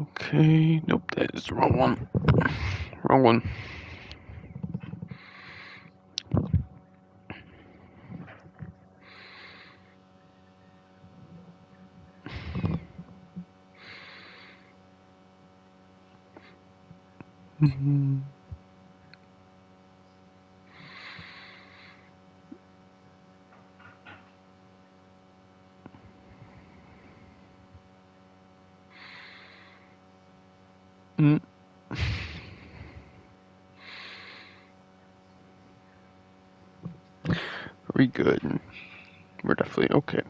Okay, nope, that is the wrong one. Wrong one. Mm-hmm. Mm. Very good. We're definitely okay.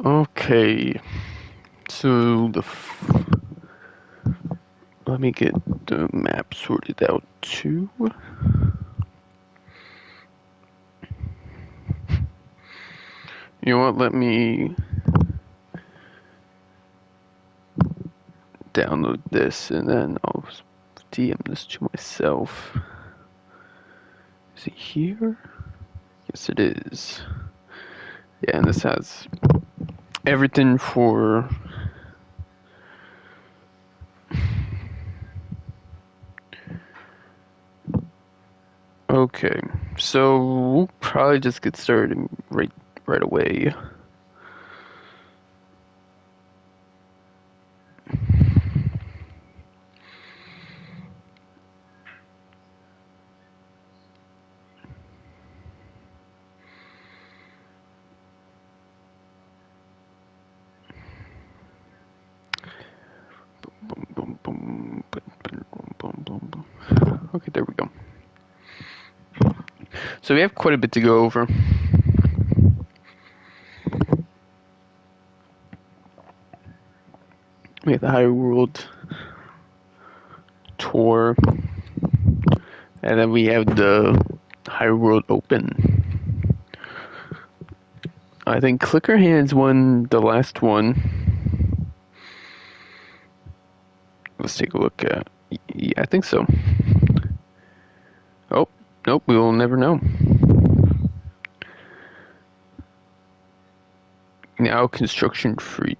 Okay, so let me get the map sorted out too. You know what? Let me download this and then I'll DM this to myself. Is it here? Yes, it is. Yeah, and this has everything for okay. So we'll probably just get started right away. Boom, boom, boom, boom, boom, boom, boom, boom. Okay, there we go. So we have quite a bit to go over. We have the Hyrule World tour, and then we have the Hyrule World Open. I think Clicker Hands won the last one. Let's take a look at. Yeah, I think so. Oh, nope, we will never know. Now construction free.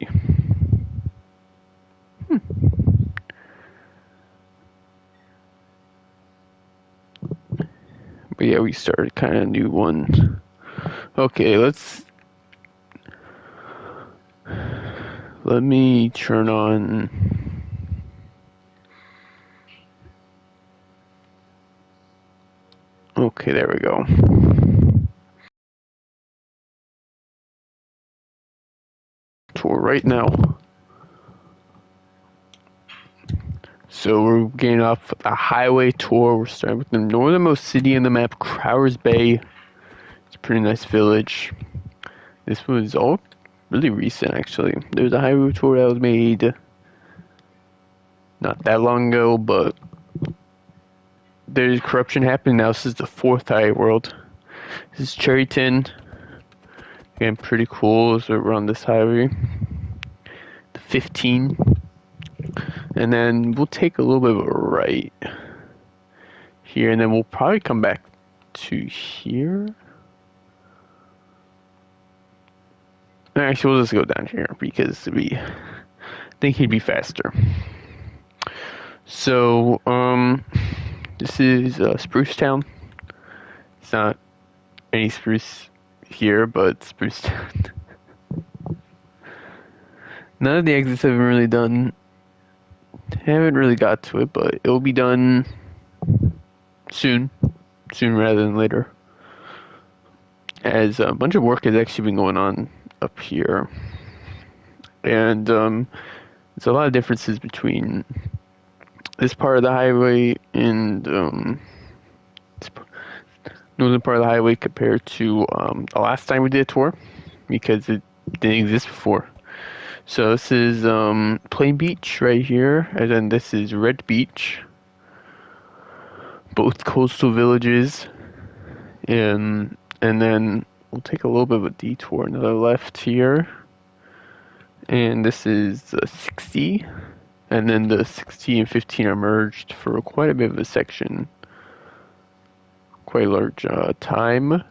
But yeah, we started kind of a new one. Okay, let me turn on. Okay, there we go. Tour right now. So we're getting off a highway tour. We're starting with the northernmost city in the map, Crowers Bay. It's a pretty nice village. This was all really recent, actually. There's a highway tour that was made not that long ago, but there's corruption happening now. This is the fourth highway world. This is Cherryton. Again, pretty cool. So we're on this highway. The 15. And then we'll take a little bit of a right here, and then we'll probably come back to here. Actually, we'll just go down here because we think he'd be faster. So, this is Spruce Town. It's not any spruce here, but Spruce Town. None of the exits have been really done. Haven't really got to it, but it'll be done soon rather than later. As a bunch of work has actually been going on up here, and there's a lot of differences between this part of the highway and northern part of the highway compared to the last time we did a tour, because it didn't exist before. So this is Plain Beach right here, and then this is Red Beach. Both coastal villages. and then we'll take a little bit of a detour, another left here, and this is 60, and then the 60 and 15 are merged for quite a bit of a section, quite a large time,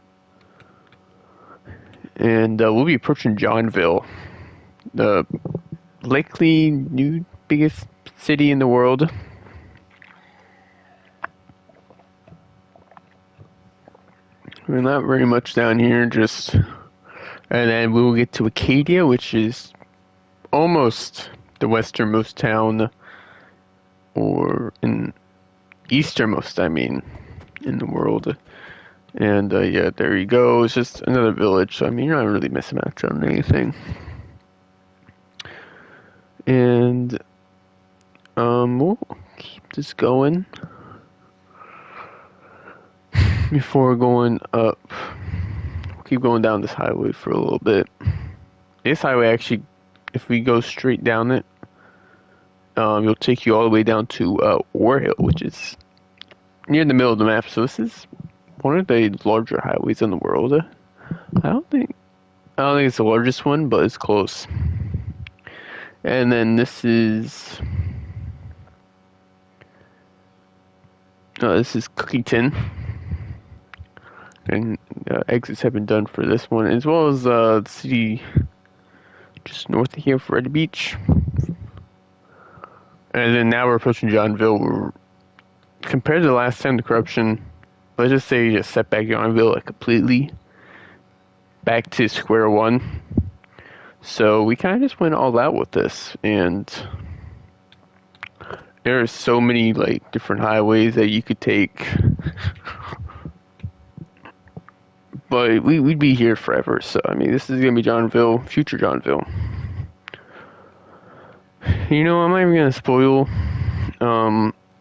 and we'll be approaching Johnville, the likely new biggest city in the world. We're not very much down here, just, and then we'll get to Acadia, which is almost the westernmost town, or in easternmost, I mean, in the world. And yeah, there you go. It's just another village, so I mean, you're not really missing out on anything. And we'll keep this going before going up. We'll keep going down this highway for a little bit. This highway actually, if we go straight down it, it'll take you all the way down to War Hill, which is near the middle of the map. So this is one of the larger highways in the world. I don't think it's the largest one, but it's close. And then this is Cookington, and exits have been done for this one, as well as the city just north of here, Red Beach. And then now we're approaching Johnville. Compared to the last time, the corruption, let's just say, just set back Johnville like completely back to square one. So we kind of just went all out with this, and there are so many like different highways that you could take, but we'd be here forever. So I mean, this is gonna be Johnville, future Johnville. You know, I'm not even gonna spoil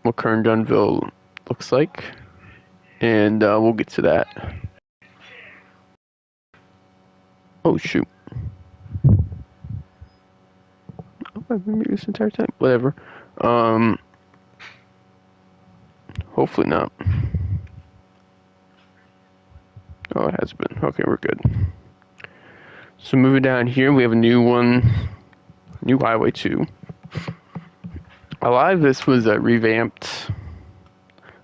what current Johnville looks like, and we'll get to that. Oh shoot. I've been muted this entire time. Whatever. Hopefully not. Oh, it has been. Okay, we're good. So moving down here, we have a new one. New Highway 2. A lot of this was revamped. A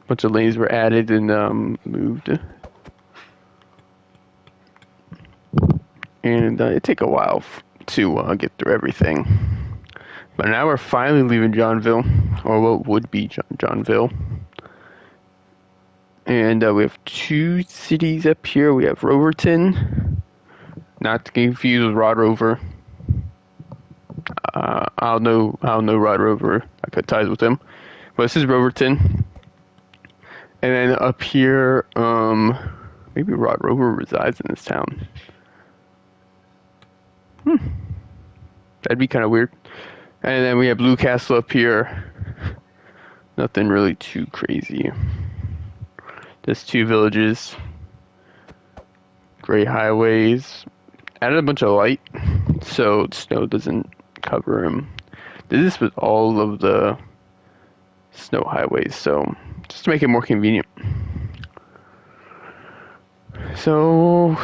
bunch of lanes were added and moved. And it took a while to get through everything. But now we're finally leaving Johnville, or what would be Johnville. And we have two cities up here. We have Roverton, not to get confused with Rod Rover. I'll know Rod Rover. I cut ties with him. But this is Roverton. And then up here, maybe Rod Rover resides in this town. That'd be kind of weird. And then we have Blue Castle up here. Nothing really too crazy. Just two villages. Great highways. Added a bunch of light so snow doesn't cover them. This was all of the snow highways, so just to make it more convenient. So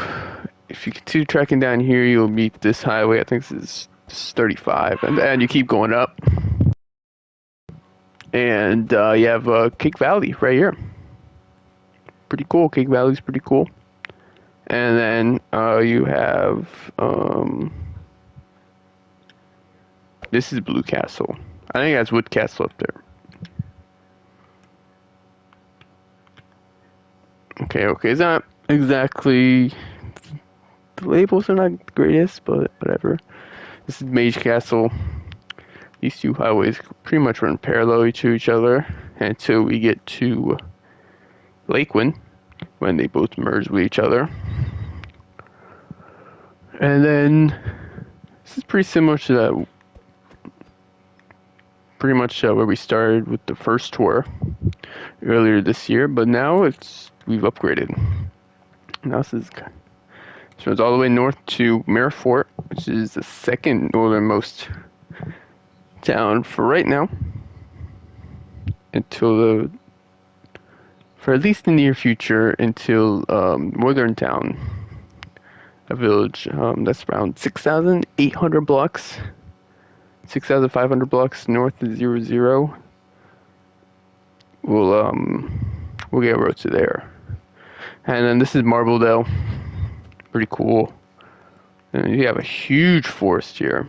if you continue tracking down here, you'll meet this highway. I think this is 35, and you keep going up, and you have Cake Valley right here. Pretty cool. Cake Valley's pretty cool. And then you have this is Blue Castle. I think that's Wood Castle up there. Okay, it's not exactly, the labels are not the greatest, but whatever. This is Mage Castle. These two highways pretty much run parallel to each other until we get to Lakewind, when they both merge with each other. And then this is pretty similar to that, pretty much where we started with the first tour earlier this year, but now we've upgraded. Now this runs all the way north to Mare Fort, which is the second northernmost town for right now, until the for at least the near future until Northern Town, a village that's around 6,800 blocks, 6,500 blocks north of 00. We'll get a road to there. And then this is Marbledale, pretty cool. And you have a huge forest here.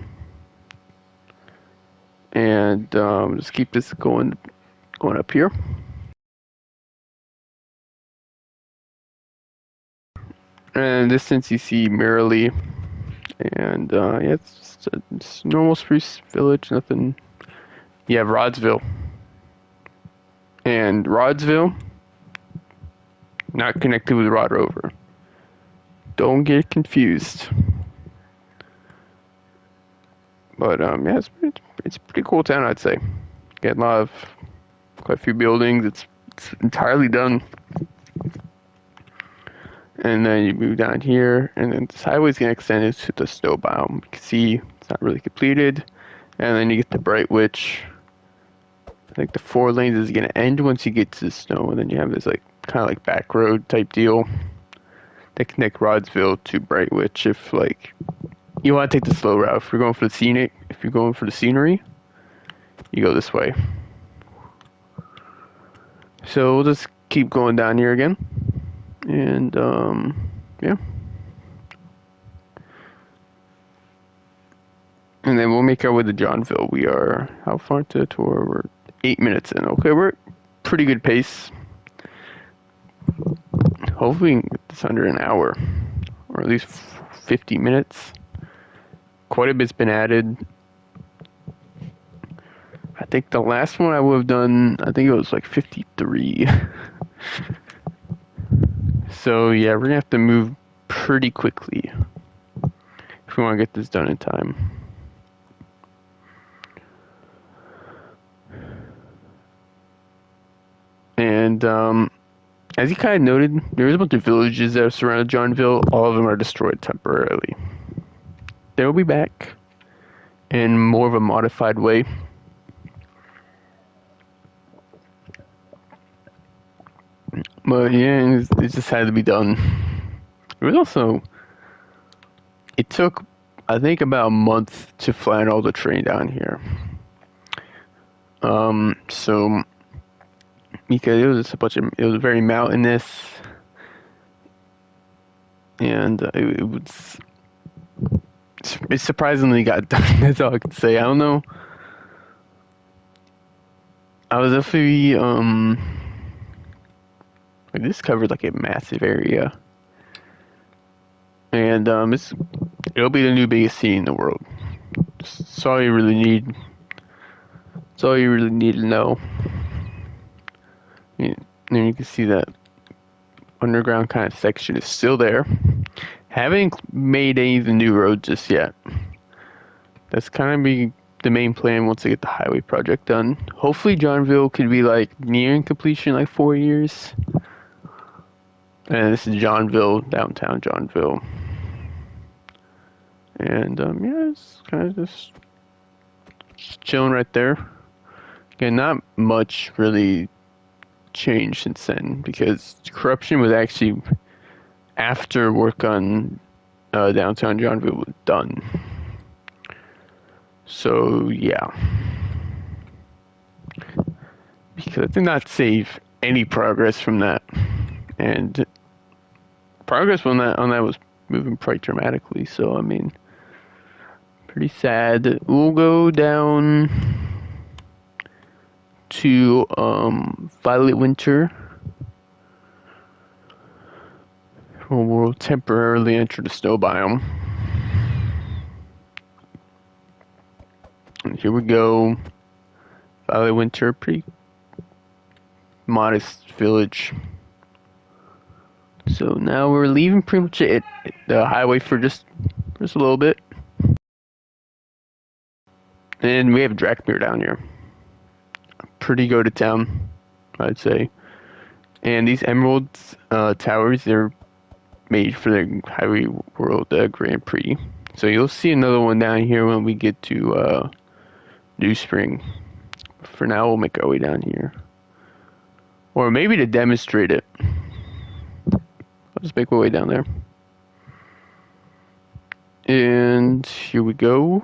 And just keep this going up here. And distance you see Merrily, and yeah, it's just a normal spruce village. Nothing. You have Rodsville, and Rodsville not connected with Rod Rover. Don't get confused. But yeah, it's a pretty cool town, I'd say. Got quite a few buildings. It's entirely done. And then you move down here, and then this highway's gonna extend into the snow biome. You can see it's not really completed. And then you get the Bright Witch. I think the 4 lanes is gonna end once you get to the snow, and then you have this like kind of like back road type deal that connect Rodsville to Bright Witch. If like you want to take the slow route, if you're going for the scenery, you go this way. So we'll just keep going down here again. And yeah, and then we'll make our way to Johnville. We are how far into the tour? We're 8 minutes in. Okay, we're pretty good pace. Hopefully we can get this under an hour, or at least 50 minutes. Quite a bit's been added. I think the last one I would have done, I think it was like 53. So yeah, we're gonna have to move pretty quickly if we want to get this done in time. And as you kind of noted, there's a bunch of villages that are surrounded Johnville. All of them are destroyed temporarily. They'll be back in more of a modified way. But yeah, it just had to be done. It took, I think, about a month to flatten all the terrain down here. So because it was it was very mountainous, and it surprisingly got done. That's all I can say. I don't know. I was definitely this covered like a massive area, and it'll be the new biggest city in the world. That's all you really need. That's all you really need to know. And then you can see that underground kind of section is still there. Haven't made any of the new roads just yet. That's kind of be the main plan once I get the highway project done. Hopefully Johnville could be like nearing completion in like 4 years. And this is Johnville, downtown Johnville. And yeah, it's kind of just chilling right there. Again, not much really changed since then, because corruption was actually after work on downtown Johnville was done. So yeah, because I did not save any progress from that, and progress on that was moving quite dramatically. So I mean, pretty sad. We'll go down to Violet Winter. We'll temporarily enter the snow biome. And here we go. Violet Winter, pretty modest village. So now we're leaving pretty much the highway for just a little bit. And we have Drakmere down here. Pretty go to town, I'd say. And these Emerald Towers, they're made for the Highway World Grand Prix. So you'll see another one down here when we get to New Spring. For now, we'll make our way down here. Or maybe to demonstrate it. I'll just make my way down there. And here we go.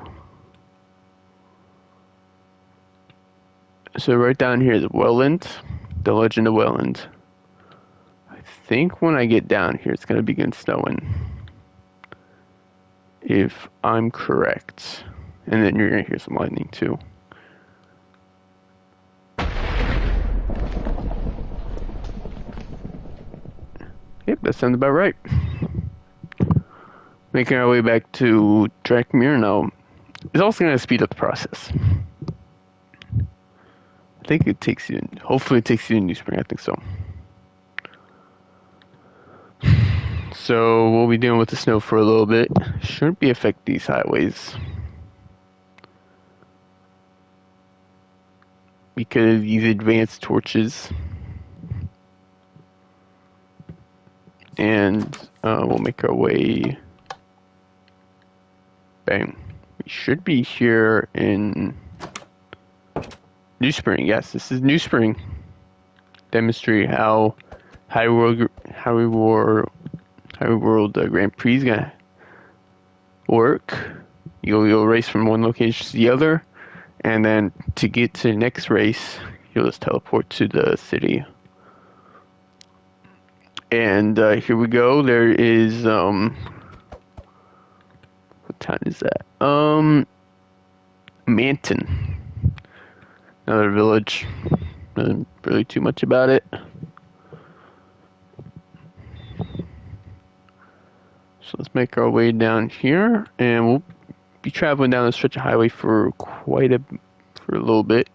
So right down here is Welland, the Legend of Welland. I think when I get down here, it's going to begin snowing. If I'm correct. And then you're going to hear some lightning too. Yep, that sounds about right. Making our way back to Drakmere now. It's also going to speed up the process. I think it takes you, hopefully it takes you to New Spring, I think so. So we'll be dealing with the snow for a little bit. Shouldn't be affect these highways. Because of these advanced torches. And we'll make our way. Bang. We should be here in New Spring. Yes, this is New Spring. Demonstrate how Hyrule Grand Prix is gonna work. You'll race from one location to the other, and then to get to the next race, you'll just teleport to the city. And here we go. There is what town is that? Manton. Another village. Nothing really too much about it. So let's make our way down here, and we'll be traveling down this stretch of highway for for a little bit.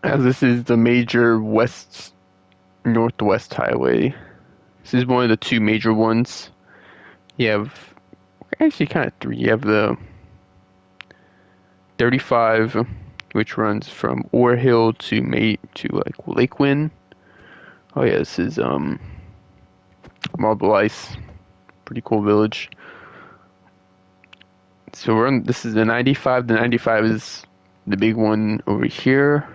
As this is the major northwest highway. This is one of the two major ones. You have, actually kind of three. You have the 35, which runs from Ore Hill to like Lakewind. Oh yeah, this is Marble Ice, pretty cool village. So this is the 95. The 95 is the big one over here,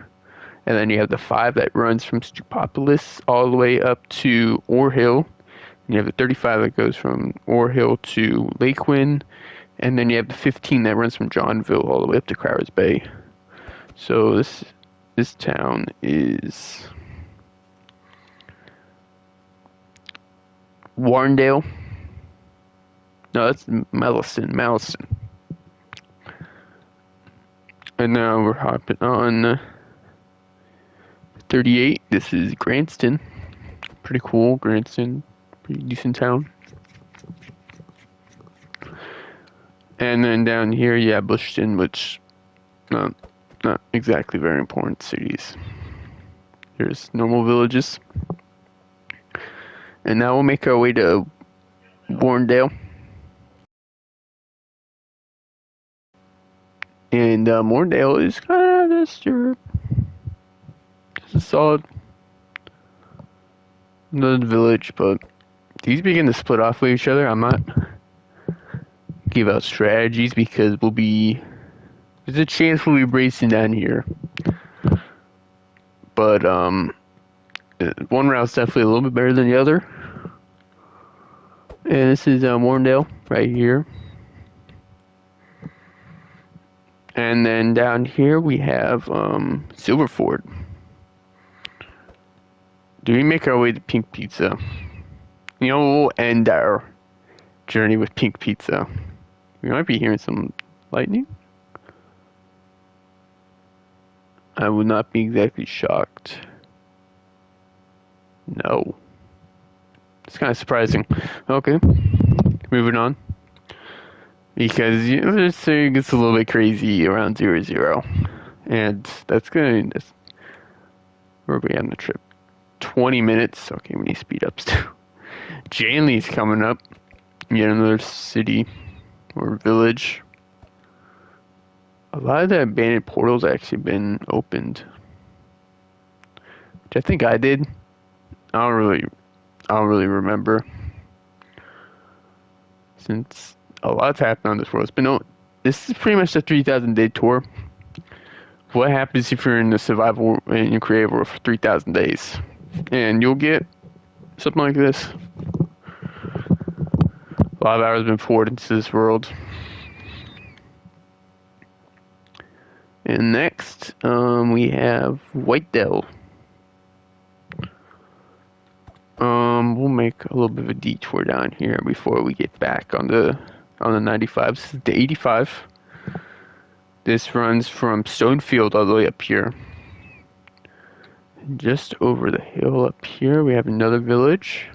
and then you have the 5 that runs from Stupopolis all the way up to Ore Hill. And you have the 35 that goes from Ore Hill to Lakewind, and then you have the 15 that runs from Johnville all the way up to Crowers Bay. So this town is Warndale. No, that's Mallison. And now we're hopping on 38. This is Granston. Pretty cool, Granston. Pretty decent town. And then down here, yeah, Bushton, which not exactly very important cities. Here's normal villages. And now we'll make our way to Warndale. And Warndale is kind of just a solid little village, but these begin to split off with each other. I'm not give out strategies because there's a chance we'll be racing down here. But one route's definitely a little bit better than the other. And this is Warndale right here. And then down here we have Silverford. Do we make our way to Pink Pizza? You know, we'll end our journey with Pink Pizza. We might be hearing some lightning. I would not be exactly shocked. No. It's kind of surprising. Okay. Moving on. Because, you know, this thing gets a little bit crazy around 0-0. And that's where are we on the trip? 20 minutes. Okay, we need speed ups too. Janley's coming up. Yet another city or village. A lot of the abandoned portals actually been opened. Which I think I did. I don't really remember. Since a lot's happened on this world. This is pretty much the 3,000 day tour. what happens if you're in the survival and you create world for 3,000 days? And you'll get something like this. A lot of hours have been poured into this world. And next, we have Whitedale. We'll make a little bit of a detour down here before we get back on the 95. This is the 85. This runs from Stonefield all the way up here. Just over the hill up here, we have another village.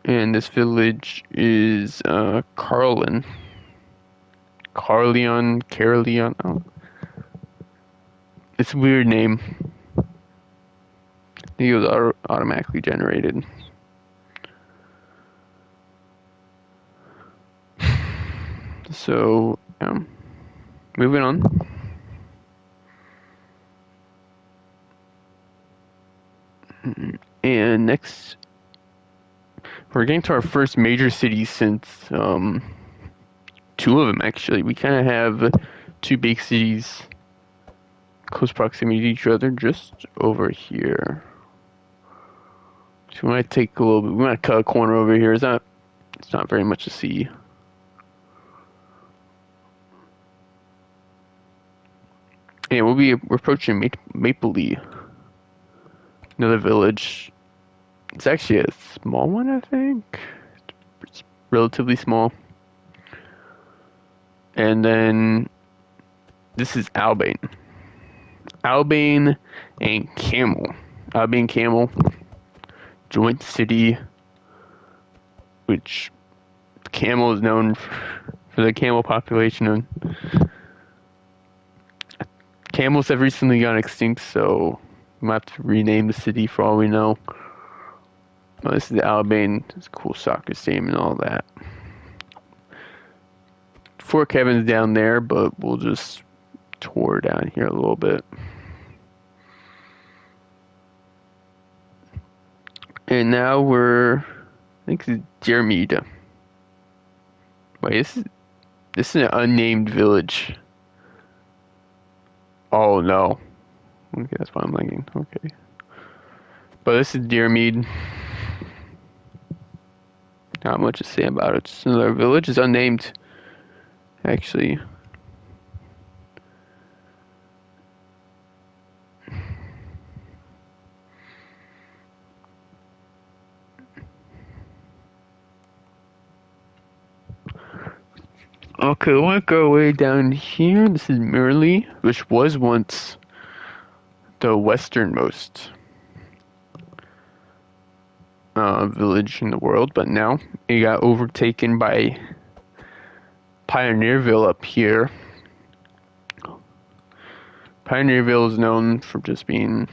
And this village is Carleon. Carleon. Oh. It's a weird name. I think it was automatically generated. So, moving on. And next, we're getting to our first major city since two of them actually. We kind of have two big cities close proximity to each other just over here. So we might take a little bit. We might cut a corner over here. It's not very much to see. And we're approaching Mapley, another village. It's actually a small one, I think. It's relatively small. And then this is Albane. Albane and Camel. Albane Camel. Joint city, which Camel is known for the camel population. And camels have recently gone extinct, so we might have to rename the city for all we know. Oh, this is Albane. It's a cool soccer stadium and all that. Fort Kevin's down there, but we'll just tour down here a little bit. And now I think it's Jermead. Wait, this is an unnamed village. Oh no. Okay, that's what I'm thinking. Okay. But this is Deermead. Not much to say about it. It's another village. It's unnamed, actually. Okay, I want to go way down here. This is Merle, which was once the westernmost village in the world, but now it got overtaken by Pioneerville up here. Pioneerville is known for just being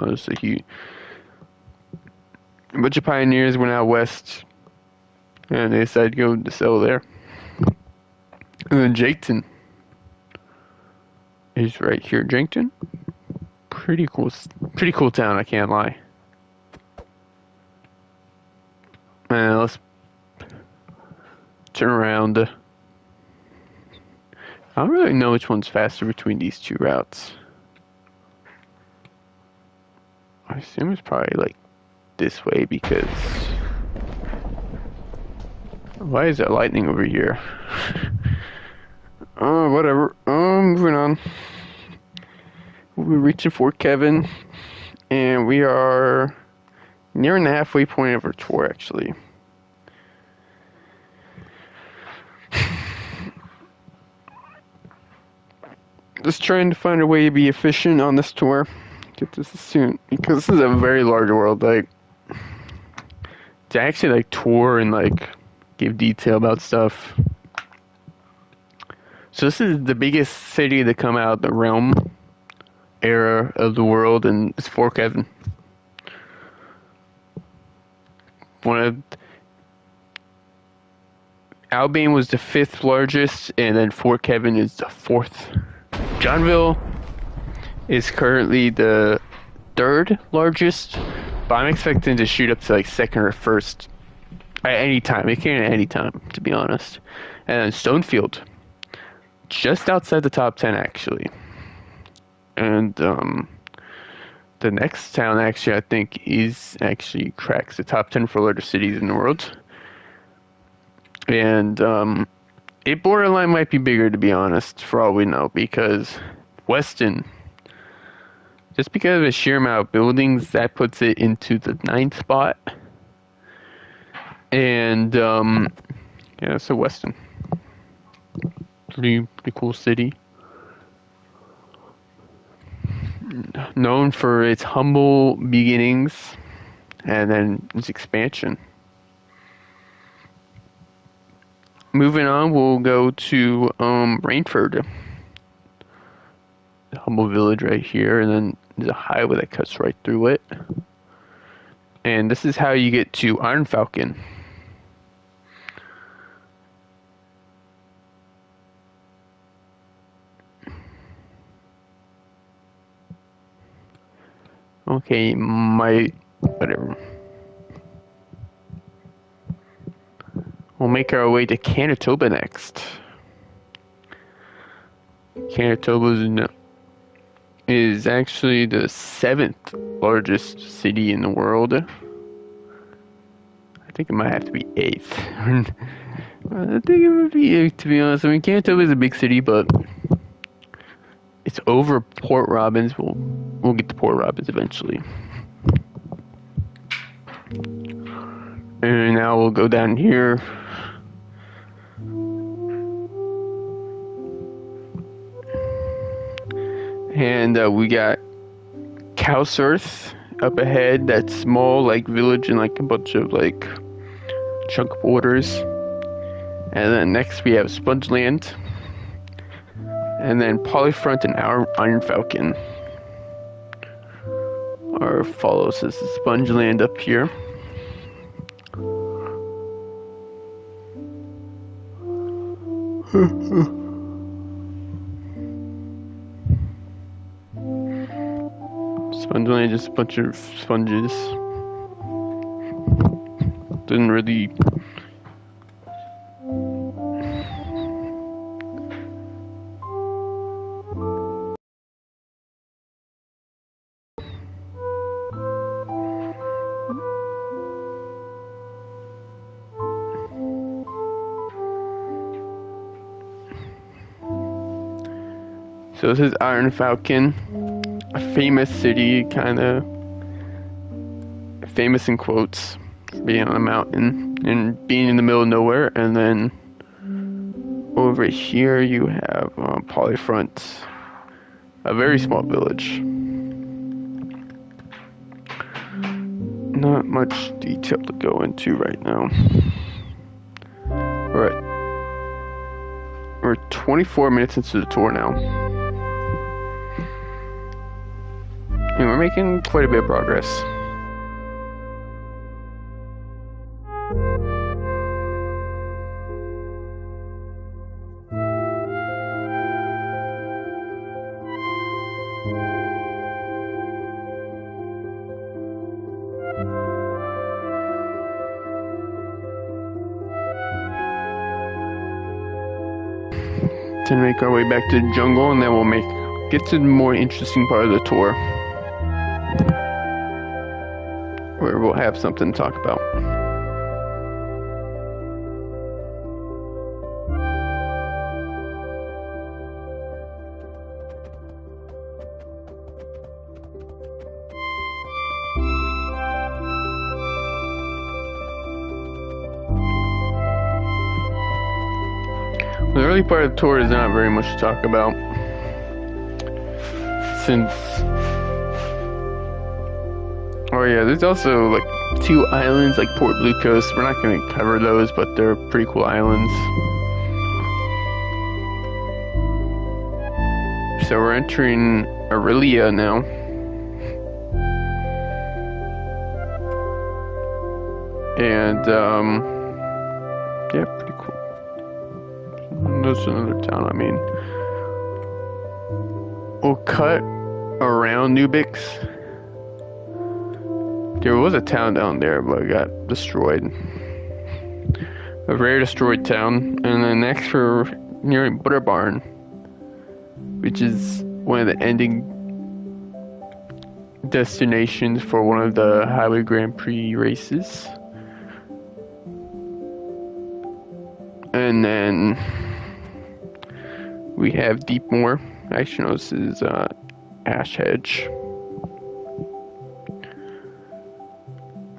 just a bunch of pioneers went out west and they decided to go to settle there. And then Jaketon is right here. Jaketon, pretty cool town, I can't lie. And let's turn around. I don't really know which one's faster between these two routes. I assume it's probably like this way because why is there lightning over here? Whatever. Moving on. We're reaching Fort Kevin, and we are nearing the halfway point of our tour, actually. Just trying to find a way to be efficient on this tour. Get this soon, because this is a very large world. Like, to actually like tour and like give detail about stuff. So this is the biggest city to come out of the realm era of the world, and it's Fort Kevin. Albane was the 5th largest, and then Fort Kevin is the 4th. Johnville is currently the 3rd largest, but I'm expecting to shoot up to like 2nd or 1st at any time. It can at any time, to be honest. And then Stonefield just outside the top 10 actually. And the next town actually I think is actually cracks the top 10 for largest cities in the world. And it borderline might be bigger, to be honest, for all we know, because Weston, just because of the sheer amount of buildings, that puts it into the 9th spot. And yeah, so Weston, pretty cool city, known for its humble beginnings and then its expansion. Moving on, we'll go to Rainford, the humble village right here, and then there's a highway that cuts right through it. And this is how you get to Iron Falcon. Okay, whatever. We'll make our way to Canitoba next. Canitoba is actually the 7th largest city in the world. I think it might have to be 8th. I think it would be 8th, to be honest. I mean, Canitoba is a big city, but it's over Port Robbins. We'll get to Port Robbins eventually. And now we'll go down here. And we got Cowsurth up ahead, that small like village and like a bunch of like chunk borders. And then next we have Spongeland. And then Polyfront and Iron Falcon are follows as Spongeland up here. Spongeland, just a bunch of sponges. Didn't really. So this is Iron Falcon. A famous city, kind of famous in quotes, being on a mountain and being in the middle of nowhere. And then over here you have Polyfront, a very small village. Not much detail to go into right now. We're 24 minutes into the tour now. And we're making quite a bit of progress. To make our way back to the jungle, and then we'll get to the more interesting part of the tour, where we'll have something to talk about. The early part of the tour is not very much to talk about, since there's also like 2 islands like Port Blue Coast. We're not going to cover those, but they're pretty cool islands. So we're entering Aurelia now. And yeah, pretty cool. There's another town. I mean, we'll cut around Nubix. There was a town down there, but it got destroyed. A very destroyed town. And then next we're near Butter Barn. which is one of the ending destinations for one of the Highway Grand Prix races. And then we have Deepmoor. Actually, no, this is Ash Hedge.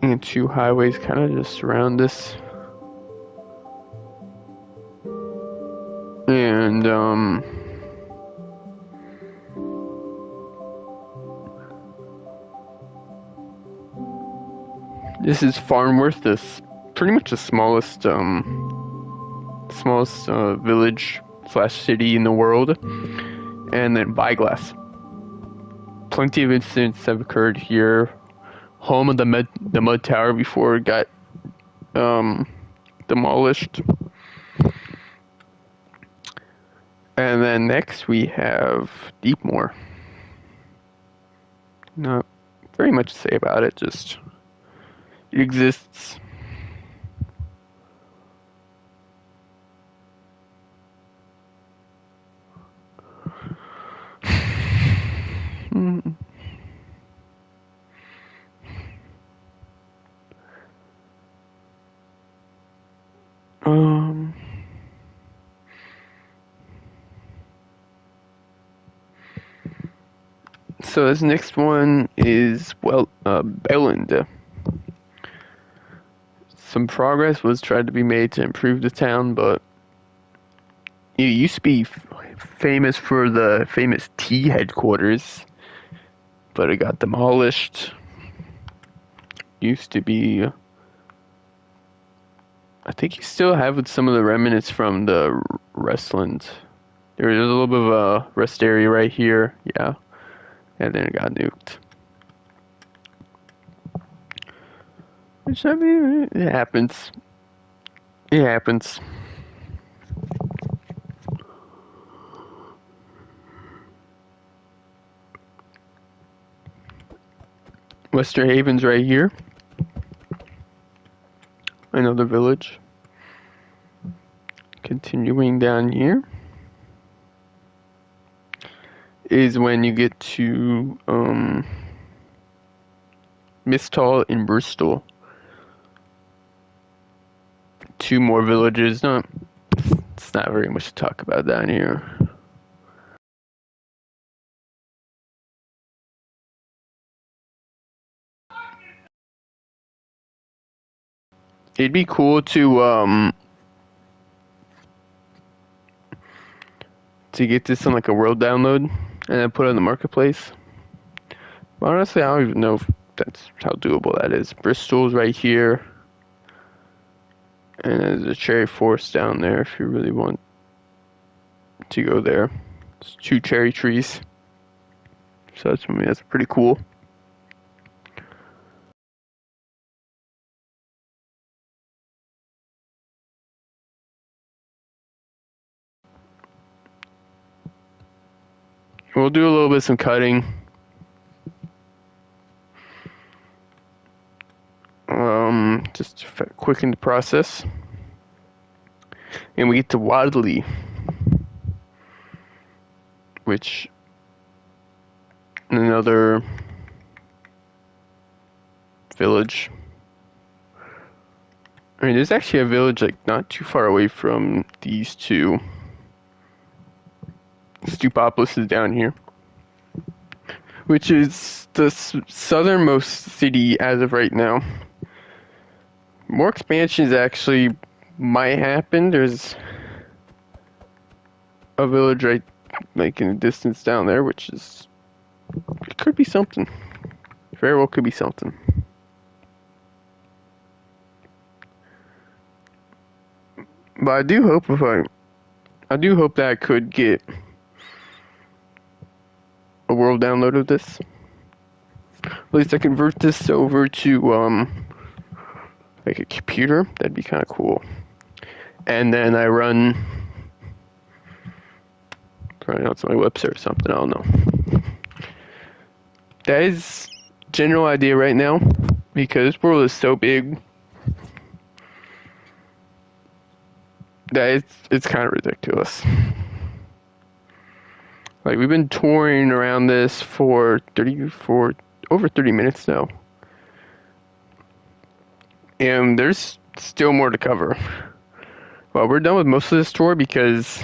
And two highways kind of just surround this. And this is Farnworth, this pretty much the smallest village / city in the world. And then Byglass. Plenty of incidents have occurred here. Home of the mud tower before it got demolished. And then next we have Deepmoor. Not very much to say about it, just it exists. So this next one is Belland. Some progress was tried to be made to improve the town, but it used to be famous for the famous tea headquarters, but it got demolished. Used to be, I think you still have some of the remnants from the Restland. There's a little bit of a rest area right here, yeah, and then it got nuked. Which, I mean, it happens. It happens. Western Haven's right here. Another village. Continuing down here is when you get to Mistal in Bristol. Two more villages. It's not very much to talk about down here. It'd be cool to get this on like a world download and then put it on the marketplace. But honestly, I don't even know if that's how doable that is. Bristol's right here. And there's a cherry forest down there if you really want to go there. It's 2 cherry trees. So that's pretty cool. We'll do a little bit of some cutting. Just to quicken the process. And we get to Wadley, which another village. I mean, there's actually a village like not too far away from these two. Stupopolis is down here, which is the southernmost city as of right now. More expansions actually might happen. There's a village right like in the distance down there, which is, it could be something. Very well could be something. But I do hope that I could get a world download of this. At least I convert this over to like a computer. That'd be kind of cool. And then I run probably on my website or something. I don't know. That is general idea right now, because this world is so big that it's kind of ridiculous. Like, we've been touring around this for over 30 minutes now. And there's still more to cover. Well, we're done with most of this tour because,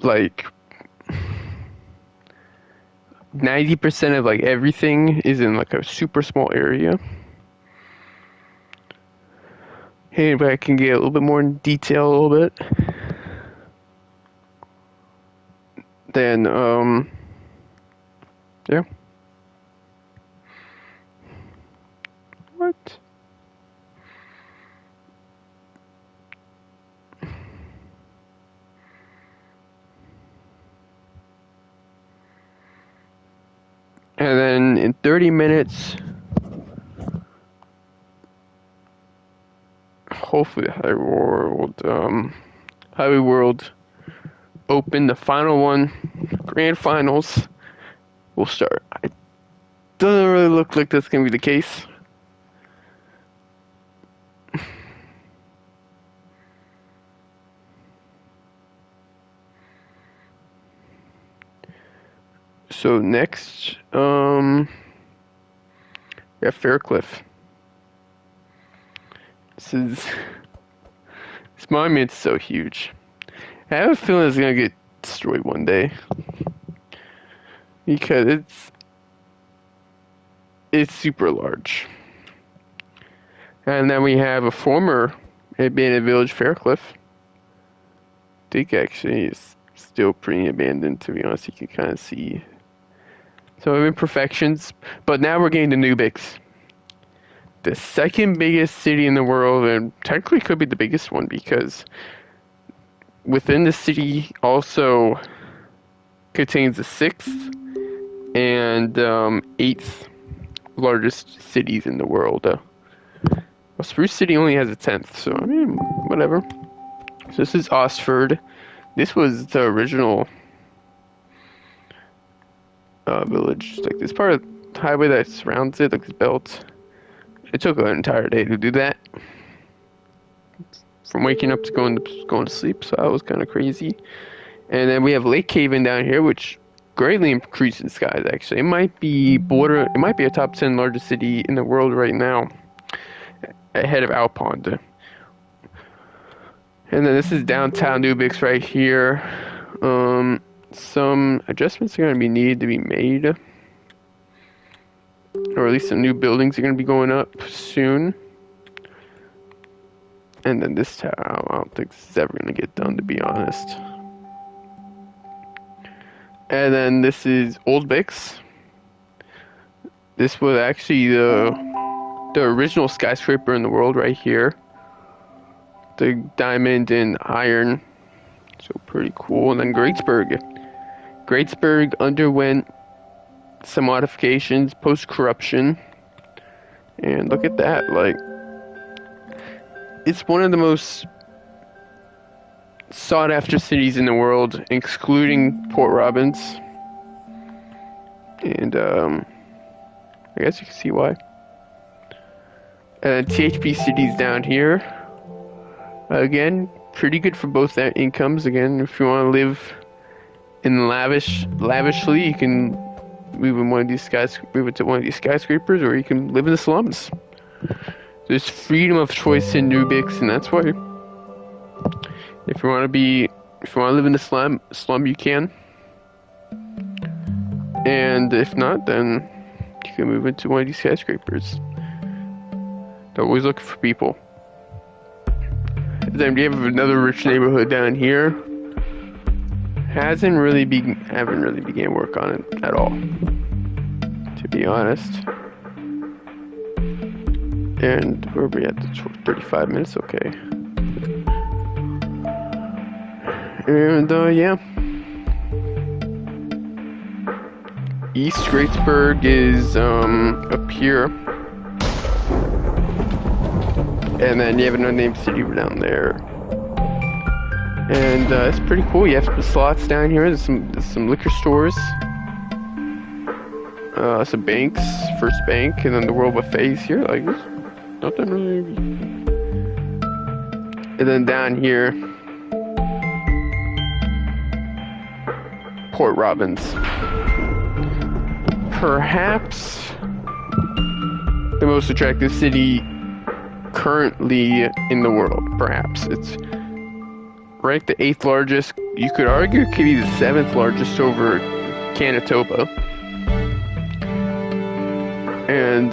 like, 90% of, like, everything is in, like, a super small area. Hey, but I can get a little bit more in detail a little bit. Then, yeah. What? And then in 30 minutes, hopefully Highway World Open, the final one, grand finals, will start. It doesn't really look like that's going to be the case. So next, we have Faircliff. This monument's so huge. I have a feeling it's gonna get destroyed one day because it's super large. And then we have a former abandoned village, Faircliff. I think actually is still pretty abandoned, to be honest. You can kind of see some imperfections, but now we're getting to Nubix, the second biggest city in the world, and technically could be the biggest one because within the city also contains the sixth and eighth largest cities in the world. Well, Spruce City only has a 10th, so I mean, whatever. So this is Osford. This was the original village. Like this part of the highway that surrounds it, like this belt. It took an entire day to do that. From waking up to going to sleep, so that was kind of crazy. And then we have Lake Haven down here, which greatly increased in size. Actually, it might be a top 10 largest city in the world right now, ahead of Alpond. And then this is downtown Nubix right here. Some adjustments are going to be needed to be made, or at least some new buildings are going to be going up soon. And then this town, I don't think this is ever going to get done, to be honest. And then this is Old Bix. This was actually the original skyscraper in the world right here. The diamond and iron. So pretty cool. And then Greatsburg. Greatsburg underwent some modifications post-corruption. And look at that, like, it's one of the most sought-after cities in the world, excluding Port Robbins. And, I guess you can see why. And then THP cities down here. Again, pretty good for both their incomes. Again, if you want to live in lavishly, you can move to one of these skyscrapers, or you can live in the slums. There's freedom of choice in Nubix, and that's why. If you want to live in the slum, you can. And if not, then you can move into one of these skyscrapers. They're always looking for people. Then we have another rich neighborhood down here. Haven't really began work on it at all, to be honest. And where are we at? 35 minutes, okay. And yeah. East Greatsburg is up here. And then you have an unnamed city down there. And it's pretty cool. You have some slots down here. There's some liquor stores. Some banks, First Bank, and then the World Buffets here. Like, there's nothing really. And then down here, Port Robbins. Perhaps the most attractive city currently in the world. Perhaps it's ranked the 8th largest. You could argue it could be the 7th largest over Canitoba. And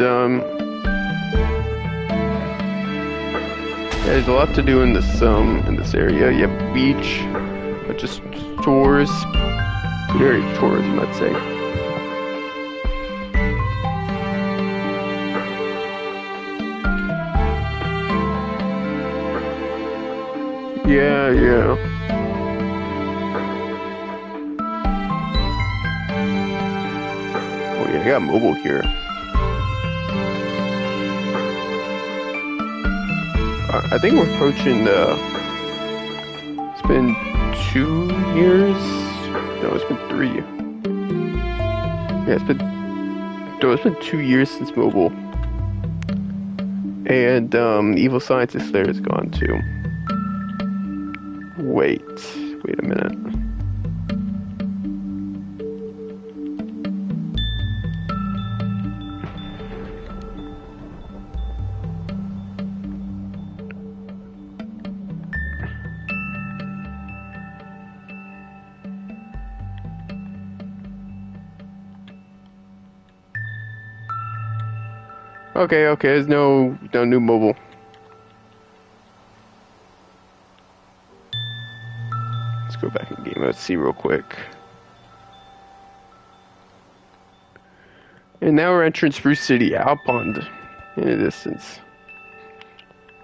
there's a lot to do in this area. You have a beach, a bunch of stores, good area of tourism, I'd say. Yeah. Oh yeah, I got mobile here. I think we're approaching it's been 2 years. No, it's been 3. Yeah, it's been 2 years since mobile. And Evil Scientist there is gone too. Wait a minute. Okay, there's no new mobile. Let's go back in game. Let's see real quick. And now we're entering Spruce City, Owl Pond in the distance.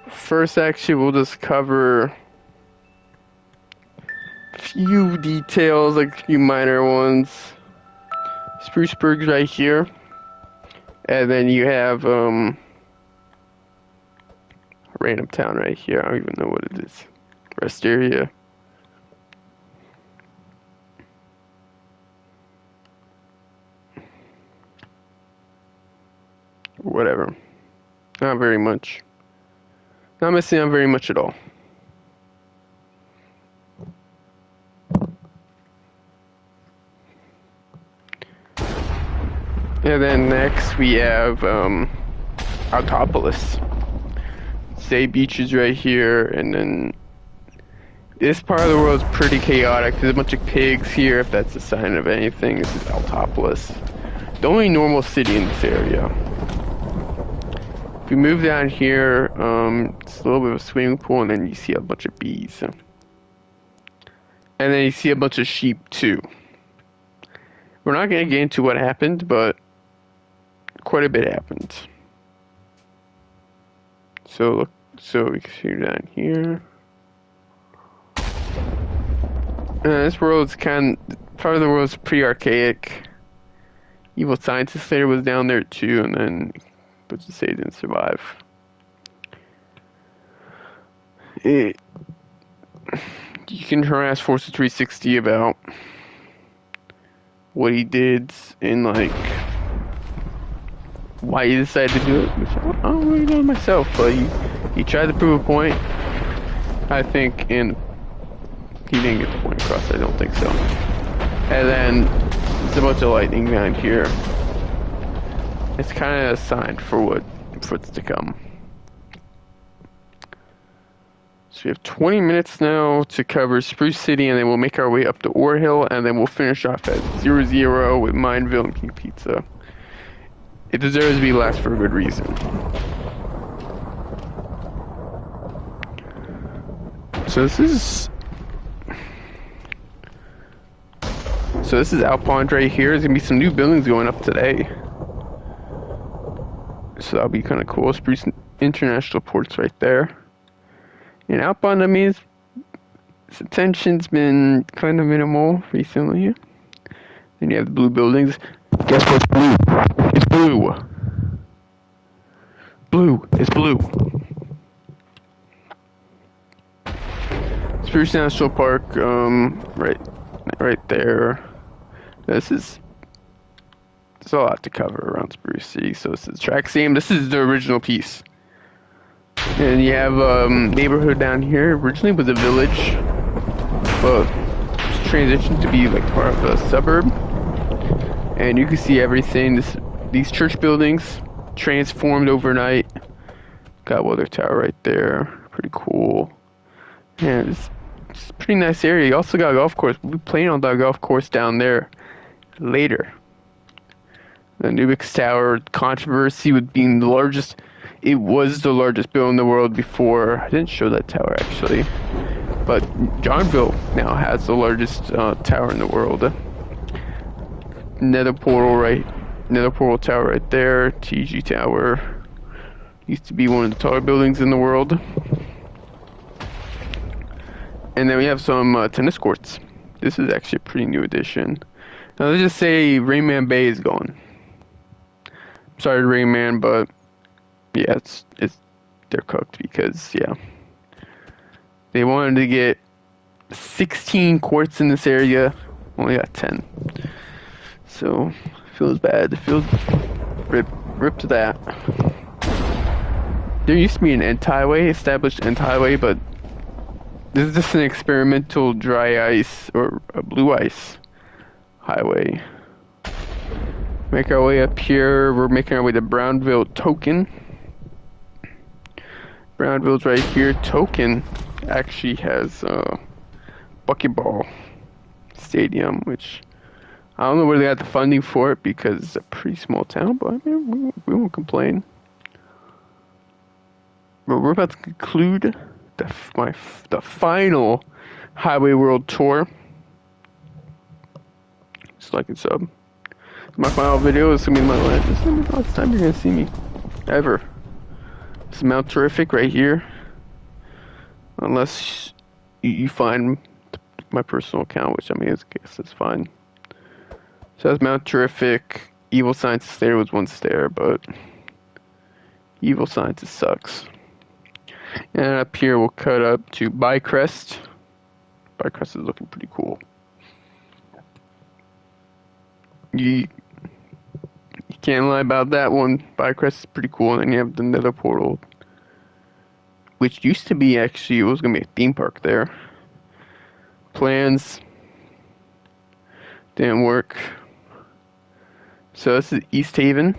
First, actually, we'll just cover a few details, like a few minor ones. Spruceburg's right here. And then you have a random town right here. I don't even know what it is. Rest area. Whatever. Not very much. Not missing out very much at all. And then next we have Autopolis. Say beaches right here, and then this part of the world is pretty chaotic. There's a bunch of pigs here, if that's a sign of anything. This is Autopolis. The only normal city in this area. If you move down here, it's a little bit of a swimming pool, and then you see a bunch of bees. And then you see a bunch of sheep too. We're not going to get into what happened, but quite a bit happened. So we can see down here. This world's part of the world's pretty archaic. Evil Scientist there was down there too, and then let's just say it didn't survive. You can harass Forza 360 about what he did and like why he decided to do it. I don't really know myself, but he tried to prove a point, I think, and he didn't get the point across. I don't think so. And then there's a bunch of lightning down here. It's kind of a sign for what's to come. So we have 20 minutes now to cover Spruce City, and then we'll make our way up to Ore Hill, and then we'll finish off at 00 with Mineville and King Pizza. It deserves to be last for a good reason. So this is Owl Pond right here. There's gonna be some new buildings going up today. So that'll be kind of cool. Spruce International Port's right there. And Owl Pond, I mean, its attention's been kind of minimal recently. Then you have the blue buildings. Guess what's blue? It's blue. Blue. It's blue. Spruce National Park, right there. There's a lot to cover around Spruce City. So this is track theme. This is the original piece. And you have neighborhood down here. Originally was a village, but transitioned to be like part of a suburb, and you can see everything. These church buildings transformed overnight. Got Weather Tower right there, pretty cool. And it's a pretty nice area. You also got a golf course. We'll be playing on that golf course down there later. The Nubix Tower controversy with being the largest. It was the largest building in the world before. I didn't show that tower actually, but Johnville now has the largest tower in the world. Nether portal tower right there. TG Tower used to be one of the taller buildings in the world. And then we have some tennis courts. This is actually a pretty new addition. Now let's just say Rayman Bay is gone. Sorry, Rayman, but yeah, it's they're cooked because yeah, they wanted to get 16 courts in this area, only got 10. So feels bad. It feels rip to that. There used to be an established end highway, but this is just an experimental dry ice or a blue ice highway. Make our way up here. We're making our way to Brownville Token. Brownville's right here. Token actually has a bucketball stadium, which I don't know where they got the funding for it because it's a pretty small town, but I mean, we won't complain. But we're about to conclude the final Highway World Tour. Just like and sub. My final video is gonna be my last. This is gonna be the last time you're gonna see me ever. This is Mount Terrific right here, unless you find my personal account, which I mean, I guess it's fine. So that's Mount Terrific. Evil Scientist there was once there, but Evil Scientist sucks. And up here we'll cut up to Bycrest. Bycrest is looking pretty cool. You can't lie about that one. Bycrest is pretty cool. And then you have the Nether Portal, which used to be actually, it was going to be a theme park there. Plans didn't work. So this is East Haven.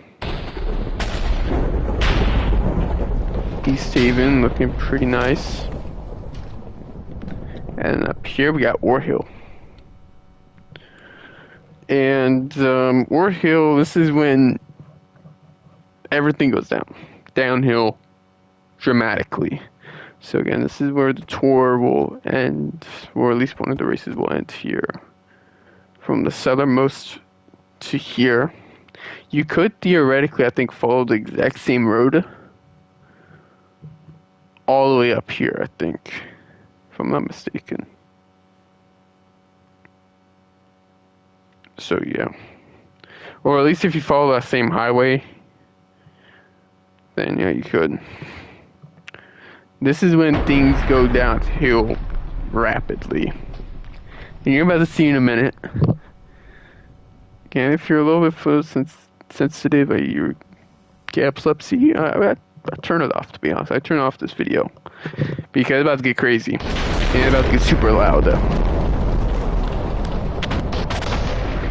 East Haven looking pretty nice. And up here we got War Hill. And War Hill, this is when everything goes downhill dramatically. So again, this is where the tour will end, or at least one of the races will end here. From the southernmost to here. You could theoretically, I think, follow the exact same road all the way up here, I think, if I'm not mistaken. So yeah, or at least if you follow that same highway, then yeah, you could. This is when things go downhill rapidly, and you're about to see in a minute. Again, if you're a little bit sensitive, you get epilepsy, I turn it off, to be honest. I turn off this video because it's about to get crazy and it's about to get super loud.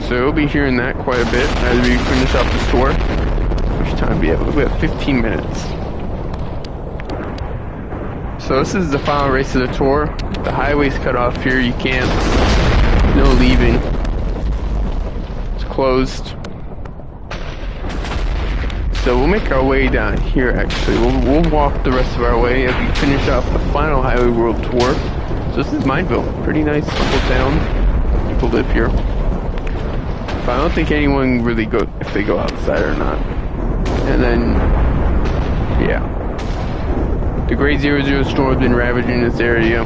So you'll be hearing that quite a bit as we finish off this tour. How much time do we have? We have 15 minutes. So this is the final race of the tour. The highway's cut off here. You can't. No leaving. It's closed. So we'll make our way down here. Actually, we'll walk the rest of our way as we finish off the final Highway World Tour. So this is Mineville. Pretty nice little town. People live here. But I don't think anyone really if they go outside or not. And then, yeah. The Great 00 storm has been ravaging this area.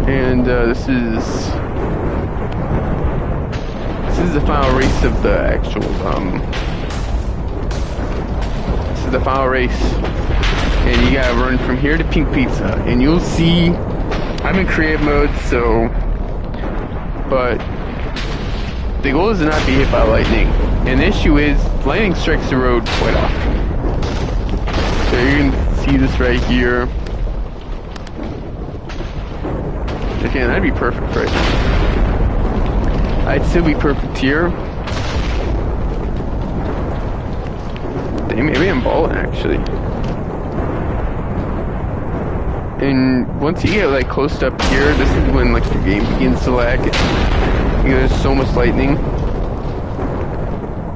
And this is the final race of the actual, this is the final race. And you gotta run from here to Pink Pizza. And you'll see, I'm in creative mode, so, but the goal is to not be hit by lightning. And the issue is, lightning strikes the road quite often. So you can see this right here. Again, that'd be perfect right now. I'd still be perfect here. Dang, maybe I'm balling actually. And once you get like close up here, this is when like the game begins to lag. There's so much lightning.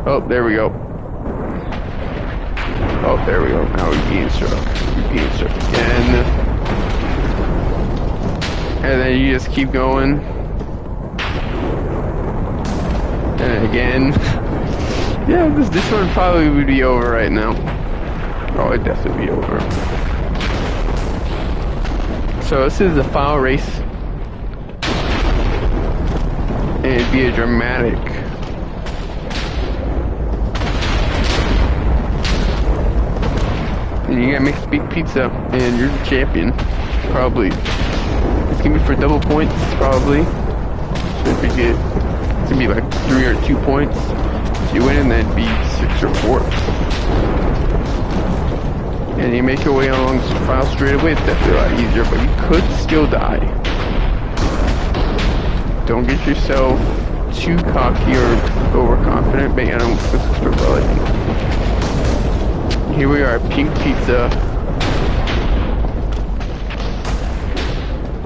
Oh, there we go. Oh, there we go. Now we're being struck. We're being struck again. And then you just keep going. And again. Yeah, this one probably would be over right now. Oh, it'd definitely be over. So this is the final race. And it'd be a dramatic. And you gotta make a big pizza, and you're the champion. Probably. It's gonna be for double points, probably. So if you get, it's gonna be like 3 or 2 points. If you win, then it'd be 6 or 4. And you make your way along the file straight away, it's definitely a lot easier, but you could still die. Don't get yourself too cocky or overconfident, but I don't Here we are, Pink Pizza.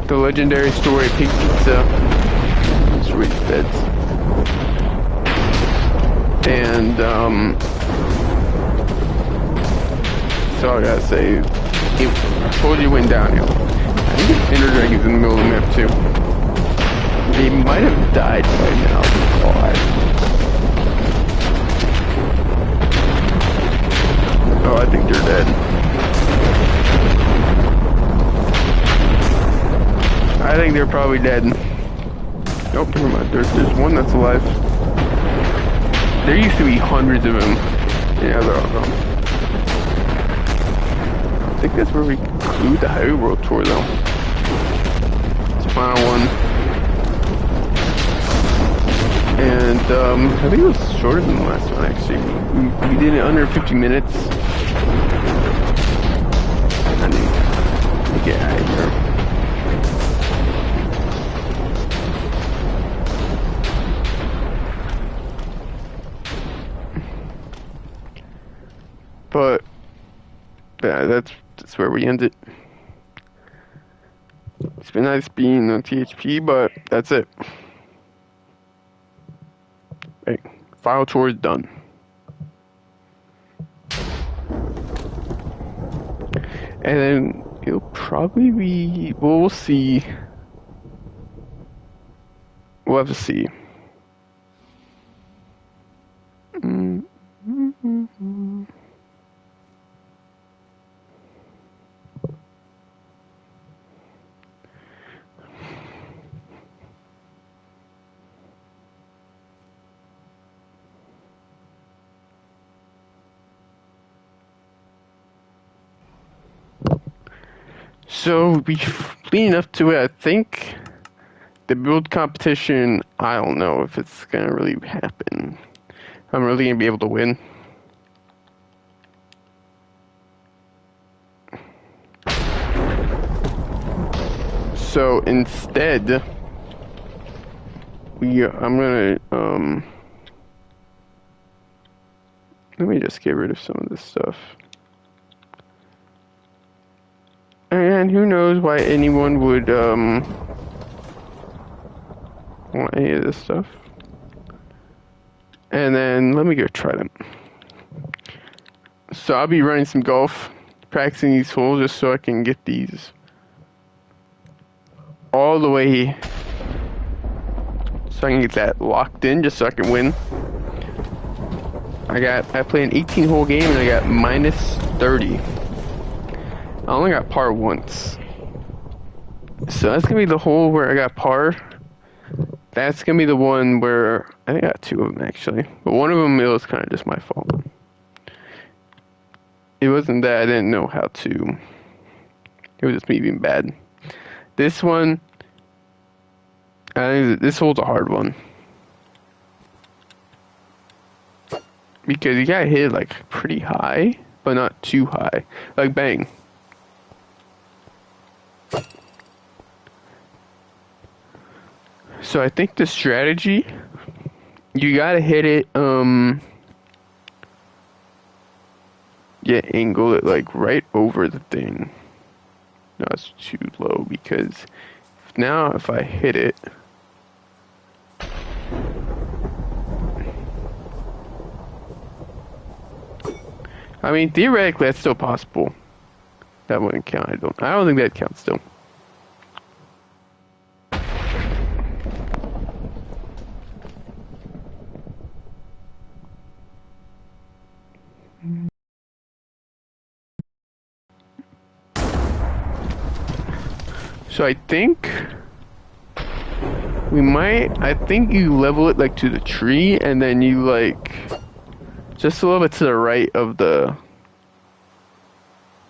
The legendary story of Pink Pizza. Let's read the beds. And, so I gotta say, I told you it went downhill. I think the Ender Dragon's in the middle of the map too. They might have died by now. Oh, I think they're dead. I think they're probably dead. Nope, never mind. There's one that's alive. There used to be hundreds of them. Yeah, they're all gone. I think that's where we conclude the Highway World Tour, though. It's the final one. And, I think it was shorter than the last one, actually. We did it under 50 minutes. I need to get out of here. But, yeah, that's where we end it. It's been nice being on THP, but that's it. Right, file tour is done. And then it'll probably be, well, we'll see. We'll have to see. So we leading up to it, I think the build competition, I don't know if it's gonna really happen. I'm really gonna be able to win. So instead, I'm gonna let me just get rid of some of this stuff. And who knows why anyone would want any of this stuff. And then let me go try them. So I'll be running some golf, practicing these holes just so I can get these all the way, so I can get that locked in just so I can win. I played an 18-hole game and I got minus 30. I only got par once. So that's gonna be the hole where I got par. That's gonna be the one where I think I got 2 of them actually, but one of them, it was kind of just my fault. It wasn't that I didn't know how to. It was just me being bad. This one, I think this hole's a hard one because you gotta hit it like pretty high, but not too high. Like bang. So I think the strategy, you gotta hit it, yeah, angle it like right over the thing. No, it's too low because now if I hit it, I mean theoretically that's still possible. That wouldn't count. I don't think that counts still. So I think I think you level it like to the tree and then you like just a little bit to the right of the,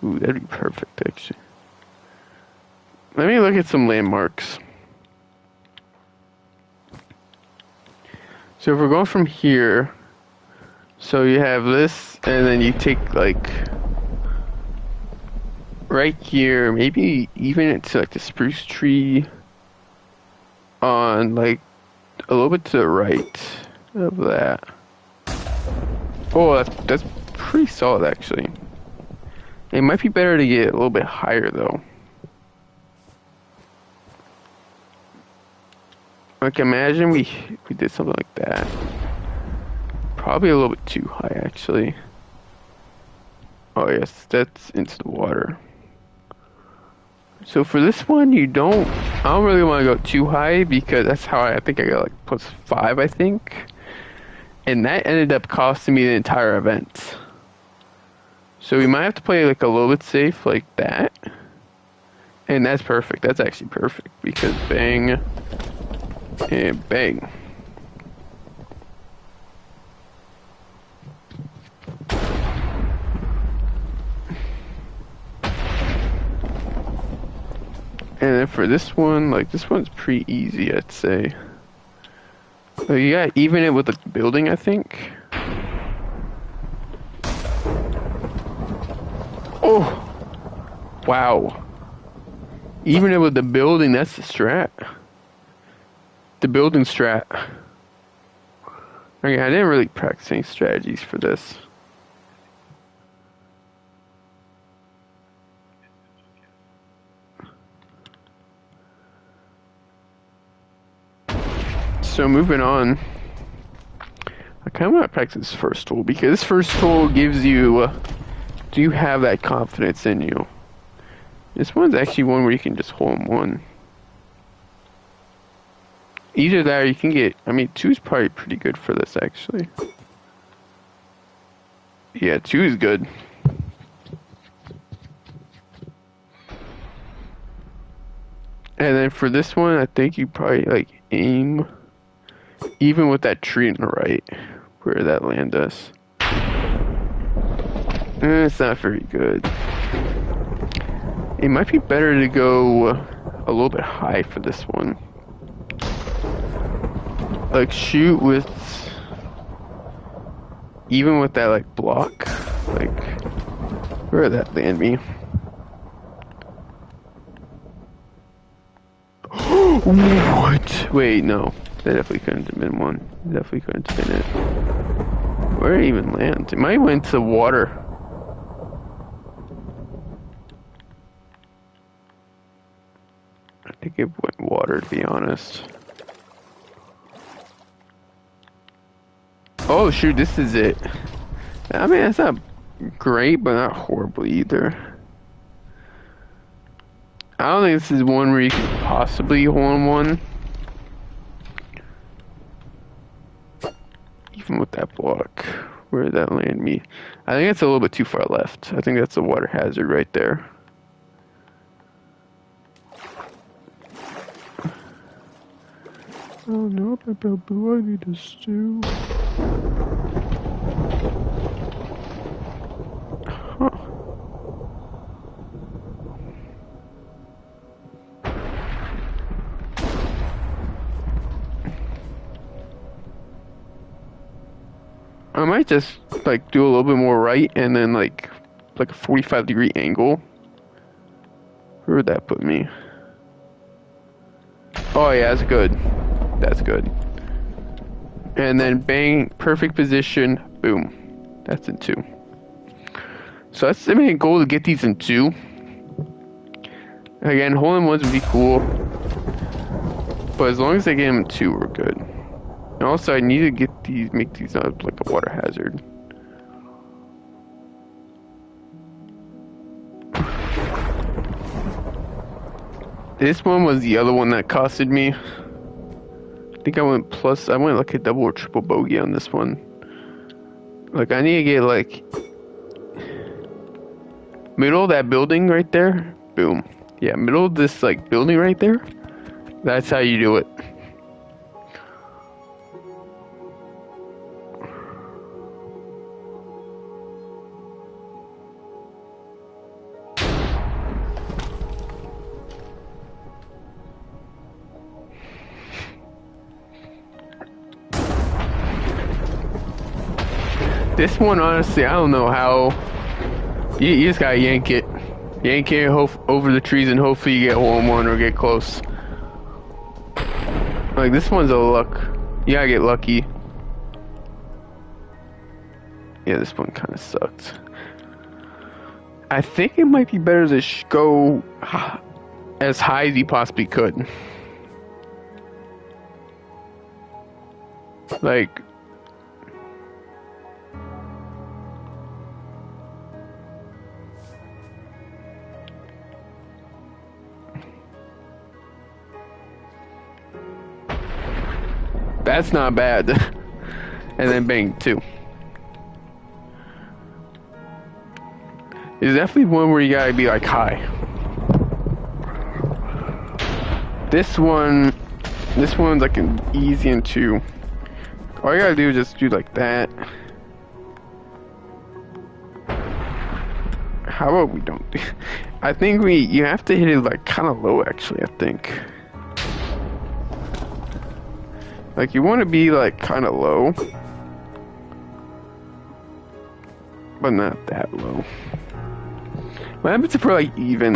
ooh, that'd be perfect actually. Let me look at some landmarks. So if we're going from here, so you have this and then you take like right here, maybe even it's like the spruce tree on like a little bit to the right of that. Oh, that's pretty solid actually. It might be better to get a little bit higher though. Like imagine we did something like that. Probably a little bit too high actually. Oh yes, that's into the water. So for this one, I don't really want to go too high because that's how I think I got like +5, I think. And that ended up costing me the entire event. So we might have to play like a little bit safe like that. And that's perfect. That's actually perfect because bang and bang. And then for this one, like this one's pretty easy, I'd say. So you got even it with the building, I think. Oh, wow. Even it with the building, that's the strat. The building strat. Okay, I didn't really practice any strategies for this. So moving on, I kind of want to practice this first tool because this first tool gives you, do you have that confidence in you? This one's actually one where you can just hold one. Either that or you can get, I mean, 2 is probably pretty good for this actually. Yeah, 2 is good. And then for this one, I think you probably like aim even with that tree on the right, where that land us. It's not very good. It might be better to go a little bit high for this one. Like shoot with, even with that like block, like where did that land me? What? Wait, no. That definitely couldn't have been one. Definitely couldn't have been it. Where did it even land? It might have went to water. I think it went water, to be honest. Oh shoot, this is it. I mean, it's not great, but not horrible either. I don't think this is one where you could possibly hold one. Even with that block. Where did that land me? I think it's a little bit too far left. I think that's a water hazard right there. Oh no, boo, I need a stew. Huh. I might just like do a little bit more right and then like a 45-degree angle. Where would that put me? Oh yeah, that's good. That's good. And then bang, perfect position, boom. That's in 2. So that's the main goal, to get these in 2. Again, hole-in-ones would be cool. But as long as I get them in 2, we're good. And also, I need to get these, make these not like a water hazard. This one was the other one that costed me. I think I went like a double or triple bogey on this one. Like, I need to get like middle of that building right there. Boom. Yeah, middle of this like building right there. That's how you do it. This one, honestly, I don't know how. You just gotta yank it. Yank it over the trees and hopefully you get hole-in-one or get close. Like, this one's a luck. You gotta get lucky. Yeah, this one kind of sucked. I think it might be better to go as high as you possibly could. Like, that's not bad. And then bang, 2. There's definitely one where you gotta be like high. This one's like an easy in 2. All you gotta do is just do like that. How about we don't do? I think you have to hit it like kind of low, actually. I think. Like, you want to be like kind of low, but not that low. What happens if we're like even?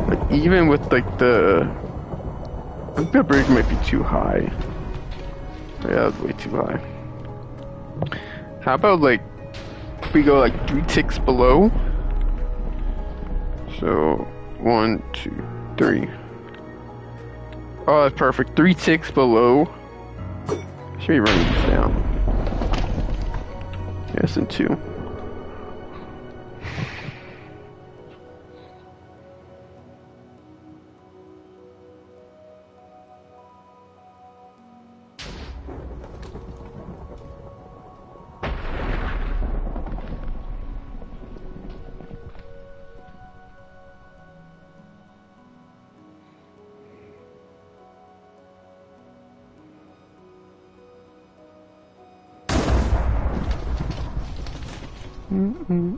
Like, even with like the. I think that bridge might be too high. Yeah, that was way too high. How about like we go like 3 ticks below? So 1, 2, 3. Oh, that's perfect. 3 ticks below. Should be running these down. Yes, and 2. Mm-mm.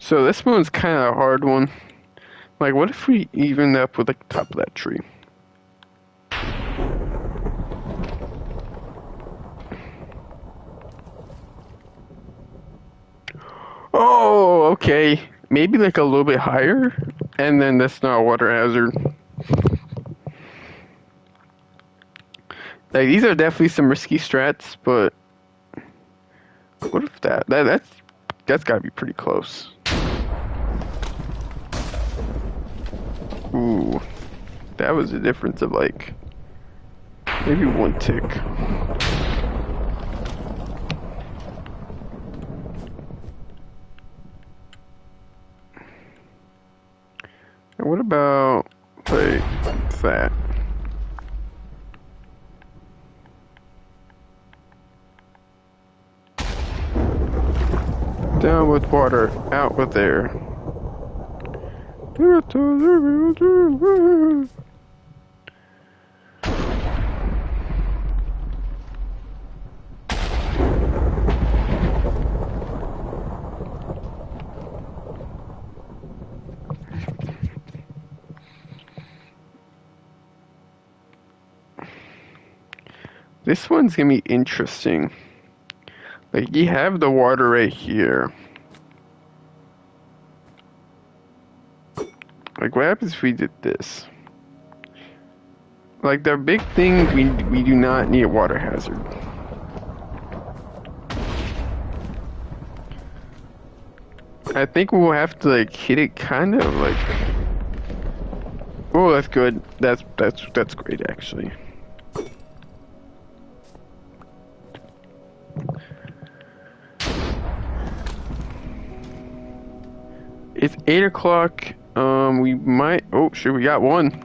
So this one's kind of a hard one. Like, what if we even up with like the top of that tree? Oh, okay. Maybe like a little bit higher, and then that's not a water hazard. Like, these are definitely some risky strats, but what if that's gotta be pretty close. Ooh, that was a difference of like maybe 1 tick. And what about like that? Down with water, out with air. This one's gonna be interesting. Like, you have the water right here. Like, what happens if we did this? Like, the big thing, we do not need a water hazard. I think we'll have to, like, hit it kind of, like... Oh, that's good. That's great, actually. It's 8 o'clock. We might... Oh, shit, we got one.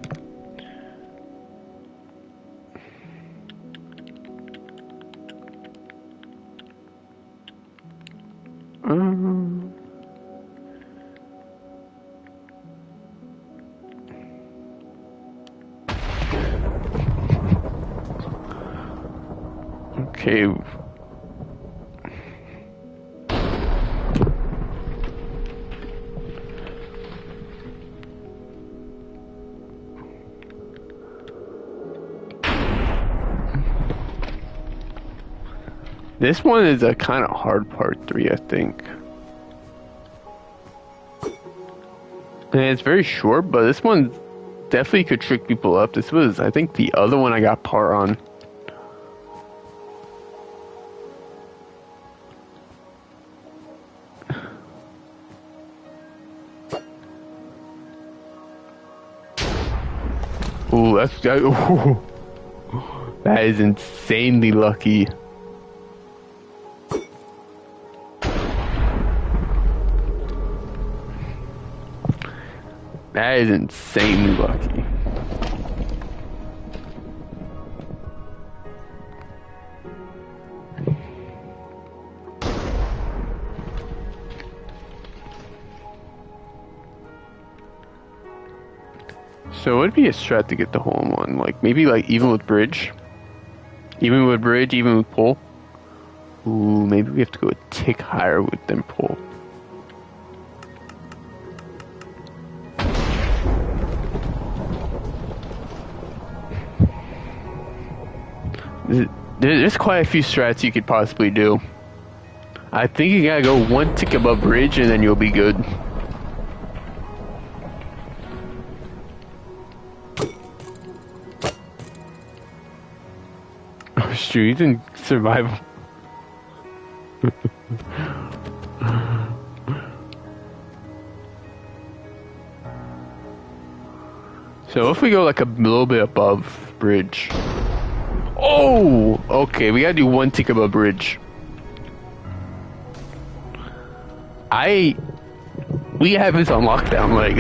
Okay. This one is a kind of hard part 3, I think. And it's very short, but this one definitely could trick people up. This was, I think, the other one I got par on. Ooh, ooh, that is insanely lucky. That is insanely lucky. So it'd be a strat to get the hole in one, like maybe like even with bridge, even with pull. Ooh, maybe we have to go a tick higher with them pull. There's quite a few strats you could possibly do. I think you gotta go one tick above bridge and then you'll be good. Oh shoot, you didn't survive. So if we go like a little bit above bridge. Oh! Okay, we gotta do one tick above bridge. We have this on lockdown, like,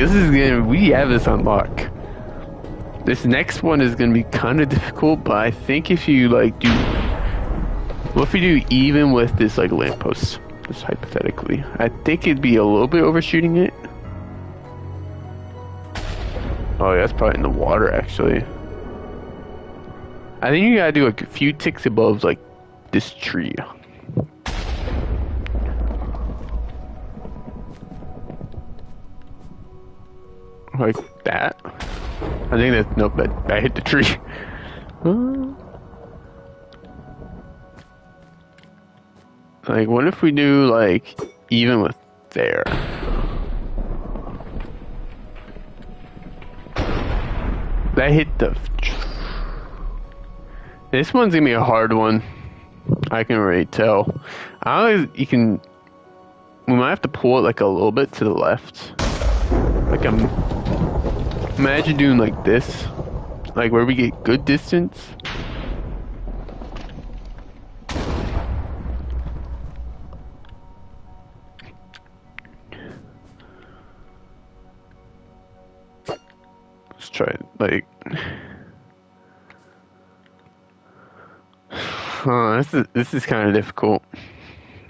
we have this on lock. This next one is gonna be kind of difficult, but I think if you, like, what if we do even with this, like, lamppost, just hypothetically, I think it'd be a little bit overshooting it. Oh, yeah, that's probably in the water, actually. I think you gotta do a few ticks above, like, this tree. Like that? I think that, nope, I hit the tree. Like, what if we do, like, even with there? That hit the... This one's gonna be a hard one. I can already tell. I don't know if you can... We might have to pull it, like, a little bit to the left. Like, imagine doing like this, like where we get good distance. Let's try it, like, this is kind of difficult.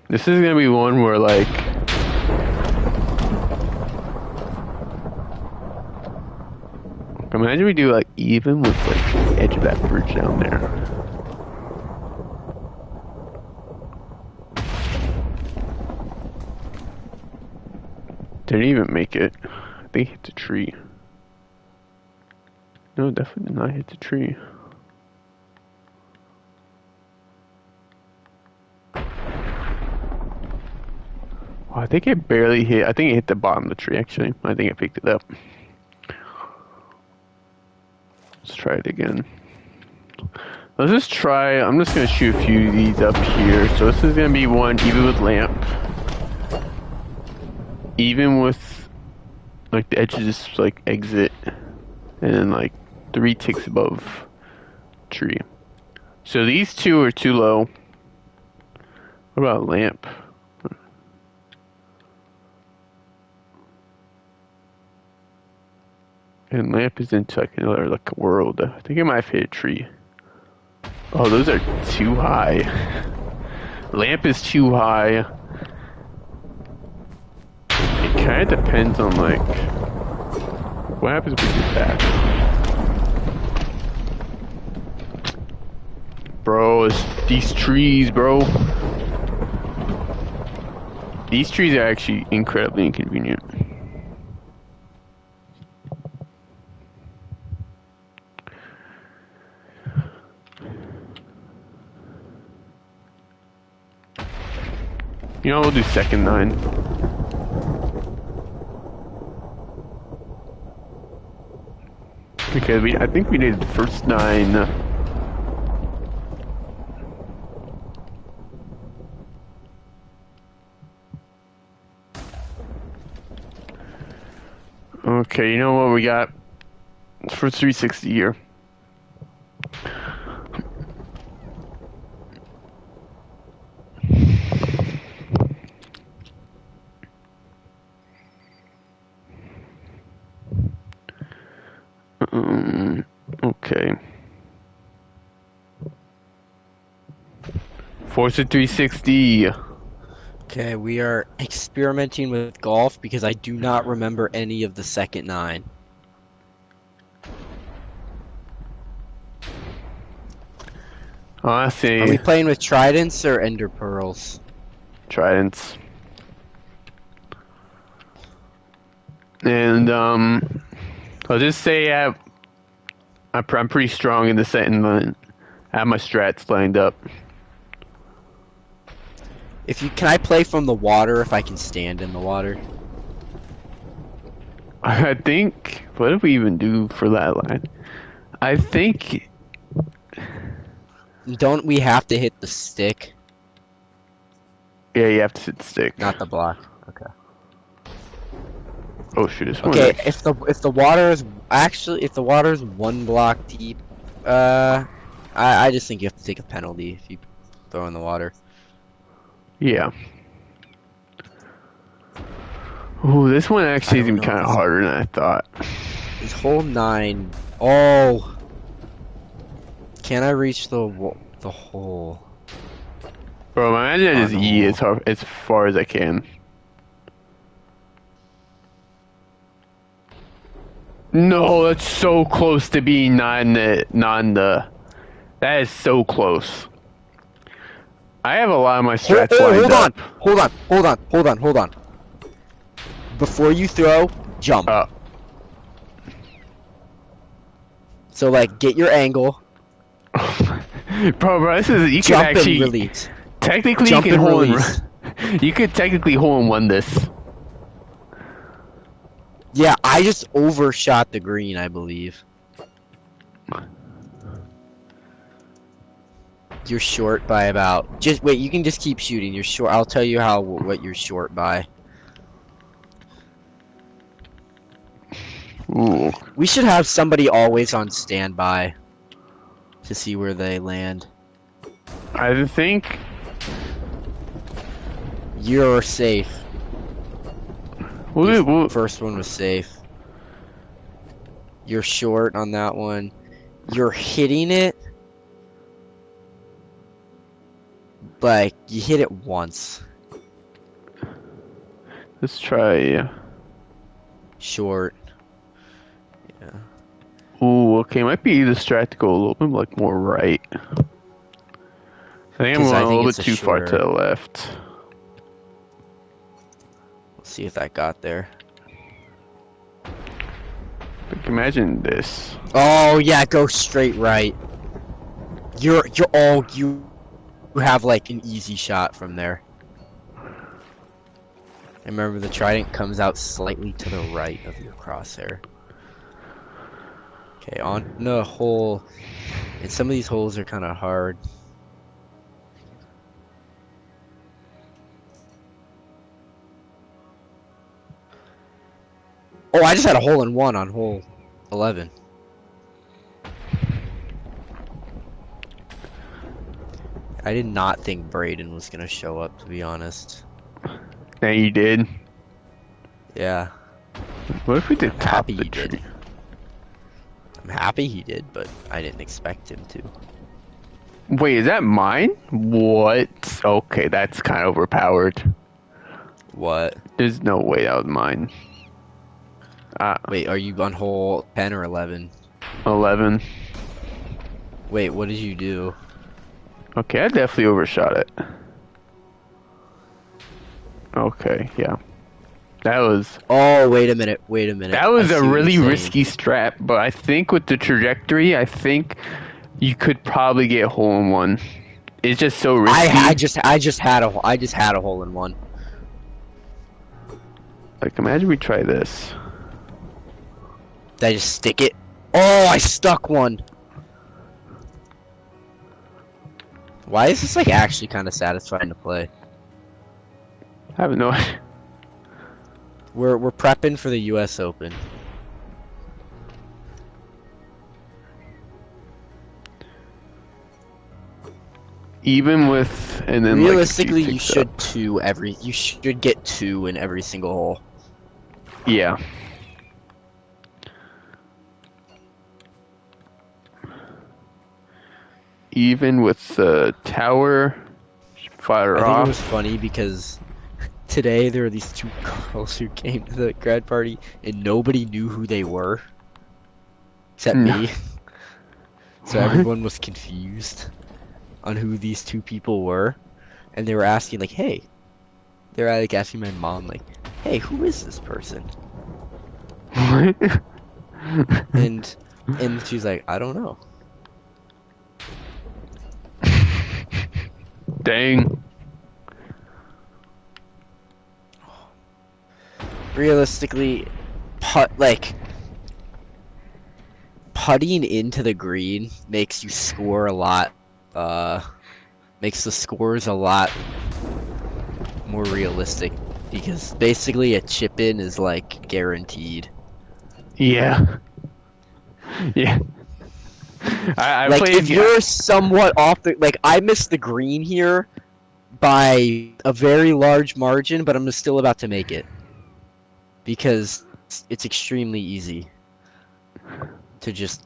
This is gonna be one where, like, Imagine we do like even with like the edge of that bridge down there. Didn't even make it. I think it hit the tree. No, definitely did not hit the tree. Oh, I think it barely hit. I think it hit the bottom of the tree, actually. I think I picked it up. Let's try it again. Let's just try. I'm just going to shoot a few of these up here. So this is going to be one even with lamp. Even with, like, the edge of this, like, exit. And then, like, 3 ticks above tree. So these 2 are too low. What about lamp? And lamp is into like another like a world. I think it might have hit a tree. Oh, those are too high. Lamp is too high. It kind of depends on like what happens if we do that. Bro, it's these trees, bro. These trees are actually incredibly inconvenient. You know, we'll do second 9. Because I think we did the first 9. Okay, you know what we got for 360 here? Okay. Forza 360. Okay, we are experimenting with golf because I do not remember any of the second 9. Oh, I see. Are we playing with tridents or ender pearls? Tridents. And I'll just say I'm pretty strong in the set, and I have my strats lined up. Can I play from the water if I can stand in the water? I think. What did we even do for that line? I think. Don't we have to hit the stick? Yeah, you have to hit the stick. Not the block. Okay. Oh shoot! It's Okay, if the water is 1 block deep, I just think you have to take a penalty if you throw in the water. Yeah. Ooh, this one actually is even kind of harder than I thought. This hole 9. Oh, can I reach the hole? Bro, imagine I just eat as far as I can. No, that's so close to being not in the. That is so close. I have a lot of my strats lined up. Hold on. Before you throw, jump. So like, get your angle. Bro, this is you Jump can actually and release. technically Jump you can and hole release. you could technically hole in 1 this. Yeah, I just overshot the green, I believe. You're short by about. Just wait. You can just keep shooting. You're short. I'll tell you what you're short by. Ooh. We should have somebody always on standby to see where they land. I think You're safe. We'll, First one was safe. You're short on that one. You're hitting it. Like, you hit it once. let's try. Short. Yeah. Ooh, okay, might be distracted to go a little bit like more right. I think I'm 'Cause going I a think little it's bit a too far to shorter. the left. Let's see if that got there. Like, imagine this. Oh yeah, go straight right. You have like an easy shot from there. And remember, the trident comes out slightly to the right of your crosshair. Okay, on the hole. And some of these holes are kind of hard. Oh, I just had a hole in one on hole 11. I did not think Braden was gonna show up, to be honest. Now you did. Yeah. What if we did I'm top happy the he tree? did. I'm happy he did, but I didn't expect him to. Wait, is that mine? What? Okay, that's kind of overpowered. What? There's no way that was mine. Wait, are you on hole 10 or 11? 11. Wait, what did you do? Okay, I definitely overshot it. Okay, yeah. That was Oh, wait a minute, wait a minute. that was I a see what you're really saying. risky strap, but I think with the trajectory, I think you could probably get hole in one. It's just so risky. I just had a hole in one. Like, imagine we try this. Did I just stick it? Oh, I stuck one. Why is this like actually kind of satisfying to play? I have no idea. We're prepping for the U.S. Open. Even with, and then Realistically, like, you should get 2 in every single hole. Yeah. Even with the tower, fire I think off. it was funny because today there were these 2 girls who came to the grad party and nobody knew who they were except me. So What? everyone was confused on who these 2 people were, and they were asking like, "Hey," they're like asking my mom like, "Hey, who is this person?" What? And she's like, "I don't know." Dang. Realistically, putting into the green makes you score a lot. Makes the scores a lot more realistic because basically a chip in is like guaranteed. Yeah. Yeah. I Like played. if you're somewhat off the like I missed the green here by a very large margin, but I'm still about to make it because it's extremely easy to just.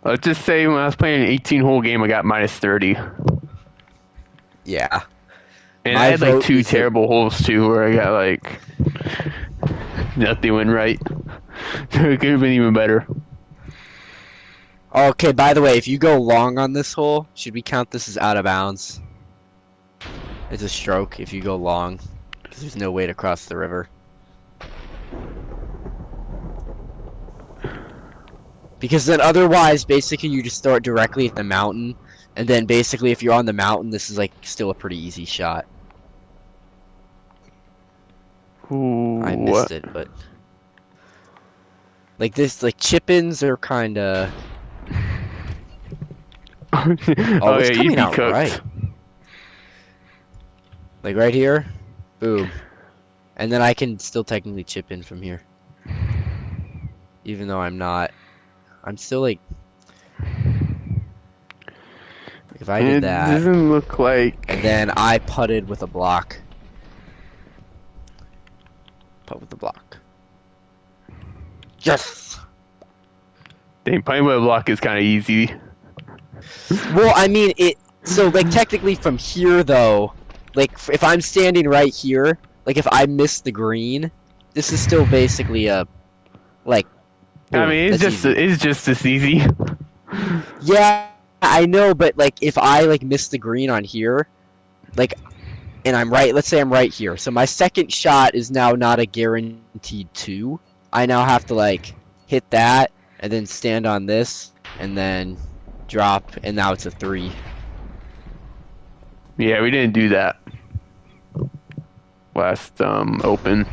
Let's just say when I was playing an 18-hole game, I got minus 30. Yeah. And My I had like vote 2 is that- terrible holes too, where I got like nothing went right. So it could have been even better. Okay, by the way, if you go long on this hole, should we count this as out of bounds? It's a stroke if you go long, because there's no way to cross the river. Because then otherwise, basically, you just start directly at the mountain, and then basically, if you're on the mountain, this is like still a pretty easy shot. Ooh, I missed it, but like this, like chip-ins are kind of. Oh, it's yeah, you'd coming be out cooked. right. Like right here, boom, and then I can still technically chip in from here, even though I'm not. I'm still like. If I did It that, doesn't look like. and then I putted with a block. Putt with the block. Yes! Dang, playing with a block is kind of easy. Well, I mean, so, like, technically from here, though, like, if I'm standing right here, like, if I miss the green, this is still basically a, like, I Boom. mean, That's easy. it's just this easy. Yeah, I know, but like if I like miss the green on here, like and I'm right, let's say I'm right here. So my second shot is now not a guaranteed two. I now have to like hit that and then stand on this and then drop and now it's a three. Yeah, we didn't do that last open.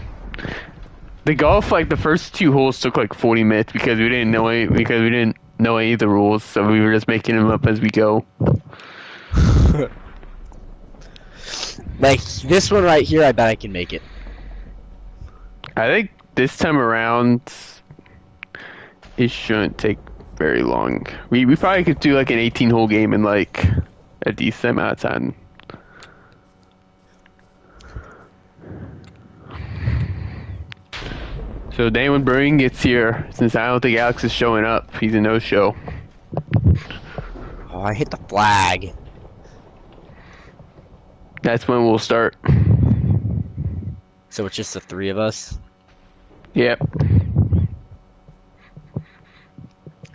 The golf, like the first two holes took like 40 minutes because we didn't know any of the rules, so we were just making them up as we go. Like this one right here, I bet I can make it. I think this time around it shouldn't take very long. We probably could do like an 18-hole game in like a decent amount of time. So then when Brewing gets here, since I don't think Alex is showing up, he's a no-show. Oh, I hit the flag. That's when we'll start. So it's just the three of us. Yep.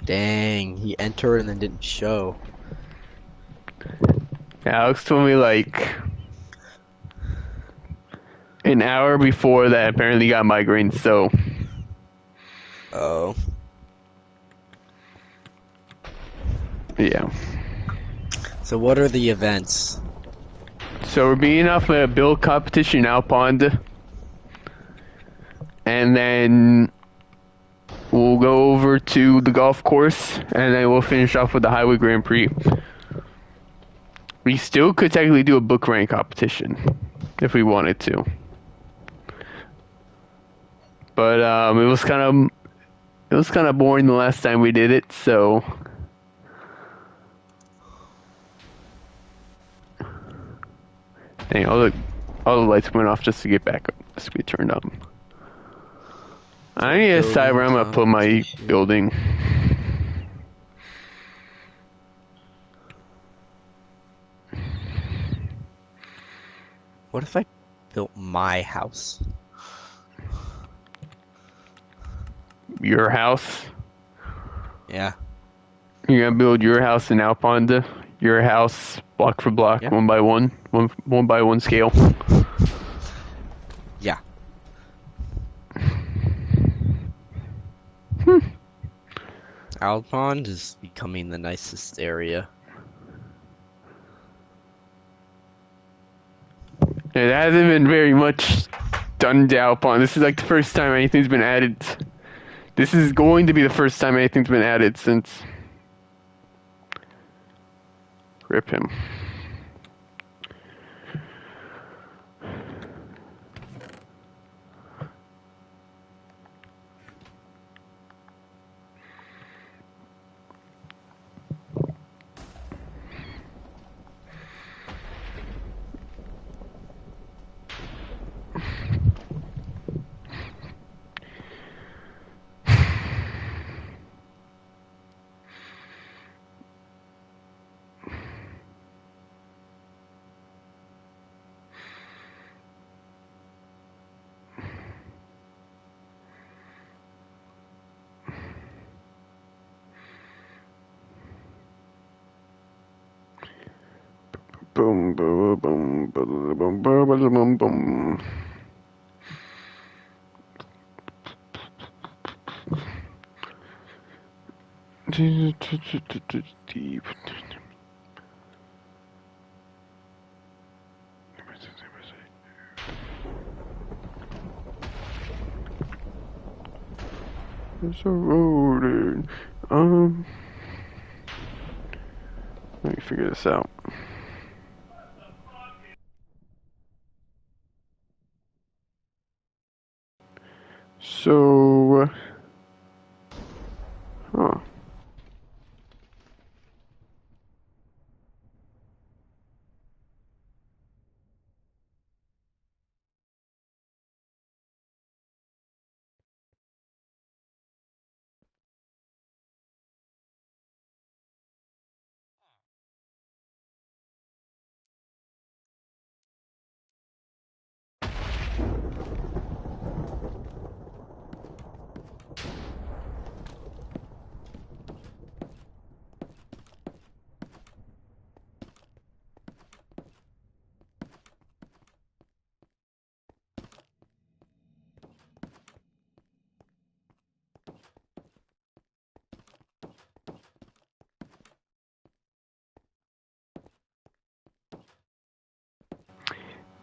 Dang, he entered and then didn't show. Alex told me like an hour before that apparently he got migraines, so Oh. yeah. So what are the events? So we're being off a build competition out pond. And then we'll go over to the golf course and then we'll finish off with the Highway Grand Prix. We still could technically do a book rank competition if we wanted to. But it was kind of boring the last time we did it, so dang, all the lights went off just to get back up, just to get turned up. I need to decide where I'm gonna put my building. What if I built my house? Your house. Yeah. You're gonna build your house in Alponda. Your house block for block, Yeah. one by one scale. Yeah. Alpond is becoming the nicest area. It hasn't been very much done to Alpond. This is like the first time anything's been added. This is going to be the first time anything's been added since. Rip him. Boom, boom, boom, boom, boom, boom, boom, boom. Deep. There's a road. Let me figure this out. So, huh.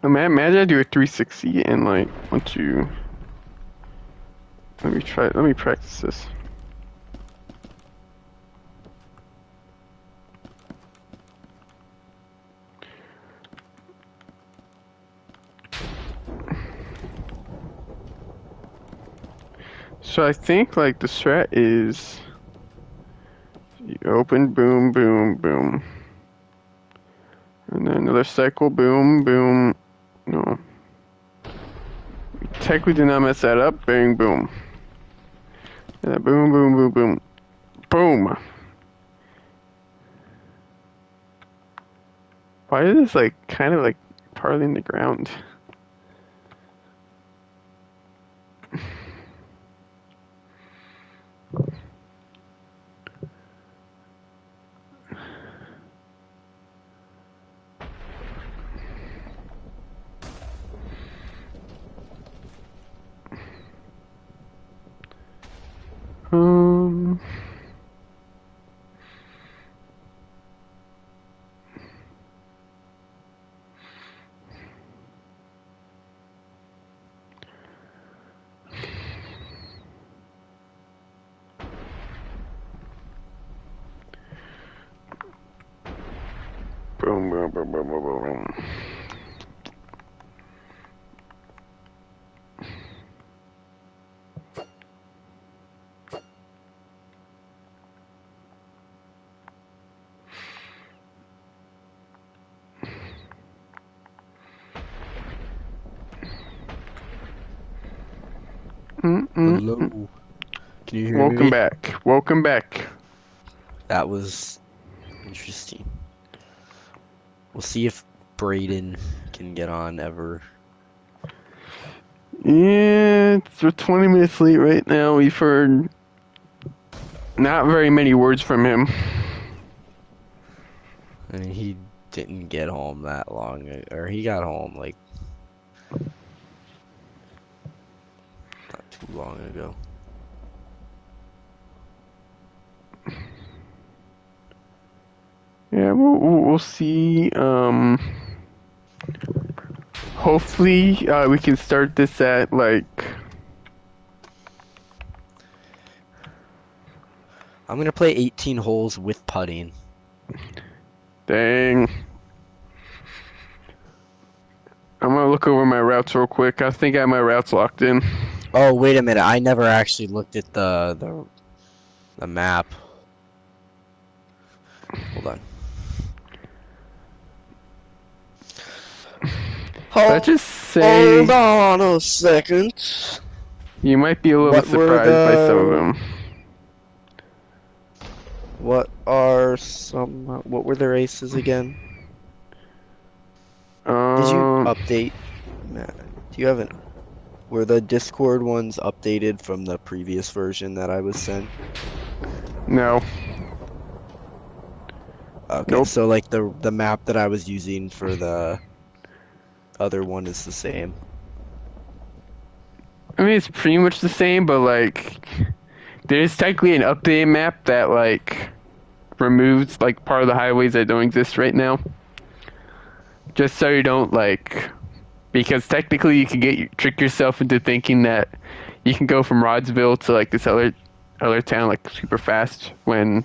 Imagine I do a 360 and like want to. Let me practice this. So I think like the strat is you open, boom, boom, boom. And then another cycle, boom, boom. No. Technically did not mess that up. Bang, boom. And then boom, boom, boom, boom. Boom. Why is this like kind of like parting the ground? Um. Boom, boom, boom, boom, boom, boom. Hello. Can you hear Welcome me? back. Welcome back. That was interesting. We'll see if Brayden can get on ever. Yeah, we're 20 minutes late right now. We've heard not very many words from him. I mean, he didn't get home that long, or he got home like not too long ago. Yeah, we'll see. Hopefully, we can start this at like. I'm gonna play 18 holes with putting. Dang. I'm gonna look over my routes real quick. I think I have my routes locked in. Oh, wait a minute. I never actually looked at the map. Hold on. Let's just say Hold on a second. you might be a little What bit were surprised by some of the them. what are some what were the races again? Did you Um, update? Matt, do you have an were the Discord ones updated from the previous version that I was sent? no. Okay, Nope. so like the map that I was using for the other one is the same. I mean, it's pretty much the same, but like, there's technically an updated map that like removes like part of the highways that don't exist right now. Just so you don't like, because technically you can trick yourself into thinking that you can go from Rodsville to like this other town like super fast when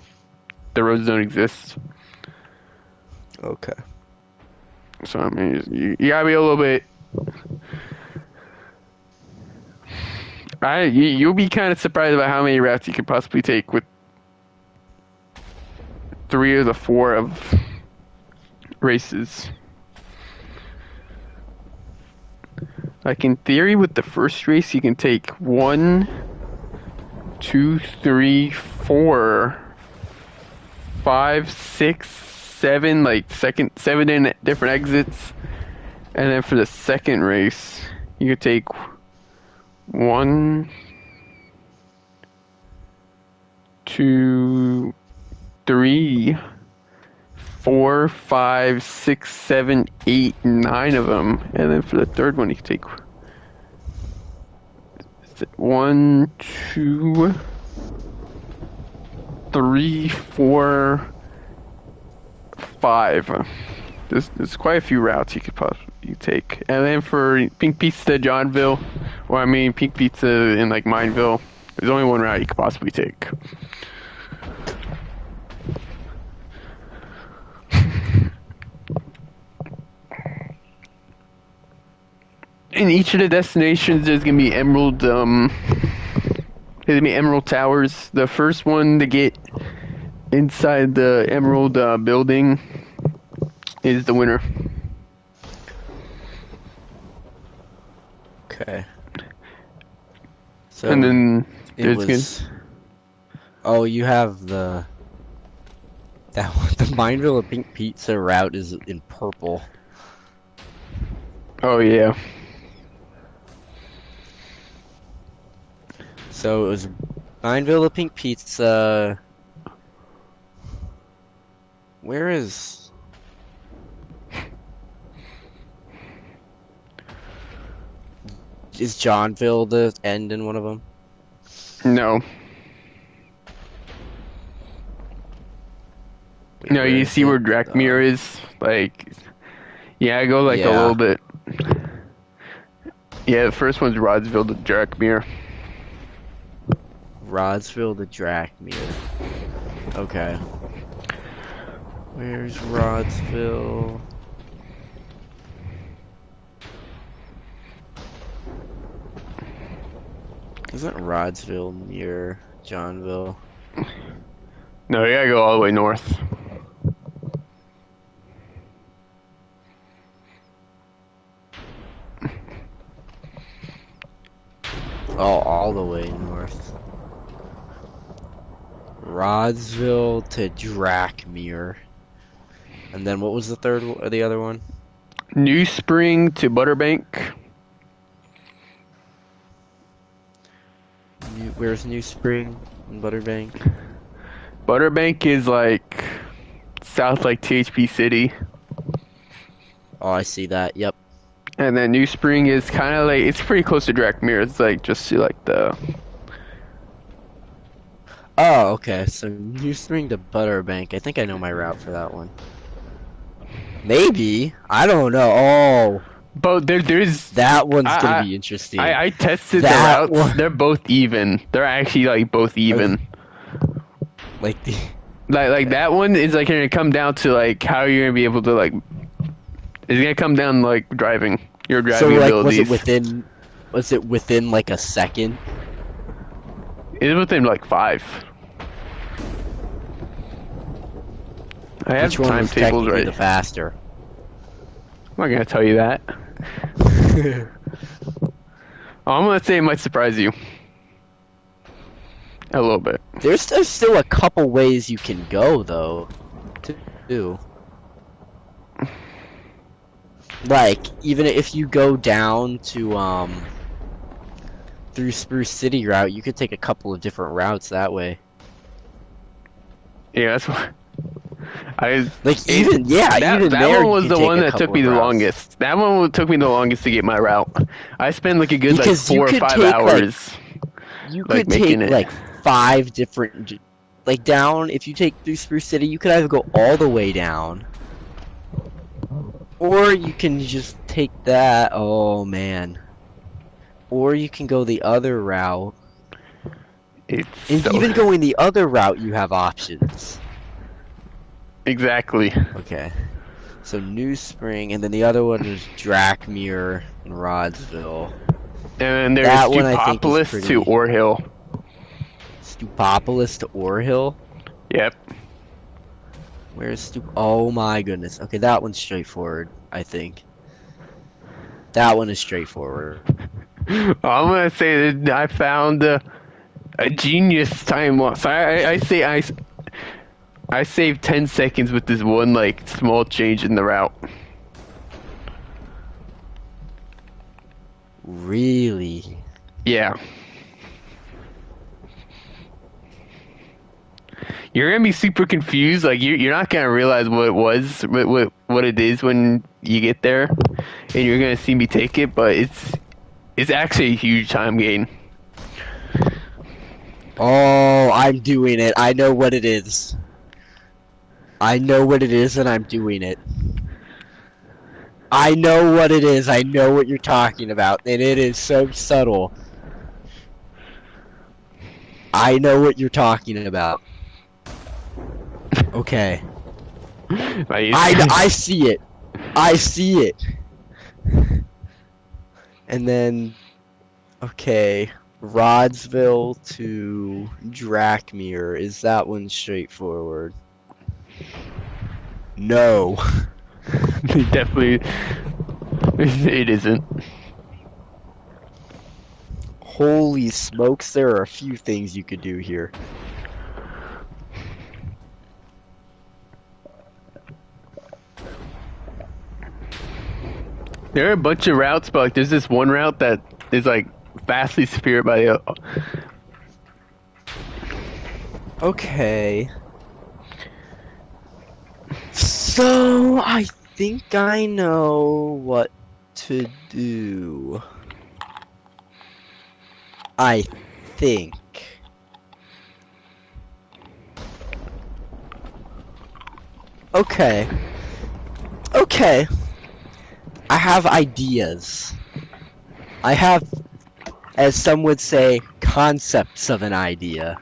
the roads don't exist. Okay. So I mean, you gotta be a little bit. You'll be kind of surprised about how many routes you could possibly take with 3 of the 4 of races. Like in theory, with the first race, you can take 1, 2, 3, 4, 5, 6, 7, like 7 different exits, and then for the second race, you could take 1, 2, 3, 4, 5, 6, 7, 8, 9 of them, and then for the third one, you can take 1, 2, 3, 4, 5. There's quite a few routes you could possibly take. And then for Pink Pizza Johnville, or I mean Pink Pizza in like Mineville, there's only one route you could possibly take. In each of the destinations, there's gonna be emerald towers. The first one to get inside the emerald building is the winner. Okay. So And then it was. Oh, you have that one. The Mineville Pink Pizza route is in purple. Oh yeah. So it was Mineville Pink Pizza. Where is? Is Johnville the end in one of them? No. Wait, No, you see where it? Drakmir is? Like, yeah, I go like a Yeah. little bit. Yeah, the first one's Rodsville to Drakmir. Rodsville to Drakmir. Okay. Where's Rodsville? Isn't Rodsville near Johnville? No, you gotta go all the way north. Oh, all the way north. Rodsville to Drakmir. And then what was the the other one? New Spring to Butterbank. Where's New Spring and Butterbank? Butterbank is like south like THP City. Oh, I see that. Yep. And then New Spring is kind of like, it's pretty close to Drakmir. It's like just to like the... Oh, okay. So New Spring to Butterbank. I think I know my route for that one. Maybe. I don't know. Oh. But there's... That one's gonna be interesting. I tested that the routes. They're both even. They're actually like both even. Like the... Like that one is like gonna come down to like how you're gonna be able to like... It's gonna come down like driving. Your driving abilities. Was it within like a second? It's within like 5. I have Which one was timetables technically right. the faster? I'm not gonna tell you that. I'm gonna say it might surprise you. A little bit. There's still a couple ways you can go though. To do. Like, even if you go down to through Spruce City route, you could take a couple of different routes that way. Yeah, that's what even that there one was you the can take one a that took couple me of the routes. longest. That one took me the longest to get my route. I spent like a good Because like you 4 or could 5 take, hours. You like, could take making it. like 5 different, like down. If you take through Spruce City, you could either go all the way down, or you can just take that. Oh man. Or you can go the other route. And even going the other route, you have options. Exactly. Okay. So New Spring, and then the other one is Drakmir and Rodsville. And then there's That one I think is Stupopolis pretty- to Orhill. Stupopolis to Orhill? Yep. Where's Oh my goodness. Okay, that one's straightforward, I think. That one is straightforward. I'm gonna say that I found a genius time loss. I say I saved 10 seconds with this one like small change in the route. Really? Yeah. You're gonna be super confused. Like you're not gonna realize what it was, what it is when you get there, and you're gonna see me take it. But it's actually a huge time gain. Oh, I'm doing it. I know what it is. I know what it is, and I'm doing it. I know what it is. I know what you're talking about, and it is so subtle. I know what you're talking about. Okay. I see it. I see it. And then, okay, Rodsville to Drakmere. Is that one straightforward? No. Definitely, it isn't. Holy smokes, there are a few things you could do here. There are a bunch of routes, but like, there's this one route that is like vastly superior by the. Okay. So, I think I know what to do. I think. Okay. Okay. I have ideas. I have, as some would say, concepts of an idea.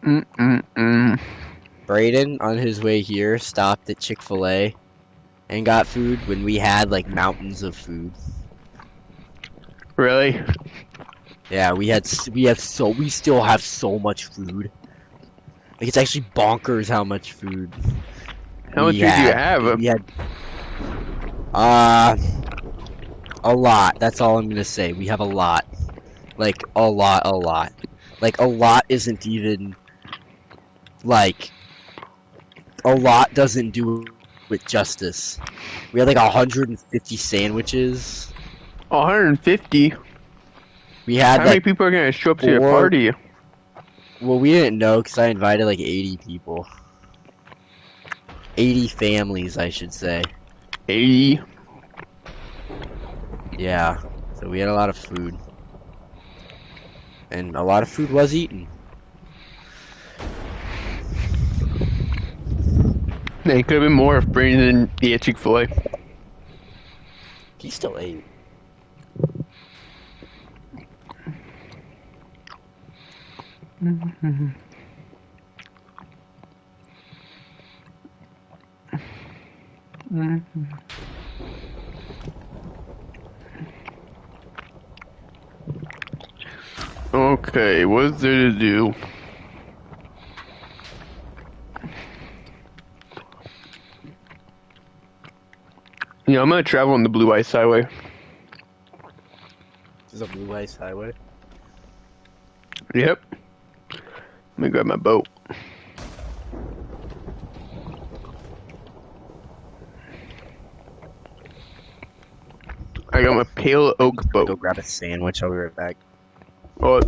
Mm-mm-mm. Brayden, on his way here, stopped at Chick-fil-A and got food when we had like mountains of food. Really? Yeah, we still have so much food. Like it's actually bonkers how much food How much we food do you had have? because we had uh a lot. That's all I'm gonna say. We have a lot. Like a lot, a lot. Like a lot isn't even like a lot doesn't do it justice. We had like 150 sandwiches. 150. We had How many like people are gonna show up to your four. party? Well, we didn't know because I invited like 80 people. 80 families, I should say. 80. Yeah. So we had a lot of food. And a lot of food was eaten. It could have been more if Brandon didn't eat at Chick-fil-A. He still ate. Okay, what is there to do? Yeah, I'm gonna travel on the Blue Ice Highway. This is a blue ice highway. Yep. Let me grab my boat. I got my pale I'm oak gonna boat. go grab a sandwich. I'll be right back. Oh,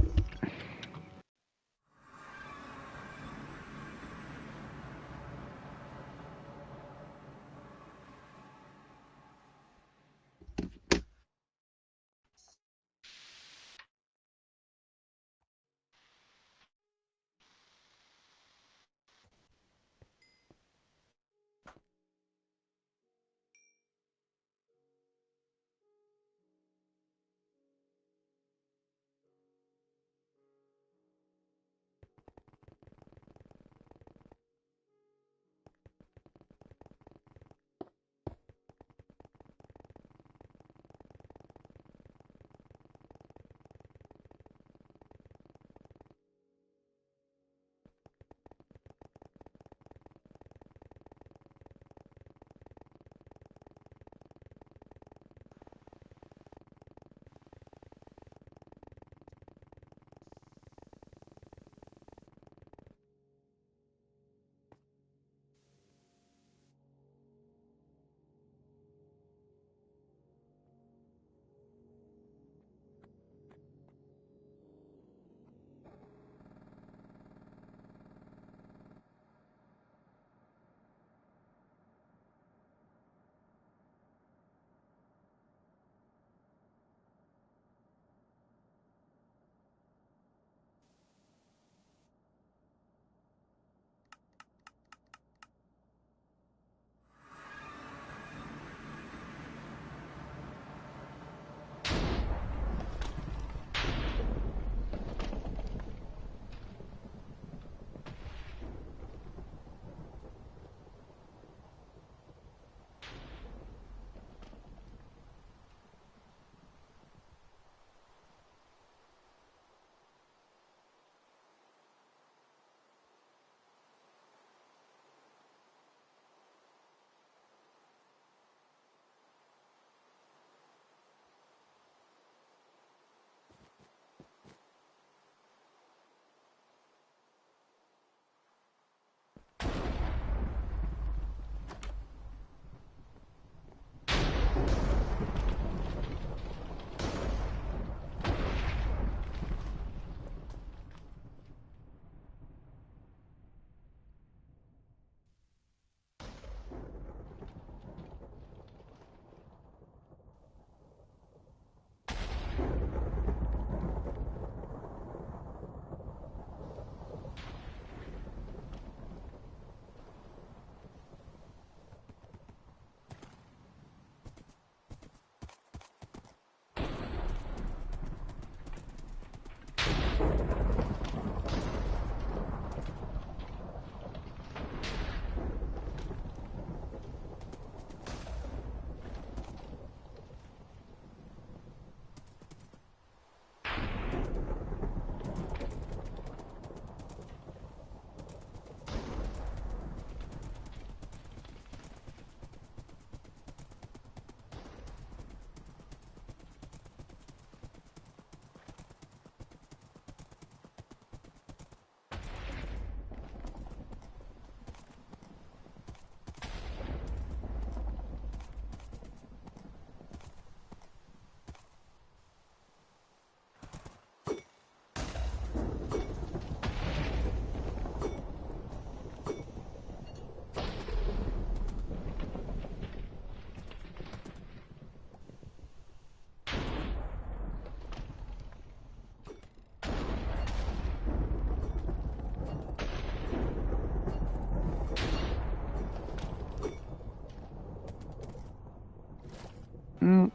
Oh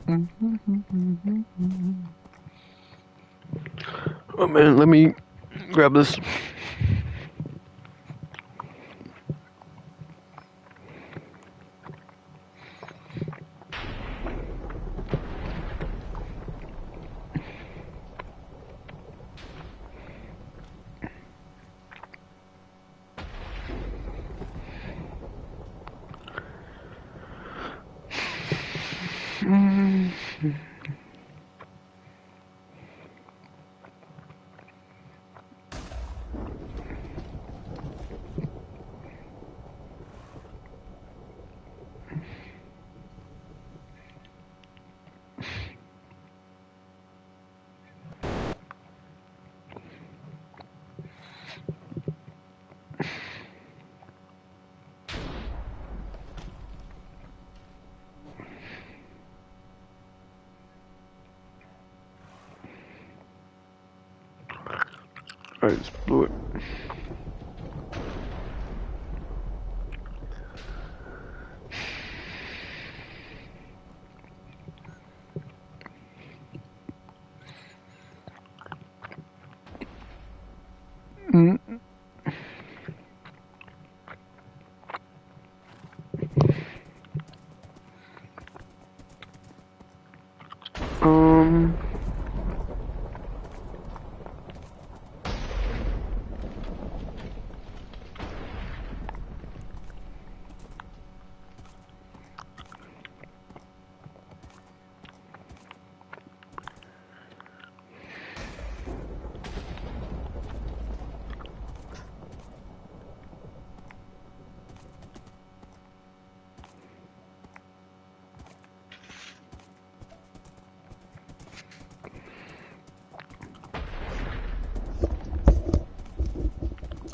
man, let me grab this. Alright, let's blow it. Um.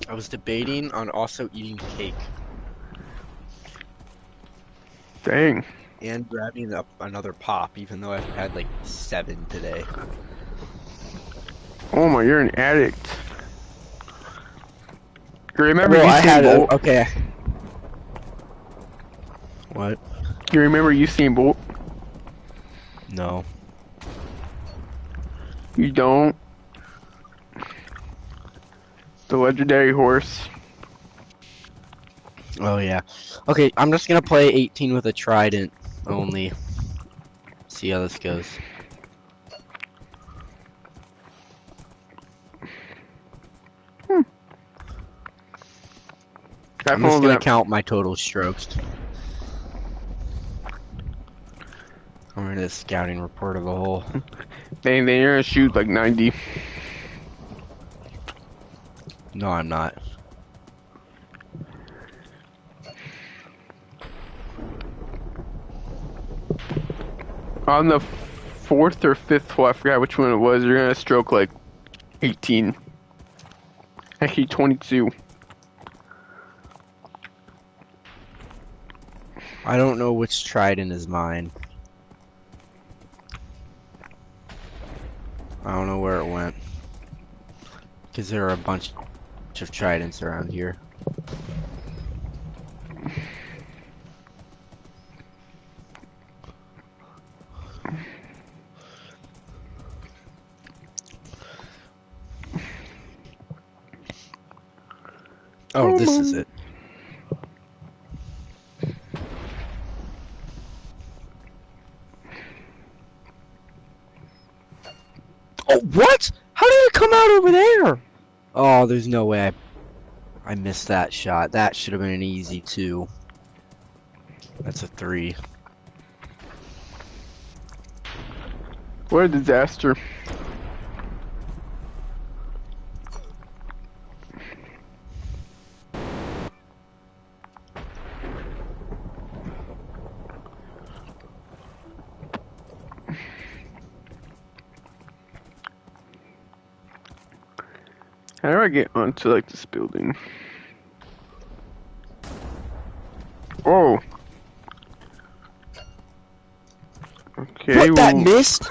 I was debating on also eating cake Dang. and grabbing up another pop, even though I've had like 7 today. Oh my, you're an addict. You remember Well, I Usain had Bolt? okay. What? You remember Usain Bolt? No. You don't? The legendary horse. Oh yeah. Okay, I'm just gonna play 18 with a trident only. See how this goes. I'm just gonna count my total strokes. I'm gonna scouting report of the whole. Dang, they're gonna shoot like 90. No, I'm not. On the fourth or fifth hole, I forgot which one it was, you're gonna stroke like 18. Actually, 22. I don't know which trident is mine. I don't know where it went. Because there are a bunch of tridents around here. Oh, this is it. Oh, what? How did it come out over there? Oh, there's no way I missed that shot. That should have been an easy 2. That's a 3. What a disaster. How do I get onto like this building? Oh. Okay, What, that well, missed?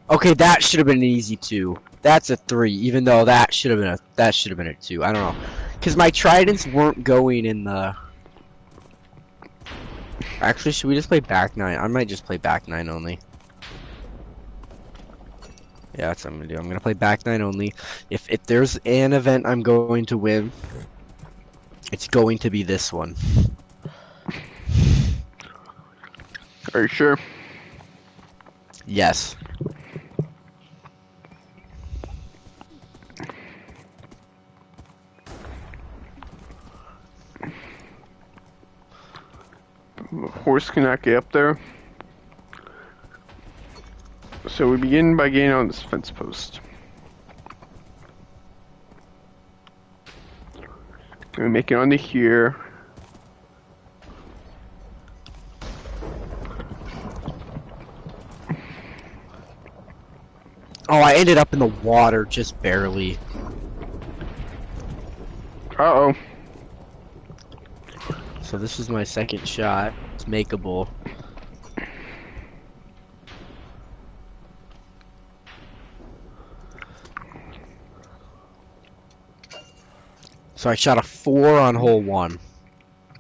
Okay, that should have been an easy 2. That's a 3, even though that should have been a 2. I don't know. Cuz my tridents weren't going in the Actually, should we just play back 9? I might just play back 9 only. Yeah, that's what I'm gonna do. I'm gonna play back 9 only. If there's an event I'm going to win, it's going to be this one. Are you sure? Yes. The horse cannot get up there. So we begin by getting on this fence post. We make it onto here. Oh, I ended up in the water just barely. Uh-oh. So this is my second shot. It's makeable. So I shot a 4 on hole 1.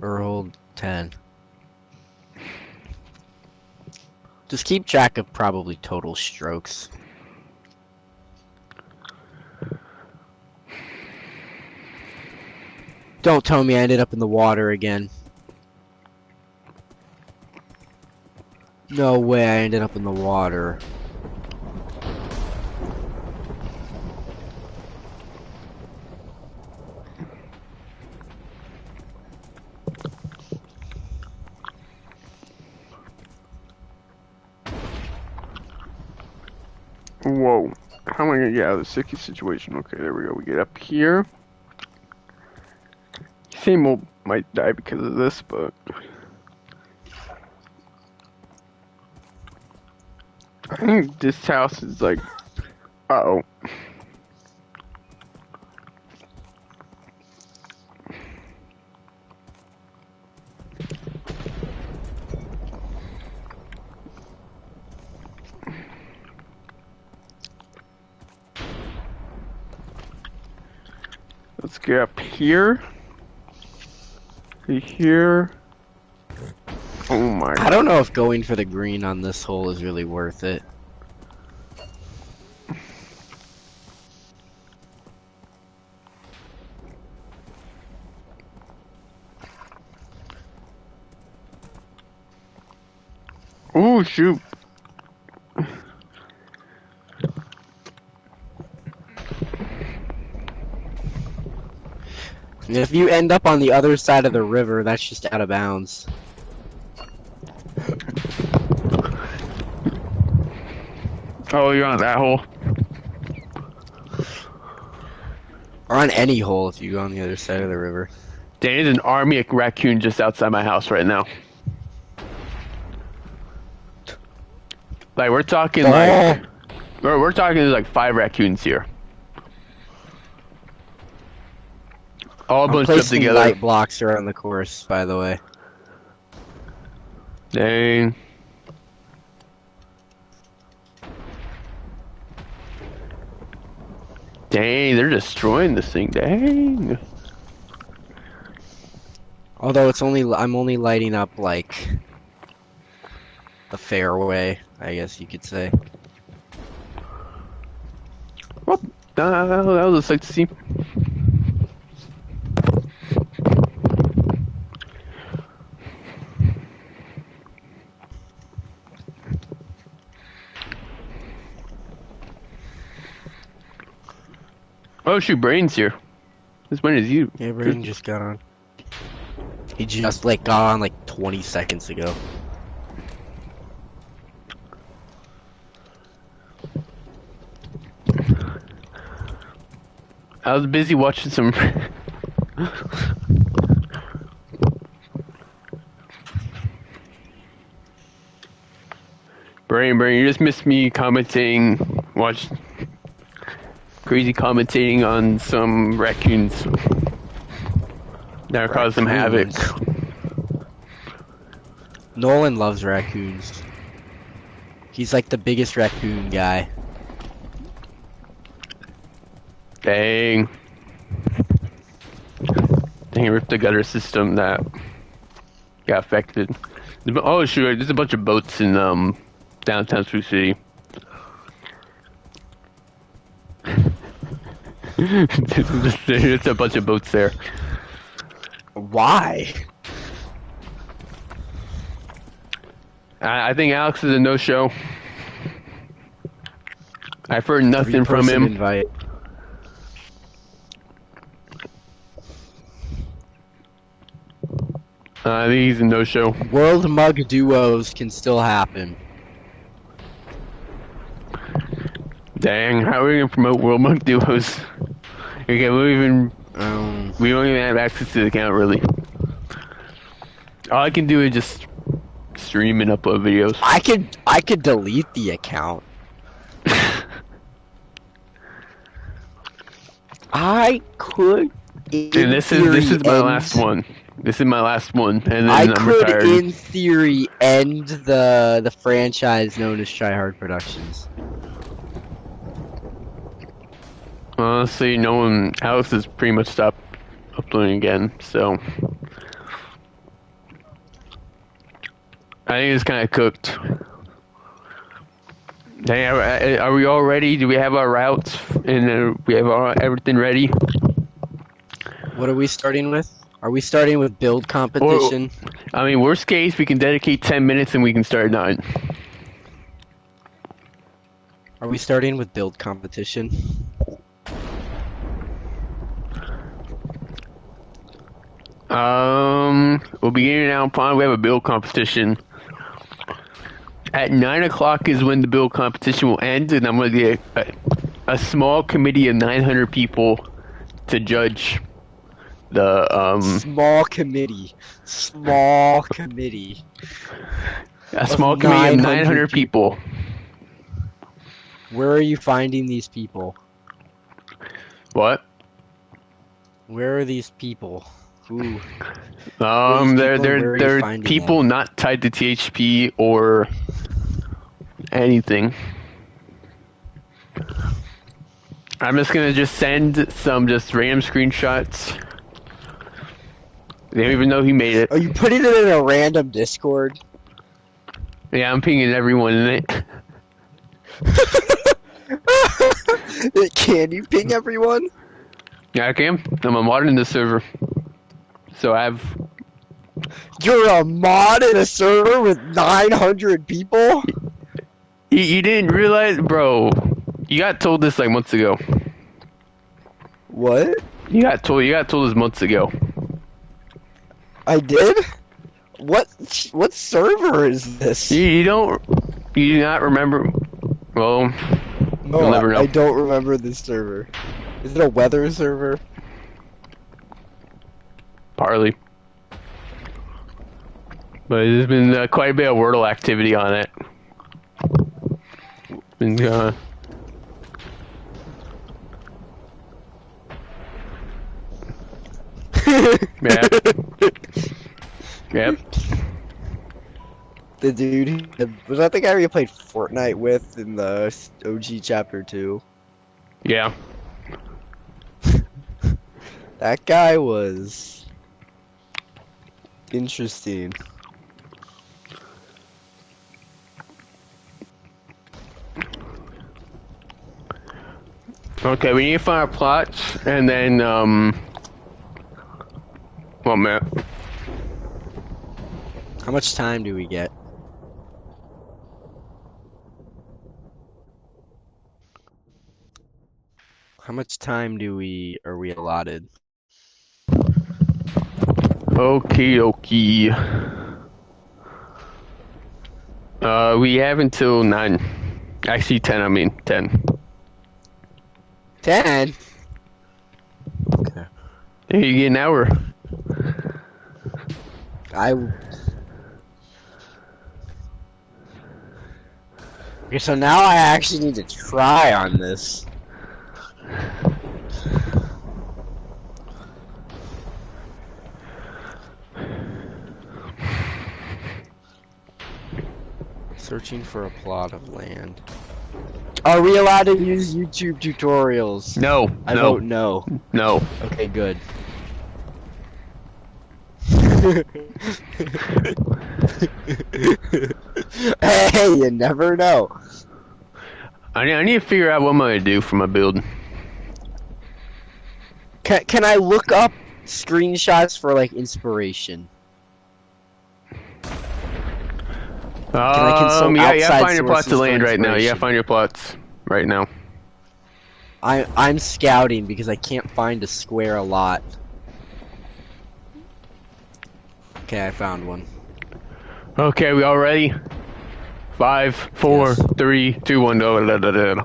Or hole 10. Just keep track of probably total strokes. Don't tell me I ended up in the water again. No way I ended up in the water. Whoa. How am I gonna get out of this sticky situation? Okay, there we go. We get up here. Same might die because of this, but I think this house is like, uh-oh. Let's get up here. Here. Oh my god. I don't know if going for the green on this hole is really worth it. Oh shoot. And if you end up on the other side of the river, that's just out of bounds. Oh, you're on that hole. Or on any hole if you go on the other side of the river. There's an army of raccoon just outside my house right now. Like we're talking like we're talking like 5 raccoons here. All bunched up Placing together. light blocks around the course, by the way. Dang. Dang, they're destroying this thing. Dang. Although I'm only lighting up like the fairway, I guess you could say. Well, that was a sight to see. Oh shoot, Brain's here. This one is you. Yeah, Braden just got on. He just like got on like 20 seconds ago. I was busy watching some. Brain, you just missed me commenting. Watch. Crazy commentating on some raccoons that are causing some havoc. Nolan loves raccoons. He's like the biggest raccoon guy. Dang. Dang, it ripped the gutter system that got affected. Oh shoot, there's a bunch of boats in downtown Sioux City. There's a bunch of boats there. Why? I think Alex is a no-show. I've heard nothing from Three-person him. invite. I think he's a no-show. World Mug duos can still happen. Dang, how are we gonna promote World Monk Duos? Okay, we don't even have access to the account really. All I can do is just stream and upload videos. I could delete the account. I could. And this is my last one. This is my last one, and then I'm could, retired. in theory, end the franchise known as Try Hard Productions. Honestly, Alex has pretty much stopped uploading again, so I think it's kind of cooked. Hey, are we all ready? Do we have our routes and we have everything ready? What are we starting with? Are we starting with build competition? I mean, worst case, we can dedicate 10 minutes and we can start 9. Are we starting with build competition? We'll be getting out upon. We have a build competition. At 9 o'clock is when the build competition will end, and I'm going to get a small committee of 900 people to judge the small committee. Small committee. A small committee of 900 people. Where are you finding these people? What? Where are these people? Ooh. They're people not tied to THP or anything. I'm just gonna send some random screenshots. They don't even know he made it. Are you putting it in a random Discord? Yeah, I'm pinging everyone in it. Can you ping everyone? Yeah, I can. I'm a mod in the server. So You're a mod in a server with 900 people? You didn't realize, bro. You got told this like months ago. What? You got told this months ago. I did? What server is this? You do not remember? Well, no, you'll never know. I don't remember this server. Is it a weather server? Partly. But there's been quite a bit of Wordle activity on it. Been, yeah. Yep. The dude, was that the guy we played Fortnite with in the OG Chapter 2? Yeah. That guy was interesting. Okay, we need to find our plots, and then, well, man. How much time do we get? How much time are we allotted? Okie dokie. We have until 9. Actually 10, I mean 10. 10? Okay. There you get an hour. Okay, so now I actually need to try on this. Searching for a plot of land. Are we allowed to use YouTube tutorials? No. I vote no. No. Okay, good. Hey, you never know. I need to figure out what I'm gonna do for my build. Can I look up screenshots for like inspiration? Can I consult Yeah, outside find your plots of sources for land right now. Yeah, inspiration? find your plots right now. I'm scouting because I can't find a square a lot. Okay, I found one. Okay, we all ready? 5, 4, Yes. 3, 2, 1, go. Da, da, da, da.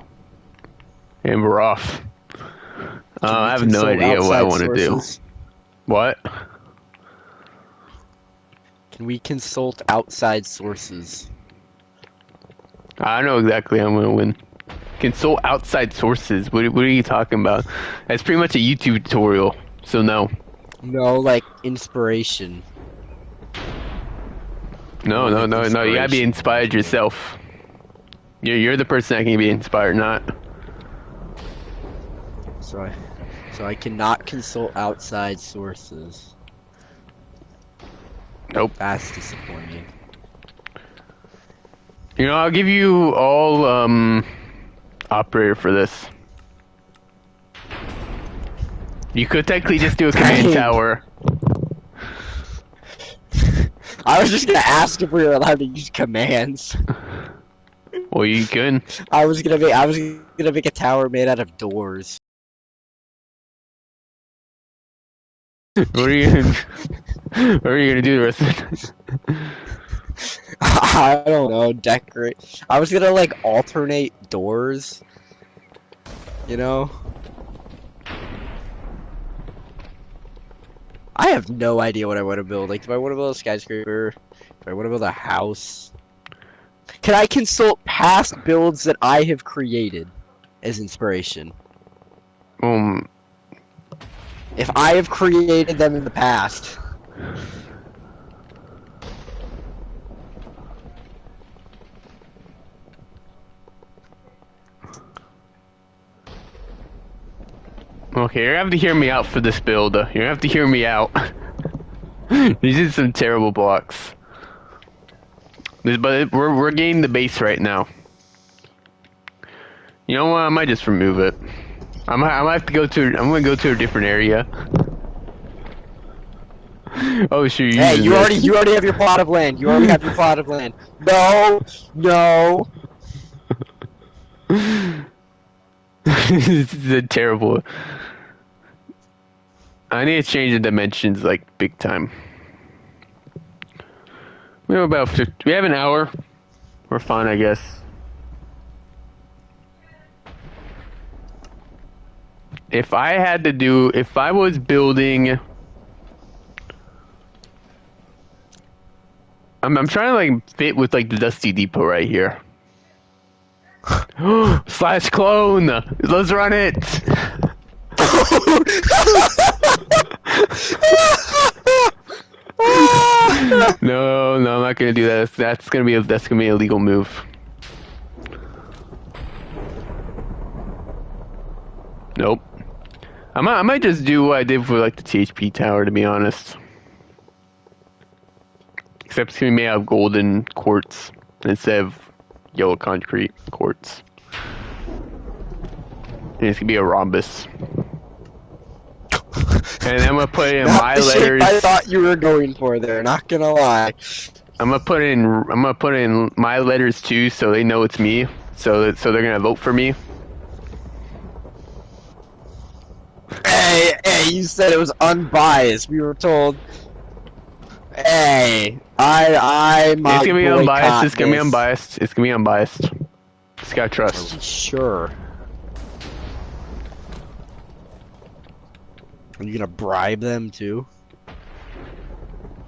And we're off. Can we I have no consult idea what I outside want to do. sources? What? Can we consult outside sources? I know exactly how I'm gonna win. Consult outside sources. What are you talking about? That's pretty much a YouTube tutorial. So no. No, like inspiration. No, More no, like no, no. You gotta be inspiration comes inspired to me. yourself. You're the person that can be inspired, not. So I cannot consult outside sources. Nope. That's disappointing. You know, I'll give you all operator for this. You could technically just do a command Dang. tower. I was just gonna ask if we were allowed to use commands. Well, you can. I was gonna make a tower made out of doors. What are you gonna, what are you gonna do the rest of the time? I don't know, decorate. I was gonna like alternate doors, you know? I have no idea what I want to build. Like, do I want to build a skyscraper? Do I want to build a house? Can I consult past builds that I have created as inspiration? Um, If I have created them in the past. okay, you're gonna have to hear me out for this build. You're gonna have to hear me out. These are some terrible blocks. But we're getting the base right now. You know what? I might just remove it. I might have to go to. I'm gonna go to a different area. Oh, sure. Hey, You already have your plot of land. You already have your plot of land. No, no. This is a terrible. I need to change the dimensions like big time. We have about 50, we have an hour. We're fine, I guess. If I was building, I'm trying to like fit with like the Dusty Depot right here. Slash clone. Let's run it. No, no, I'm not gonna do that. That's gonna be a legal move. Nope. I might just do what I did for like the THP tower, to be honest. Except it's gonna be made out of golden quartz instead of yellow concrete quartz. And it's gonna be a rhombus. And I'm gonna put in Not my the shape letters. I thought you were going for there, not gonna lie. I'm gonna put in my letters too, so they know it's me. So they're gonna vote for me. Hey, you said it was unbiased. We were told. Hey, I might It's gonna be boycott unbiased. It's gonna be this. unbiased. It's gonna be unbiased. Just gotta trust. Sure. Are you gonna bribe them too?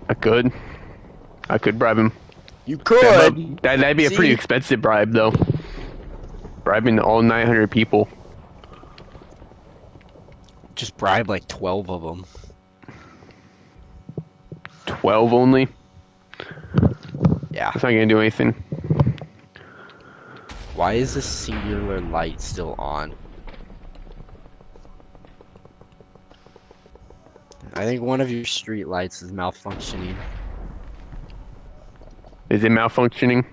I could bribe him. You could. That'd be a pretty See? expensive bribe, though. Bribing all 900 people. Just bribe like 12 of them. 12 only? Yeah. That's not gonna do anything. Why is this singular light still on? I think one of your street lights is malfunctioning. Is it malfunctioning?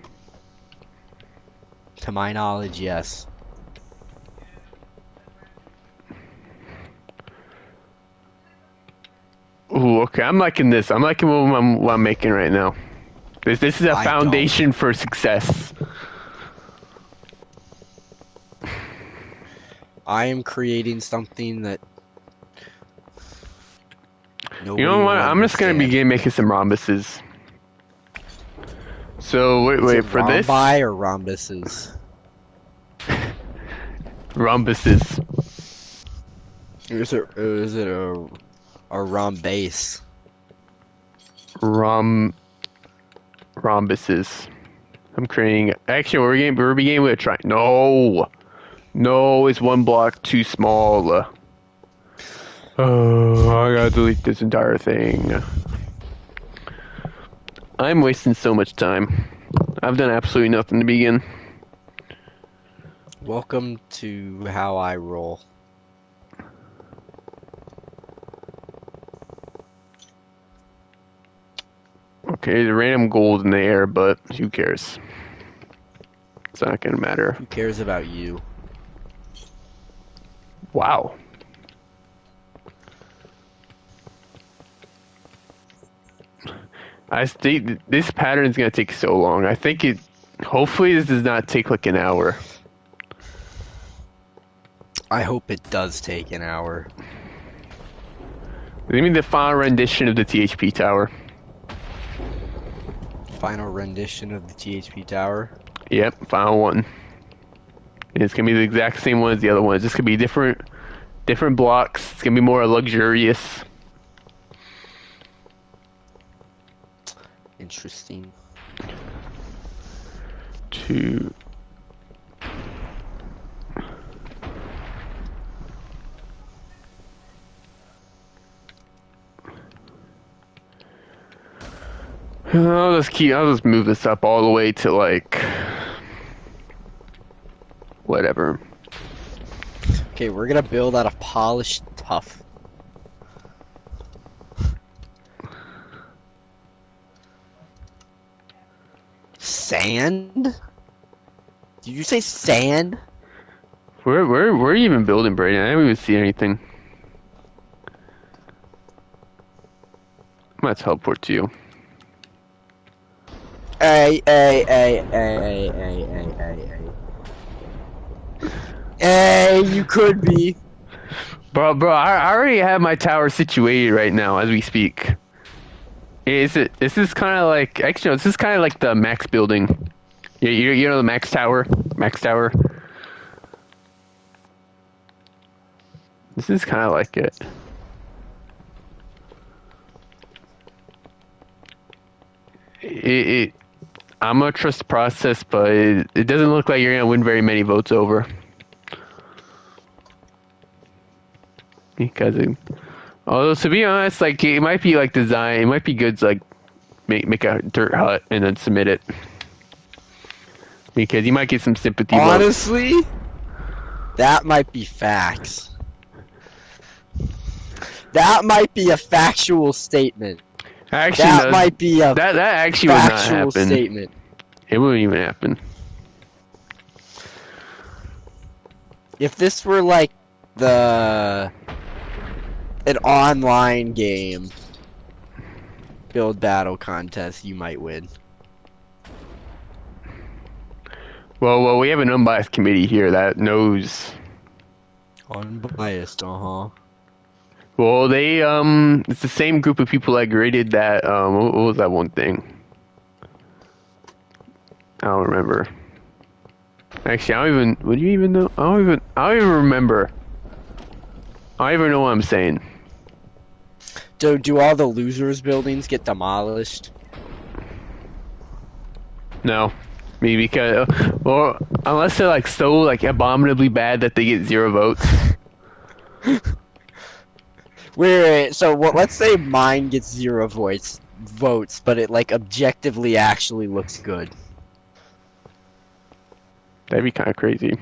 To my knowledge, yes. Ooh, okay. I'm liking this. I'm liking what I'm making right now. This is a I don't. foundation for success. I am creating something that You nobody know will what? I'm just gonna understand. begin making some rhombuses. So Is it wait for this. rhombi or rhombuses? Rhombuses. Is it a rhombase? Rhombuses. I'm creating. Actually, we're beginning with a try. No, it's one block too small. Oh, I gotta delete this entire thing. I'm wasting so much time. I've done absolutely nothing to begin. Welcome to how I roll. Okay, there's a random gold in the air, but who cares? It's not gonna matter. Who cares about you? Wow. I think this pattern is gonna take so long. I think it. Hopefully, this does not take like an hour. I hope it does take an hour. Give me the final rendition of the THP tower. Final rendition of the THP tower. Yep, final one. And it's gonna be the exact same one as the other one. It's just gonna be different blocks. It's gonna be more luxurious. Interesting. To I'll just move this up all the way to like whatever. Okay, we're gonna build out of polished tuff. Sand? Did you say sand? Where are you even building, Brayden? I didn't even see anything. I'm gonna teleport to you. Hey. Hey, you could be. Bro, I already have my tower situated right now as we speak. This is kind of like, actually, no, this is kind of like the max building. You know the max tower? Max tower? This is kind of like it. I'm gonna trust the process, but it doesn't look like you're gonna win very many votes over. Because although to be honest, like it might be like design, it might be good to like make a dirt hut and then submit it. Because you might get some sympathy votes. Honestly, that might be facts. That might be a factual statement. Actually, That no, might be a that actually would not factual happen. statement. It wouldn't even happen. If this were like an online game build battle contest, you might win. Well, we have an unbiased committee here that knows. Unbiased, Well, it's the same group of people that graded that. What was that one thing? I don't remember. Actually, I don't even. Would you even know? I don't even remember. I don't even know what I'm saying. Do all the losers' buildings get demolished? No, maybe because, well, unless they're like so like abominably bad that they get 0 votes. Wait, so let's say mine gets 0 votes, but it like objectively actually looks good. That'd be kind of crazy.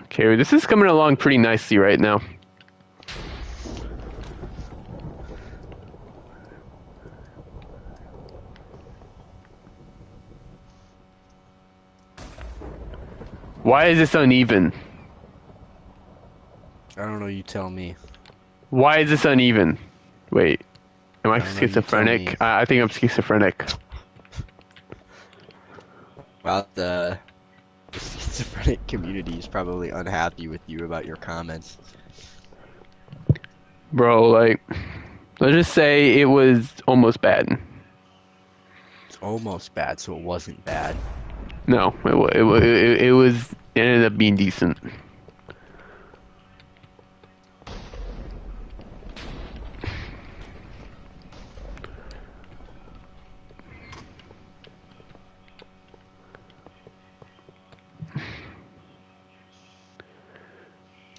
Okay, Anyway, this is coming along pretty nicely right now. Why is this uneven? I don't know, you tell me. Why is this uneven? Wait, am I I don't know, you tell schizophrenic? me. I think I'm schizophrenic. Well, the schizophrenic community is probably unhappy with you about your comments. Bro, like, let's just say it was almost bad. It's almost bad, so it wasn't bad. No, it ended up being decent.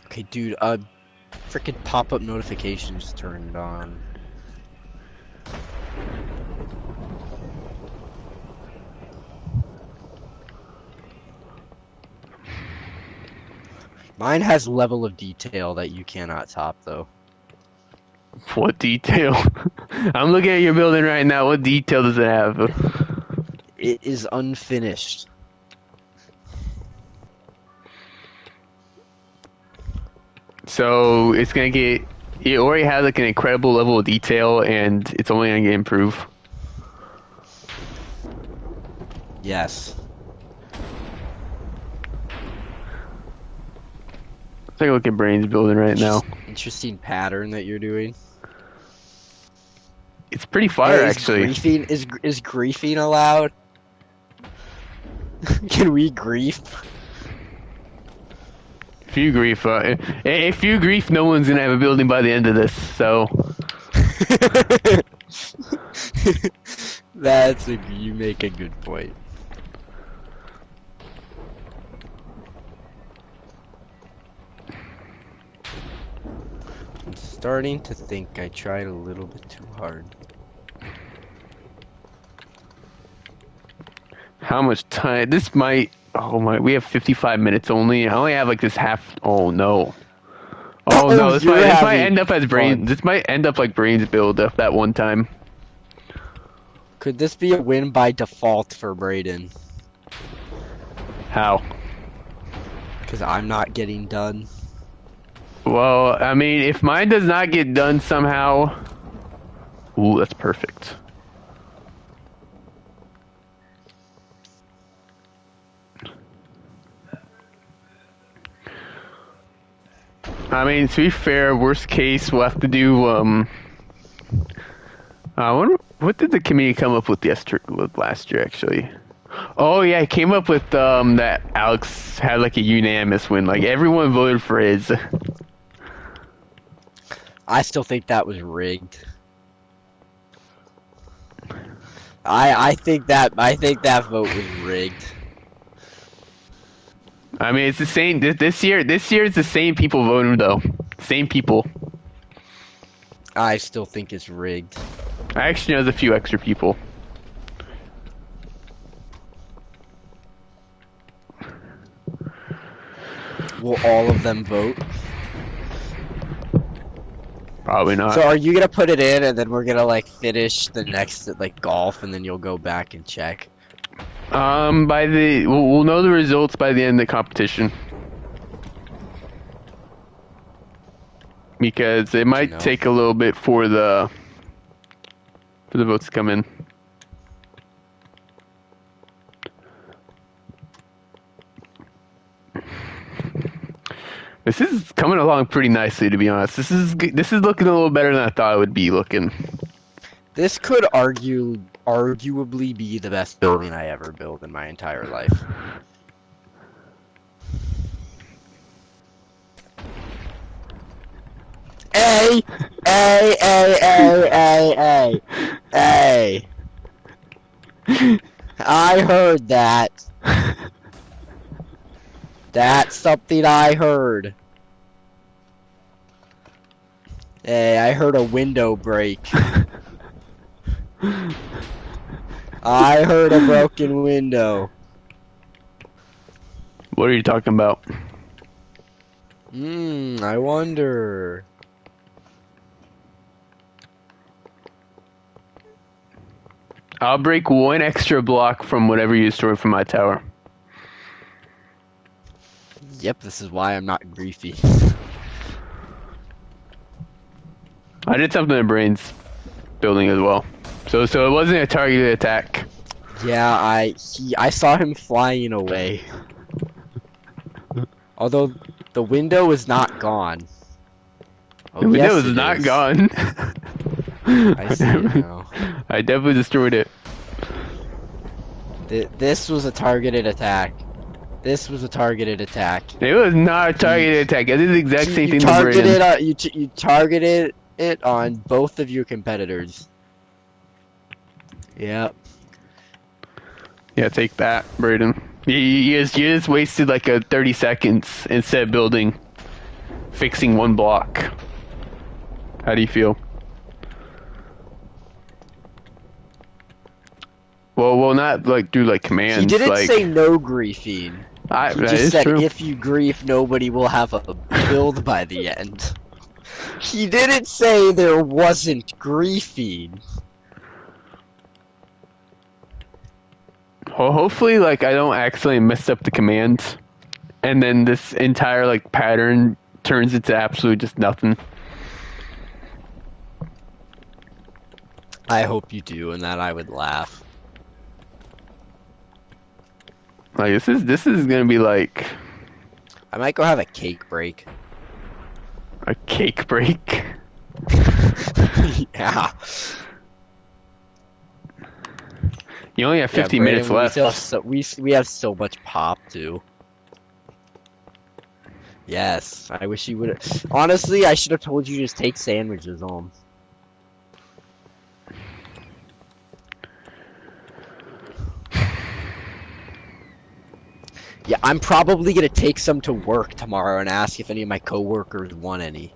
Okay, dude, frickin' pop-up notifications turned on. Mine has level of detail that you cannot top, though. What detail? I'm looking at your building right now. What detail does it have? It is unfinished. So it's gonna get. It already has like an incredible level of detail, and it's only gonna get improved. Yes. Let's take a look at Brain's building right now. Interesting pattern that you're doing. It's pretty fire, Hey, actually. Is griefing allowed? Can we grief? If you grief, no one's gonna have a building by the end of this. So You make a good point. I'm starting to think I tried a little bit too hard. how much time? This might. Oh my! We have 55 minutes only. I only have like this half. Oh no. Oh no! This might end up as Brain. fun. This might end up like Brain's build up that one time. Could this be a win by default for Brayden? How? Because I'm not getting done. Well, I mean, if mine does not get done somehow. Ooh, that's perfect. I mean, to be fair, worst case, we'll have to do, I wonder, what did the committee come up with last year, actually? Oh, yeah, he came up with, that Alex had, like, a unanimous win. Like, everyone voted for his. I still think that was rigged. I think that vote was rigged. I mean, it's the same, this year it's the same people voting, though. Same people. I still think it's rigged. I actually know there's a few extra people. Will all of them vote? Probably not. So are you gonna put it in and then we're gonna like finish the next like golf and then you'll go back and check? We'll know the results by the end of the competition. Because it might take a little bit for the votes to come in. This is coming along pretty nicely, to be honest. This is looking a little better than I thought it would be looking. This could arguably be the best building I ever built in my entire life. Hey! Hey! Hey! Hey! Hey! Hey! I heard that. That's something I heard. Hey, I heard a window break. I heard a broken window. What are you talking about? I wonder. I'll break one extra block from whatever you destroyed from my tower. Yep, this is why I'm not griefy. I did something in Brain's building as well. So it wasn't a targeted attack. Yeah, I saw him flying away. Although the window is not gone. Oh, The window yes, is it not is. gone. I see it now. I definitely destroyed it. This was a targeted attack. This was a targeted attack. It was not a targeted attack. I did the exact same You thing to targeted Brain. you targeted it on both of your competitors. Yep. Yeah, take that, Braden. You just wasted like 30 seconds instead of building, fixing one block. How do you feel? Well, not like do like commands. He didn't like, say no griefing. He that just is said true. if you grief, nobody will have a build by the end. He didn't say there wasn't griefing. Well, hopefully, like I don't accidentally mess up the commands, and then this entire like pattern turns into absolute just nothing. I hope you do, and that I would laugh. Like this is gonna be like I might go have a cake break. a cake break. Yeah. You only have 50 Brandon, minutes left. we have so much pop too. Yes, I wish you would. Honestly, I should have told you to just take sandwiches home. Yeah, I'm probably gonna take some to work tomorrow and ask if any of my coworkers want any.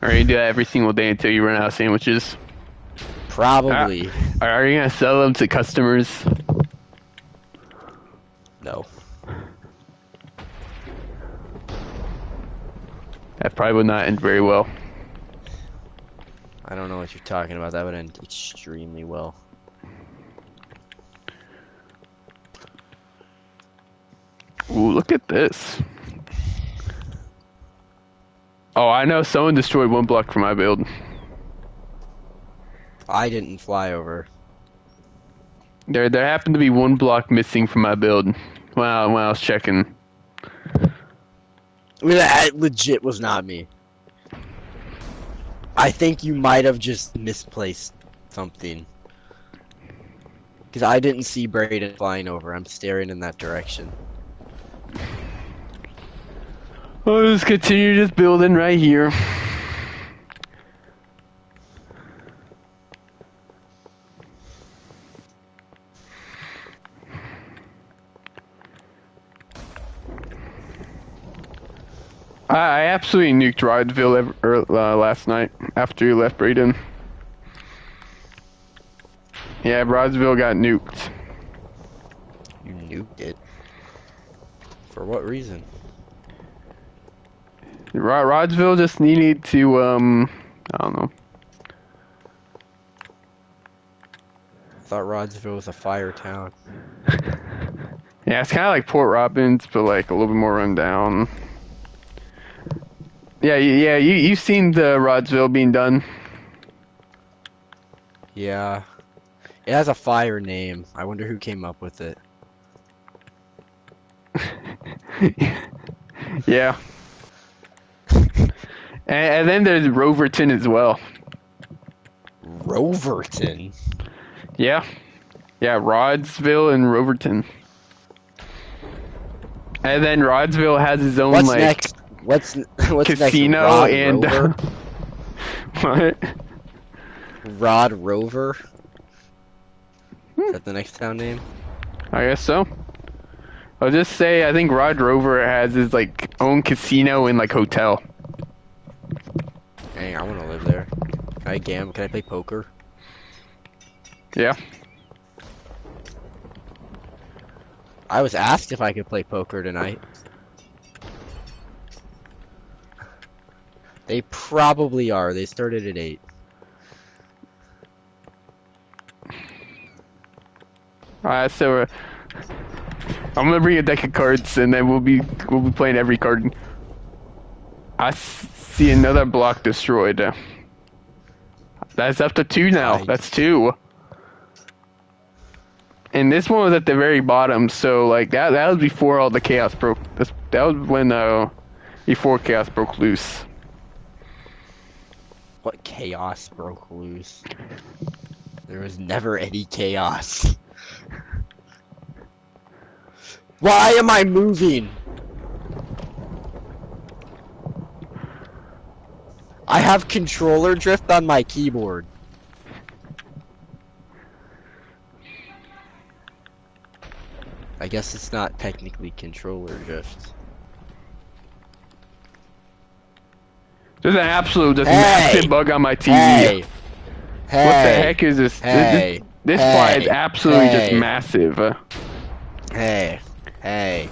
Or you do that every single day until you run out of sandwiches. Probably. Are you gonna sell them to customers? No. That probably would not end very well. I don't know what you're talking about. That would end extremely well. Ooh, look at this. Oh, I know someone destroyed one block from my build. I didn't fly over. There happened to be one block missing from my build when I was checking. That legit was not me. I think you might have just misplaced something. Because I didn't see Braden flying over. I'm staring in that direction. I'll just continue just building right here. I absolutely nuked Rodesville last night after you left Braden. Yeah, Rodesville got nuked. You nuked it. For what reason? Rodesville just needed to, I don't know. I thought Rodsville was a fire town. Yeah, it's kind of like Port Robbins, but like a little bit more run down. Yeah, you've seen the Rodsville being done. Yeah. It has a fire name. I wonder who came up with it. Yeah. And then there's Roverton as well. Roverton? Yeah. Yeah, Rodsville and Roverton. And then Rodsville has his own What's like next? What's casino next? Rod and Rover? what? Rod Rover? Is that the next town name? I guess so. I'll just say I think Rod Rover has his like own casino and like hotel. Dang, I want to live there. Can I gamble? Can I play poker? Yeah. I was asked if I could play poker tonight. They probably are. They started at 8. Alright, so I'm gonna bring a deck of cards, and then we'll be playing every card. I see another block destroyed. That's up to 2 now. Right. That's 2. And this one was at the very bottom, so like that was before all the chaos broke. That was when before chaos broke loose. What chaos broke loose? There was never any chaos. Why am I moving? I have controller drift on my keyboard. I guess it's not technically controller drift. There's an absolute just Hey! massive bug on my TV. Hey! Hey! What the heck is this? Hey! This Hey! fly is absolutely just Hey! massive. Hey! Hey!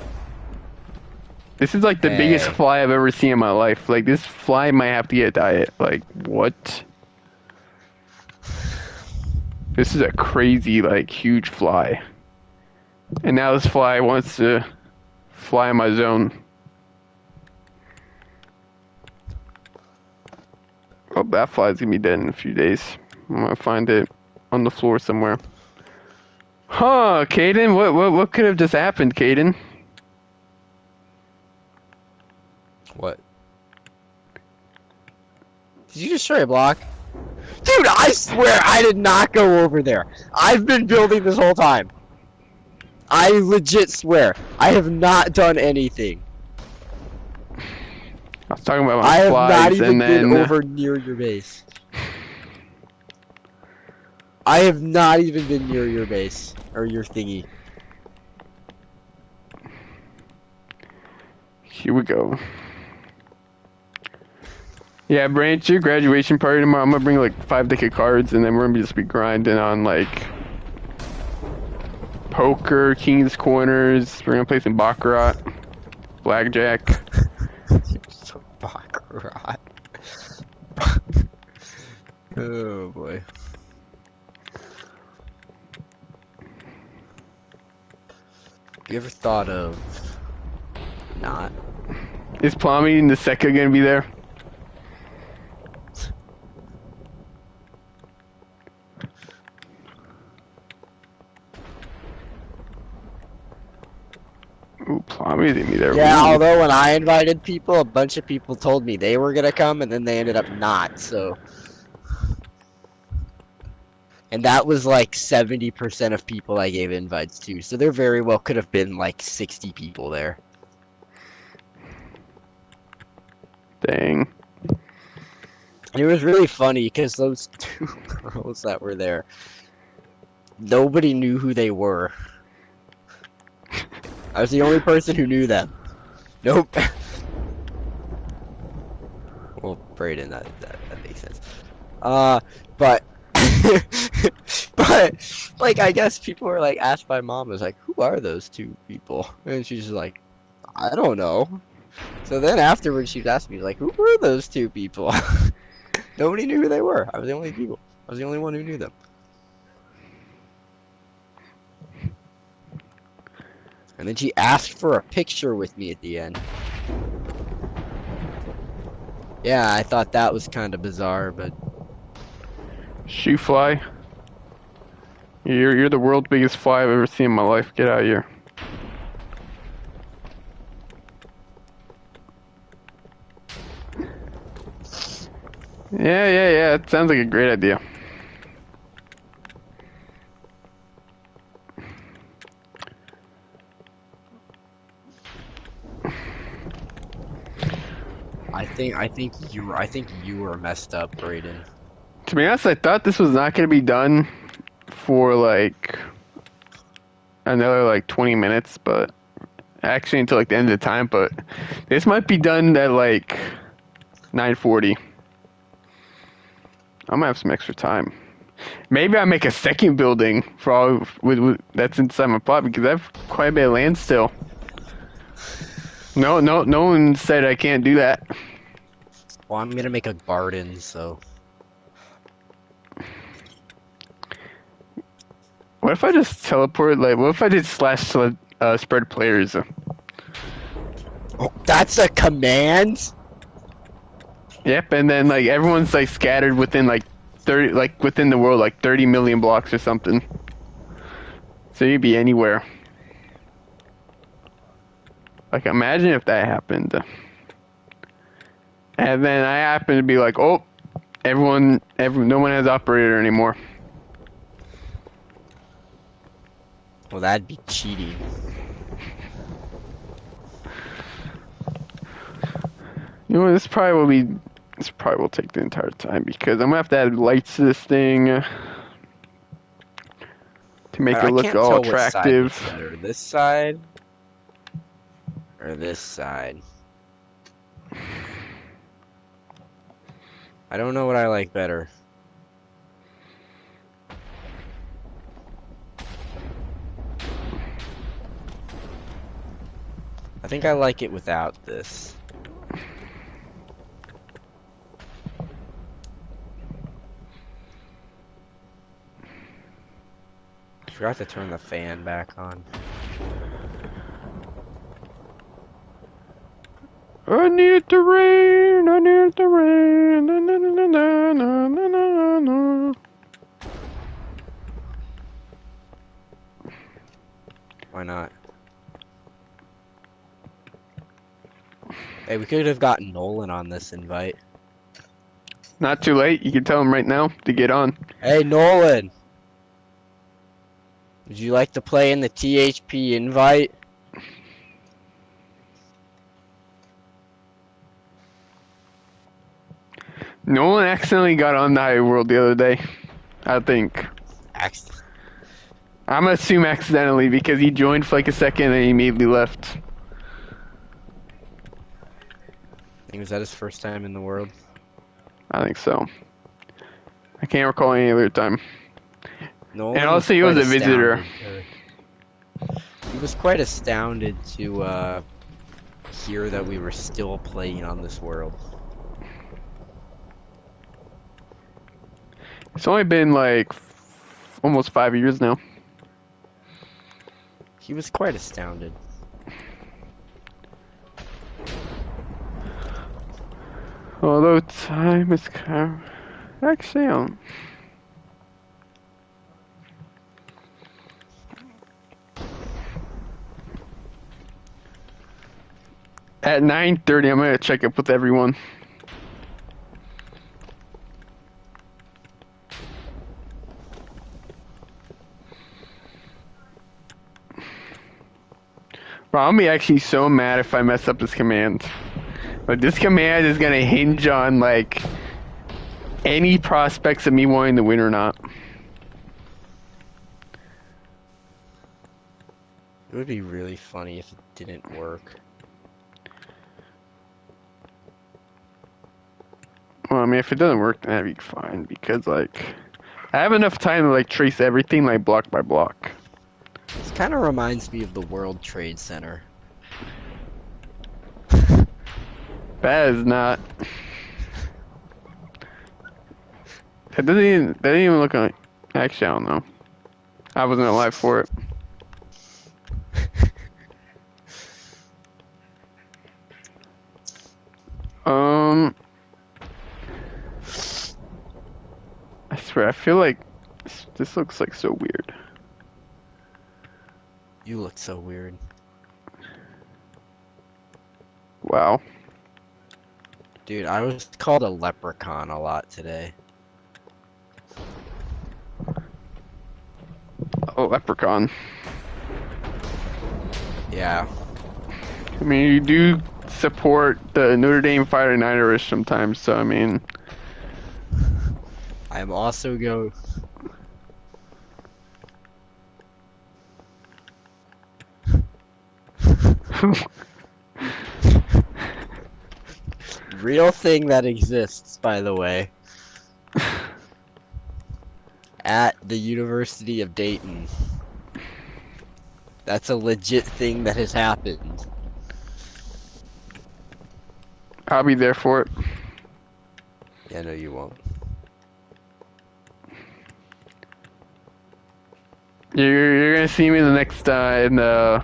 This is like the biggest Hey. fly I've ever seen in my life. Like this fly might have to get a diet. Like what? This is a crazy, like, huge fly. And now this fly wants to fly in my zone. Oh, that fly's gonna be dead in a few days. I'm gonna find it on the floor somewhere. Huh, Caden? What could have just happened, Caden? What? Did you destroy a block? Dude, I swear I did not go over there. I've been building this whole time. I legit swear. I have not done anything. I was talking about I my have not flies, even and then been over near your base. I have not even been near your base. Or your thingy. here we go. Yeah, Branch, your graduation party tomorrow. I'm gonna bring like 5 deck of cards, and then we're gonna just be grinding on like poker, king's corners. We're gonna play some baccarat, blackjack. So baccarat. Oh boy. You ever thought of not? Is Plummy and the Secca gonna be there? Ooh, Plummy's gonna be there. Yeah, Ooh. although when I invited people, a bunch of people told me they were gonna come and then they ended up not, so. And that was like 70% of people I gave invites to, so there very well could have been like 60 people there. Dang. And it was really funny because those 2 girls that were there, nobody knew who they were. I was the only person who knew them. Nope. Well, Brayden, that makes sense. But but like I guess people were like asked my mom was like, who are those 2 people? And she's just like, I don't know. So then afterwards she asked me like, who were those 2 people? Nobody knew who they were. I was the only people. I was the only one who knew them. And then she asked for a picture with me at the end. Yeah, I thought that was kind of bizarre, but Shoe fly. You're the world's biggest fly I've ever seen in my life. Get out of here. Yeah. It sounds like a great idea. I think you were messed up, Brayden. To be honest, I thought this was not gonna be done for like another like 20 minutes, but actually until like the end of the time. But this might be done at like 9:40. I'm gonna have some extra time. Maybe I make a second building for all with that's inside my plot because I have quite a bit of land still. No one said I can't do that. Well, I'm gonna make a garden, so What if I just teleport? Like, what if I did spread players? oh, that's a command. Yep, and then like everyone's like scattered within like 30, like within the world, like 30 million blocks or something. So you'd be anywhere. Like, imagine if that happened. And then I happen to be like, oh, no one has operator anymore. Well, that'd be cheating. You know, this probably will take the entire time because I'm gonna have to add lights to this thing to make it I look can't all tell which side looks attractive. better. This side or this side. I don't know what I like better. I think I like it without this. Forgot to turn the fan back on. I need it to rain. I need it to rain. Na, na, na, na, na, na, na, na. Why not? Hey, we could have gotten Nolan on this invite. Not too late. You can tell him right now to get on. Hey, Nolan! Would you like to play in the THP invite? Nolan accidentally got on the high world the other day. I think. Acc- I'm gonna assume accidentally because he joined for like a second and he immediately left. Was that his first time in the world? I think so. I can't recall any other time. Nolan And also, he was quite a visitor. He was quite astounded to hear that we were still playing on this world. It's only been like almost 5 years now. He was quite astounded. Although time is kind of... Actually, at 9:30, I'm gonna check up with everyone. Bro, I'm gonna be actually so mad if I mess up this command. But this command is gonna hinge on like any prospects of me wanting to win or not. It would be really funny if it didn't work. Well, I mean, if it doesn't work, then that'd be fine because like I have enough time to like trace everything like block by block. This kind of reminds me of the World Trade Center. That is not. That didn't even look like. Actually, I don't know. I wasn't alive for it. I swear, I feel like this looks like so weird. You look so weird. Wow. Dude, I was called a leprechaun a lot today. Oh, leprechaun. Yeah. I mean, you do support the Notre Dame Fighting Irish sometimes, so I mean. I'm also go. Real thing that exists, by the way. At the University of Dayton. That's a legit thing that has happened. I'll be there for it. Yeah, no, you won't. You're gonna see me the next in the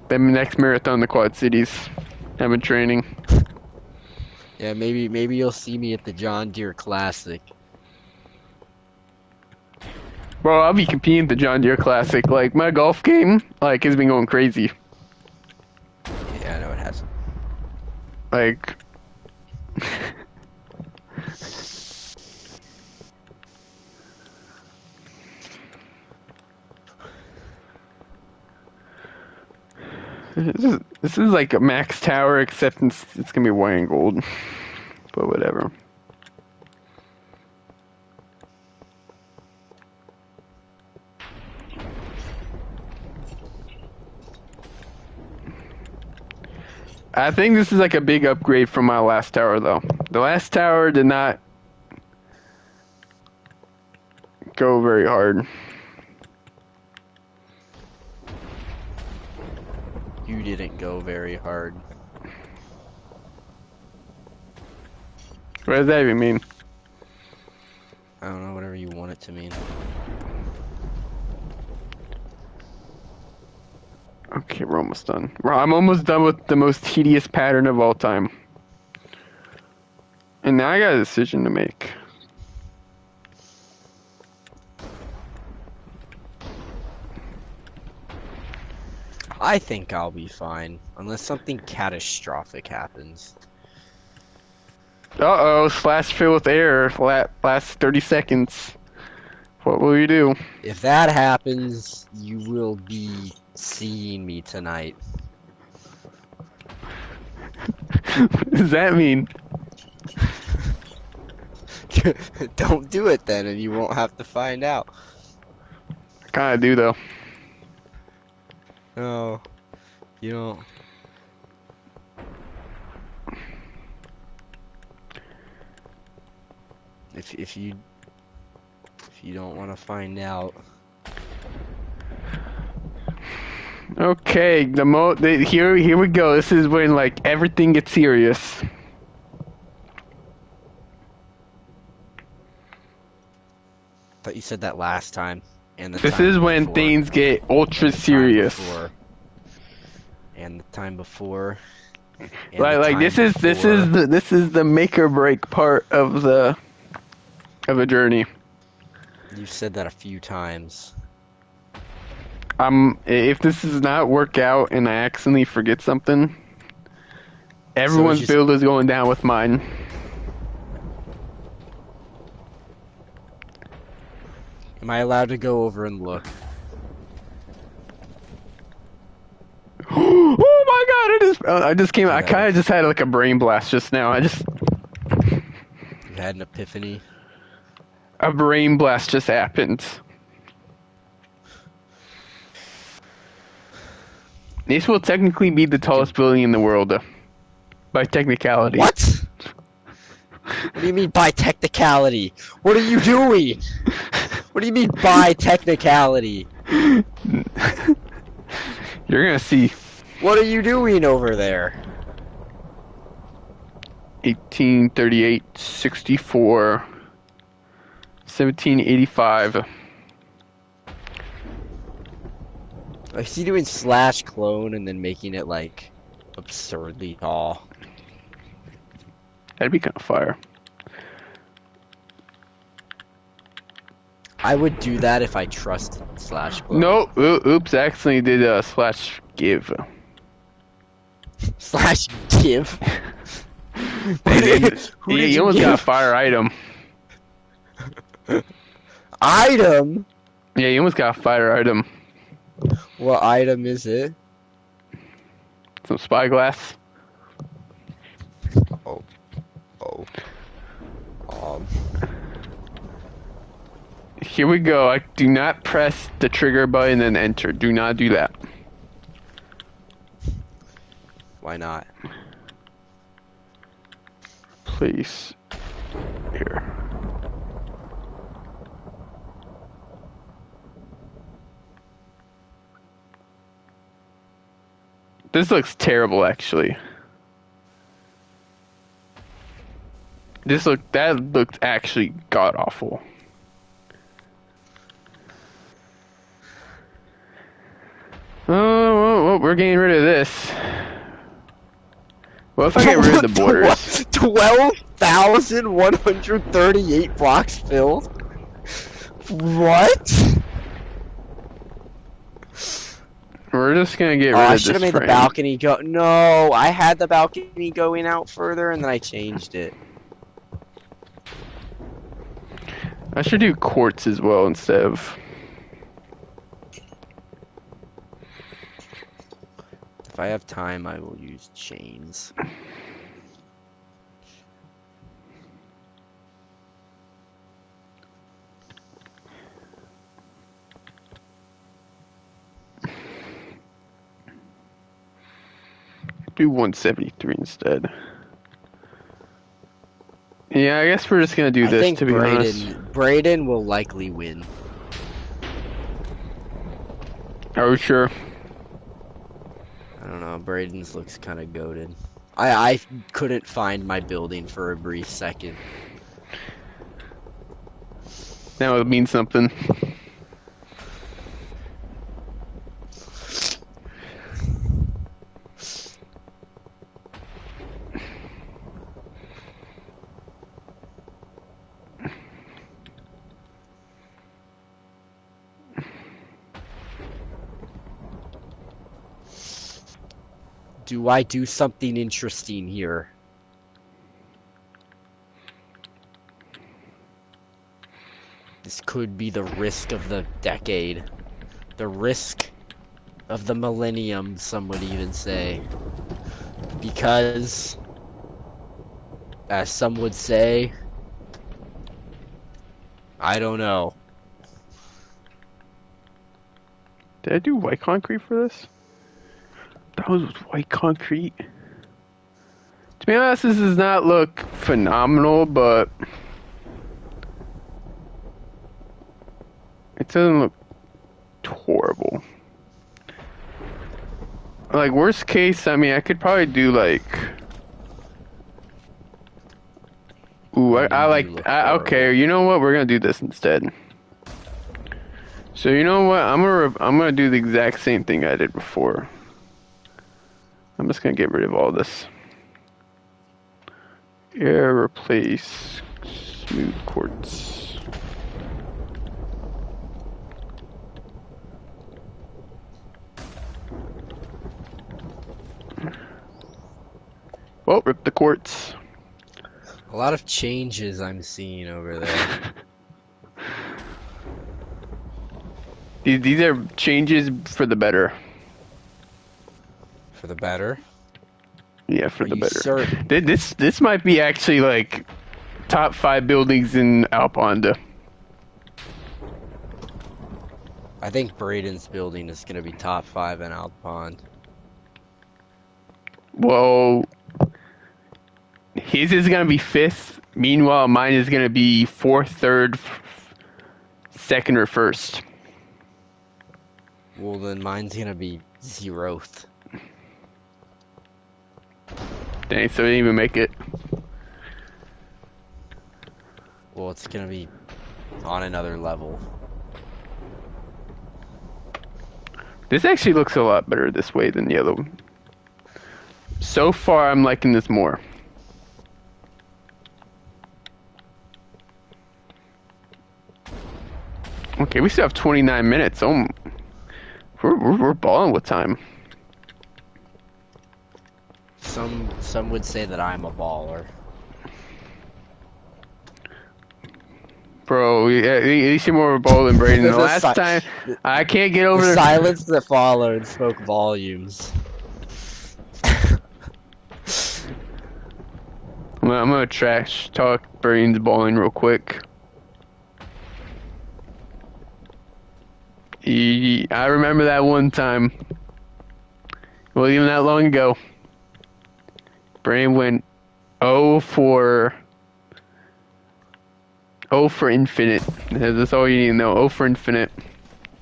next marathon in the Quad Cities. I've been training. Yeah, maybe you'll see me at the John Deere Classic. Bro, I'll be competing at the John Deere Classic. Like my golf game, like has been going crazy. Yeah, I know it has. Like this is like a max tower, except it's gonna be white and gold. But whatever. I think this is like a big upgrade from my last tower, though. The last tower did not go very hard. You didn't go very hard. What does that even mean? I don't know, whatever you want it to mean. Okay, we're almost done. I'm almost done with the most tedious pattern of all time. And now I got a decision to make. I think I'll be fine, unless something catastrophic happens. Uh-oh, slash fill with air, last 30 seconds. What will you do? If that happens, you will be seeing me tonight. What does that mean? Don't do it then, and you won't have to find out. I kinda do, though. No, you don't. If you don't want to find out. Okay, here we go. This is when like everything gets serious. Thought you said that last time, and the This time is when before, things get ultra and the time serious. before, and the time before, and Like the like time this is the make or break part of a journey. You said that a few times. If this does not work out and I accidentally forget something, everyone's just build is going down with mine. Am I allowed to go over and look? Oh my god! I just came. I Okay. kind of just had like a brain blast just now. You had an epiphany. A brain blast just happened. This will technically be the tallest building in the world, by technicality. What? What do you mean by technicality? What are you doing? What do you mean by technicality? You're gonna see. What are you doing over there? 1838, 64, 1785. Is he doing slash clone and then making it like absurdly tall? That'd be kind of fire. I would do that if I trusted slash clone. No, oops, I accidentally did slash give. Slash give. Who you almost got a fire item. Item? Yeah, you almost got a fire item. What item is it? Some spyglass. Oh. Here we go. I do not press the trigger button and enter. Do not do that. Why not? Place here. This looks terrible, actually. That looked actually god awful. Oh, well, we're getting rid of this. Well, if I get rid of the borders, 12,138 blocks filled? What? we're just gonna get Oh, rid I of should have this made the frame. balcony go. No, I had the balcony going out further and then I changed it. I should do quartz as well instead of. If I have time, I will use chains. Do 173 instead. Yeah, I guess we're just gonna do I this, think to be honest. Braden will likely win. Are we sure? I don't know, Braden's looks kind of goated. I couldn't find my building for a brief second. That would mean something. Do I do something interesting here? This could be the risk of the decade. The risk of the millennium, some would even say. Because, as some would say, I don't know. Did I do white concrete for this? That was white concrete. To be honest, this does not look phenomenal, but it doesn't look horrible. Like, worst case, I mean, I could probably do like. Ooh, okay, you know what? We're gonna do this instead. So you know what? I'm gonna do the exact same thing I did before. I'm just gonna get rid of all this. Air replace smooth quartz. Well, rip the quartz. A lot of changes I'm seeing over there. These are changes for the better. For the better? Yeah, for the better. Certain? This might be actually like top 5 buildings in Alponda. I think Braden's building is going to be top 5 in Alpond. Well, his is gonna be 5th. Meanwhile, mine is gonna be 4th, 3rd, 2nd, or 1st. Well, then mine's going to be 0th. Dang, so I didn't even make it. Well, it's going to be on another level. This actually looks a lot better this way than the other one. So far, I'm liking this more. Okay, we still have 29 minutes. Oh, we're balling with time. Some would say that I'm a baller. Bro, at least you're more of a ball than Braden. The last time, I can't get over the silence that followed spoke volumes. I'm gonna trash talk Braden's balling real quick. I remember that one time. Well, even that long ago. Braden went 0 for infinite. That's all you need to know. 0 for infinite.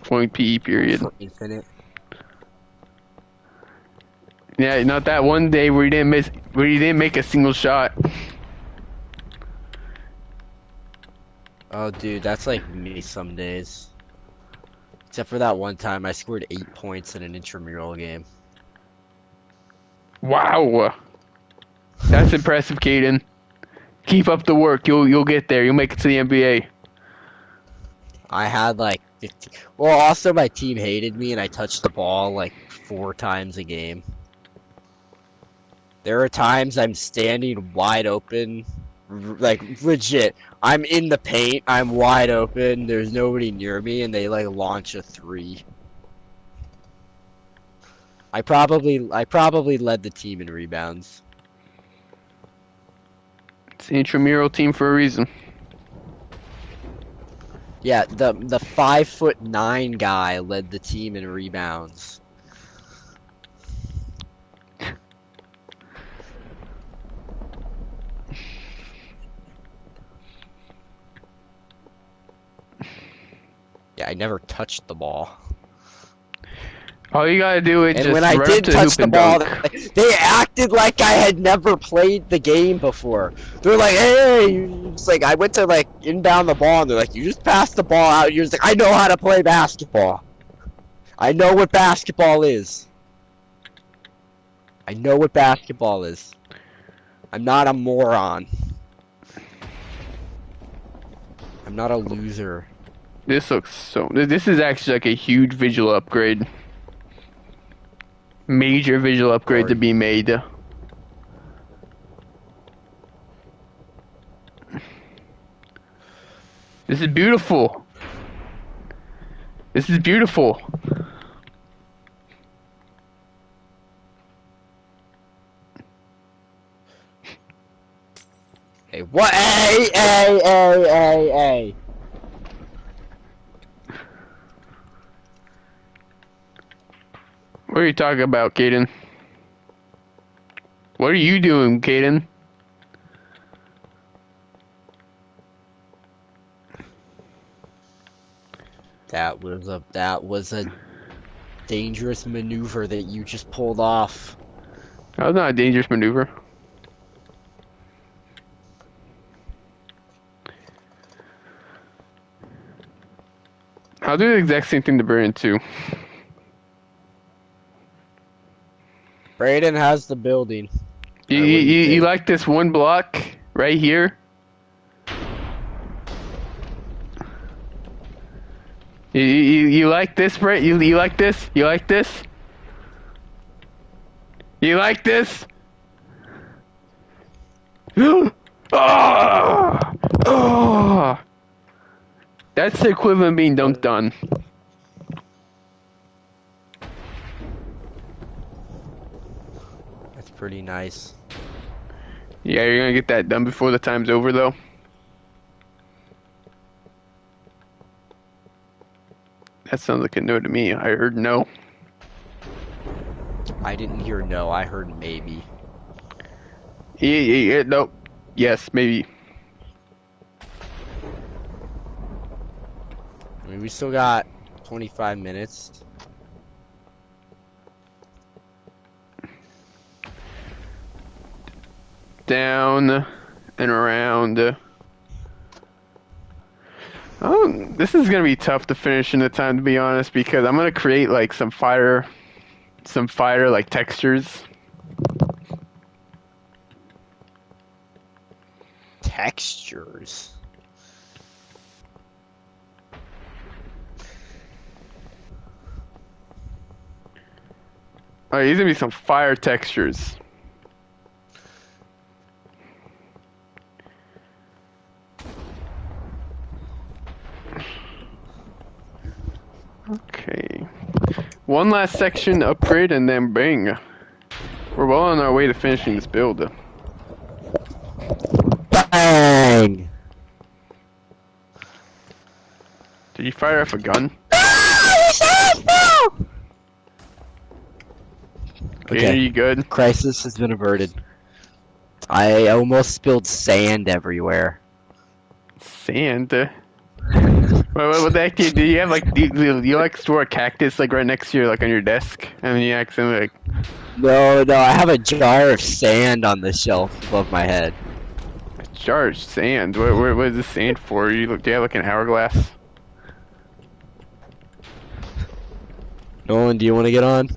Point PE period. For infinite. Yeah, not that one day where you didn't make a single shot. Oh, dude, that's like me some days. Except for that one time I scored 8 points in an intramural game. Wow, that's impressive, Caden. Keep up the work. You'll get there. You'll make it to the NBA. I had like 50. Well, also my team hated me and I touched the ball like 4 times a game. There are times I'm standing wide open, like legit. I'm in the paint, I'm wide open, there's nobody near me, and they like launch a 3. I probably led the team in rebounds. It's an intramural team for a reason. Yeah, the 5'9" guy led the team in rebounds. Yeah, I never touched the ball. All you gotta do is And just when I run did up to the touch hoop the and ball, dunk. they acted like I had never played the game before. They're like, hey, it's like I went to like inbound the ball, and they're like, you just passed the ball out. You're just like, I know how to play basketball. I know what basketball is. I know what basketball is. I'm not a moron. I'm not a loser. This looks so. This is actually like a huge visual upgrade. Major visual upgrade to be made. This is beautiful. This is beautiful. Hey, what? Hey. What are you talking about, Caden? What are you doing, Caden? That was a dangerous maneuver that you just pulled off. That was not a dangerous maneuver. I'll do the exact same thing to Brandon too. Brayden has the building. You like this one block right here? You like this, Brett? You like this? You like this? You like this? Oh! Oh! That's the equivalent of being dunked on. That's pretty nice. Yeah, you're gonna get that done before the time's over, though. That sounds like a no to me. I heard no. I didn't hear no, I heard maybe. Yeah, no. Yes, maybe. I mean, we still got 25 minutes. Down and around. Oh, this is gonna be tough to finish in the time, to be honest, because I'm gonna create like some fire like textures. Textures. Oh, these are gonna be some fire textures. Okay. One last section upgrade and then bang. We're well on our way to finishing this build. Bang! Did you fire off a gun? Okay, are you good? Crisis has been averted. I almost spilled sand everywhere. Sand? What the heck do you have, like, do you like store a cactus, like, right next to you, like, on your desk? And then you accidentally, like... No, I have a jar of sand on the shelf above my head. Charged sand. What is this sand for? Do you have like an hourglass? Nolan, do you want to get on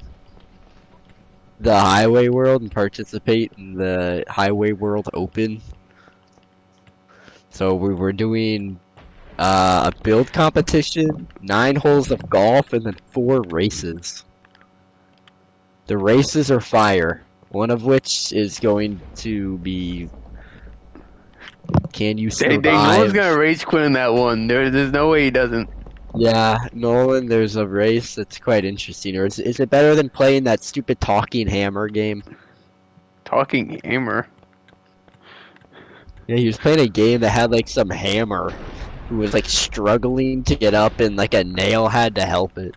the highway world and participate in the highway world open? So we were doing a build competition, 9 holes of golf, and then 4 races. The races are fire. One of which is going to be, can you No one's survive? gonna rage quit in that one. There's no way he doesn't. Yeah, Nolan, there's a race that's quite interesting. Or is it better than playing that stupid talking hammer game? Talking hammer. Yeah, he was playing a game that had like some hammer who was like struggling to get up and like a nail had to help it.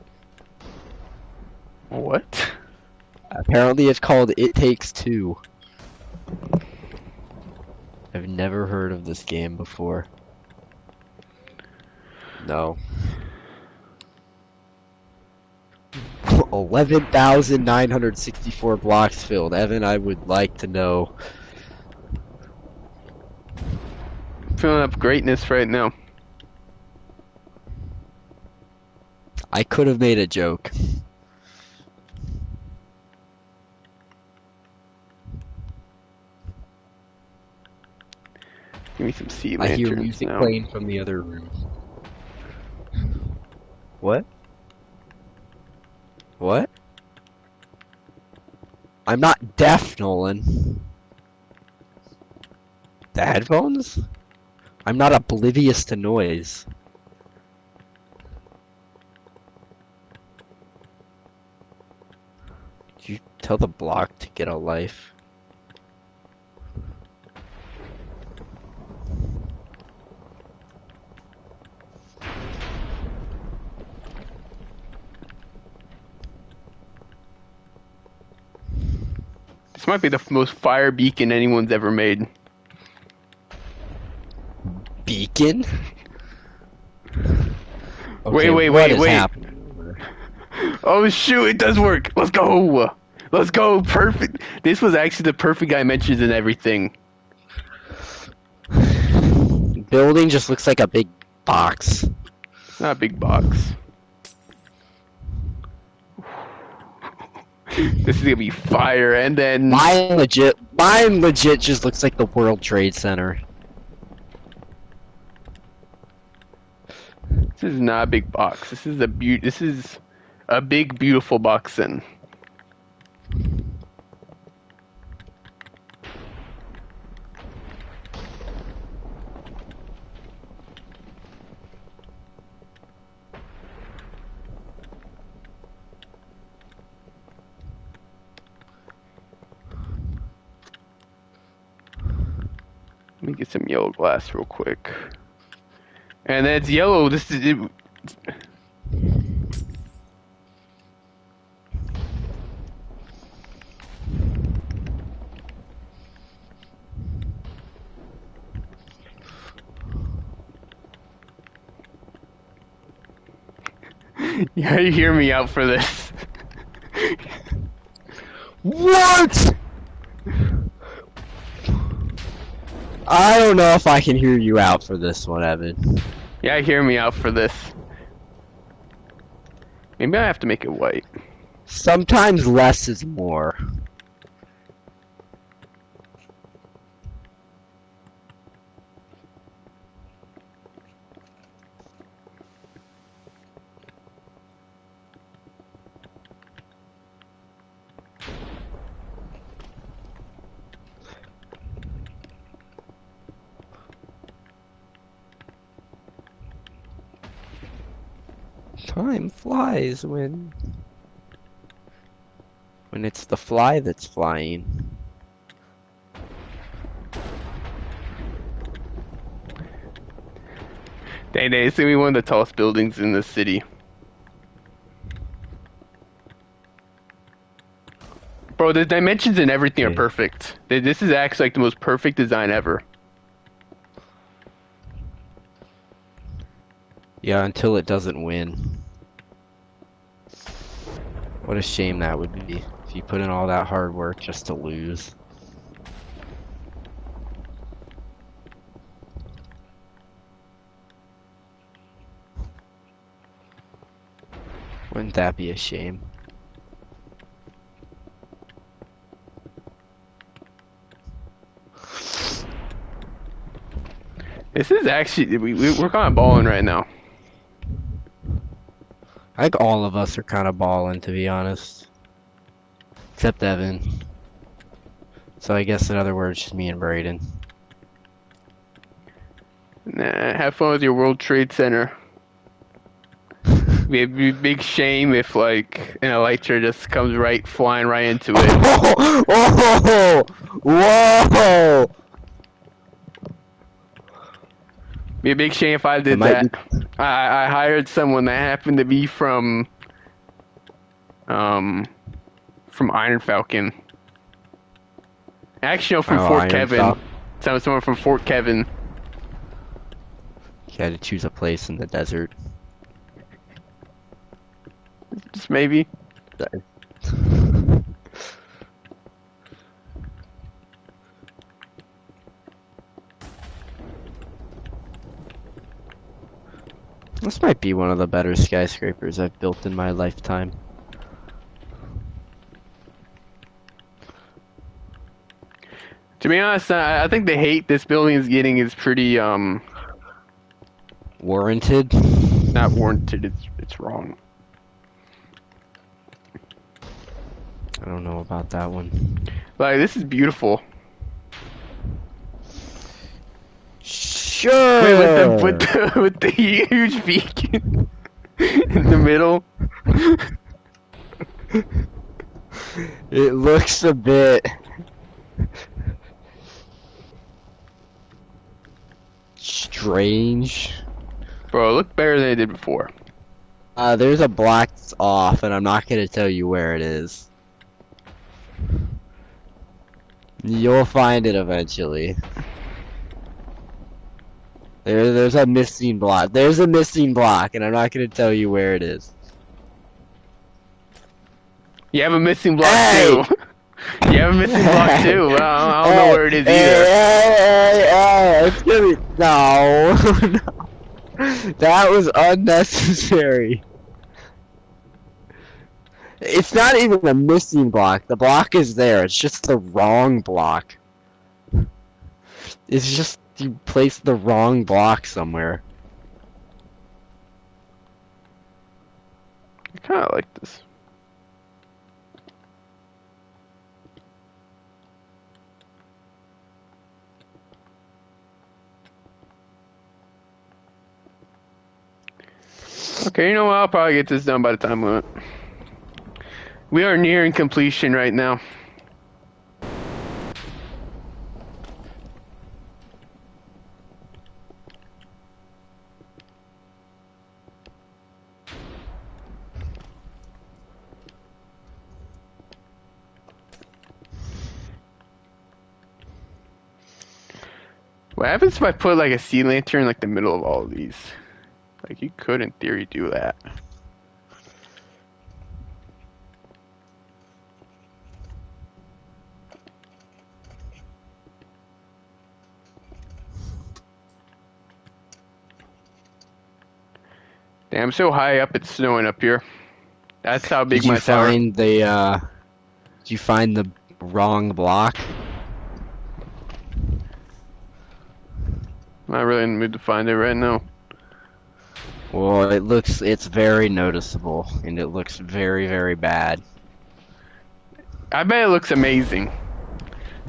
What? Apparently it's called It Takes Two. I've never heard of this game before. No. 11,964 blocks filled. Evan, I would like to know. Filling up greatness right now. I could have made a joke. Give me some sea I hear lanterns music now. playing from the other room. What? What? I'm not deaf, Nolan. The headphones? I'm not oblivious to noise. Did you tell the block to get a life? This might be the most fire beacon anyone's ever made. Beacon? Wait, wait, what wait, is wait. happening? Oh shoot, it does work. Let's go. Let's go. Perfect. This was actually the perfect dimensions and everything. Building just looks like a big box. Not a big box. This is gonna be fire, and then Mine legit just looks like the World Trade Center. this is not a big box. This is a big, beautiful box. Then let me get some yellow glass real quick. And that's yellow. This is it. You gotta hear me out for this. What? I don't know if I can hear you out for this one, Evan. Yeah, hear me out for this. Maybe I have to make it white. Sometimes less is more. Time flies when it's the fly that's flying. Dang, it's gonna be one of the tallest buildings in the city. Bro, the dimensions and everything are Okay. perfect. This is actually like the most perfect design ever. Yeah, until it doesn't win. What a shame that would be if you put in all that hard work just to lose. Wouldn't that be a shame? This is actually we're kind of balling right now. I think all of us are kind of balling, to be honest. Except Evan. So I guess in other words, just me and Braden. Nah, have fun with your World Trade Center. It'd be a big shame if like an elytra just comes right flying right into it. Oh! Whoa! Be a big shame if I did might that. be... I hired someone that happened to be from Iron Falcon. Actually, no, from Oh, Fort Iron Kevin. Falcon. Someone from Fort Kevin. You had to choose a place in the desert. Just maybe. This might be one of the better skyscrapers I've built in my lifetime. To be honest, I think the hate this building is getting is pretty Warranted? not warranted. It's wrong. I don't know about that one. Like, this is beautiful. Sure. Wait, with the huge beacon in the middle. It looks a bit strange. Bro, it looked better than it did before. There's a black that's off, and I'm not gonna tell you where it is. You'll find it eventually. There's a missing block. There's a missing block, and I'm not gonna tell you where it is. You have a missing block Hey! too. You have a missing block too. Well, I don't know where it is either. Hey, it's gonna be... No. No. That was unnecessary. It's not even a missing block. The block is there. It's just the wrong block. It's just you placed the wrong block somewhere. I kind of like this. Okay, you know what? I'll probably get this done by the time we went. We are nearing completion right now. What happens if I put like a sea lantern in like the middle of all of these? Like you could in theory do that. Damn, I'm so high up it's snowing up here. That's how big Did you my tower. find the Did you find the wrong block? I'm not really in the mood to find it right now. Well, it's very noticeable, and it looks very, very bad. I bet it looks amazing.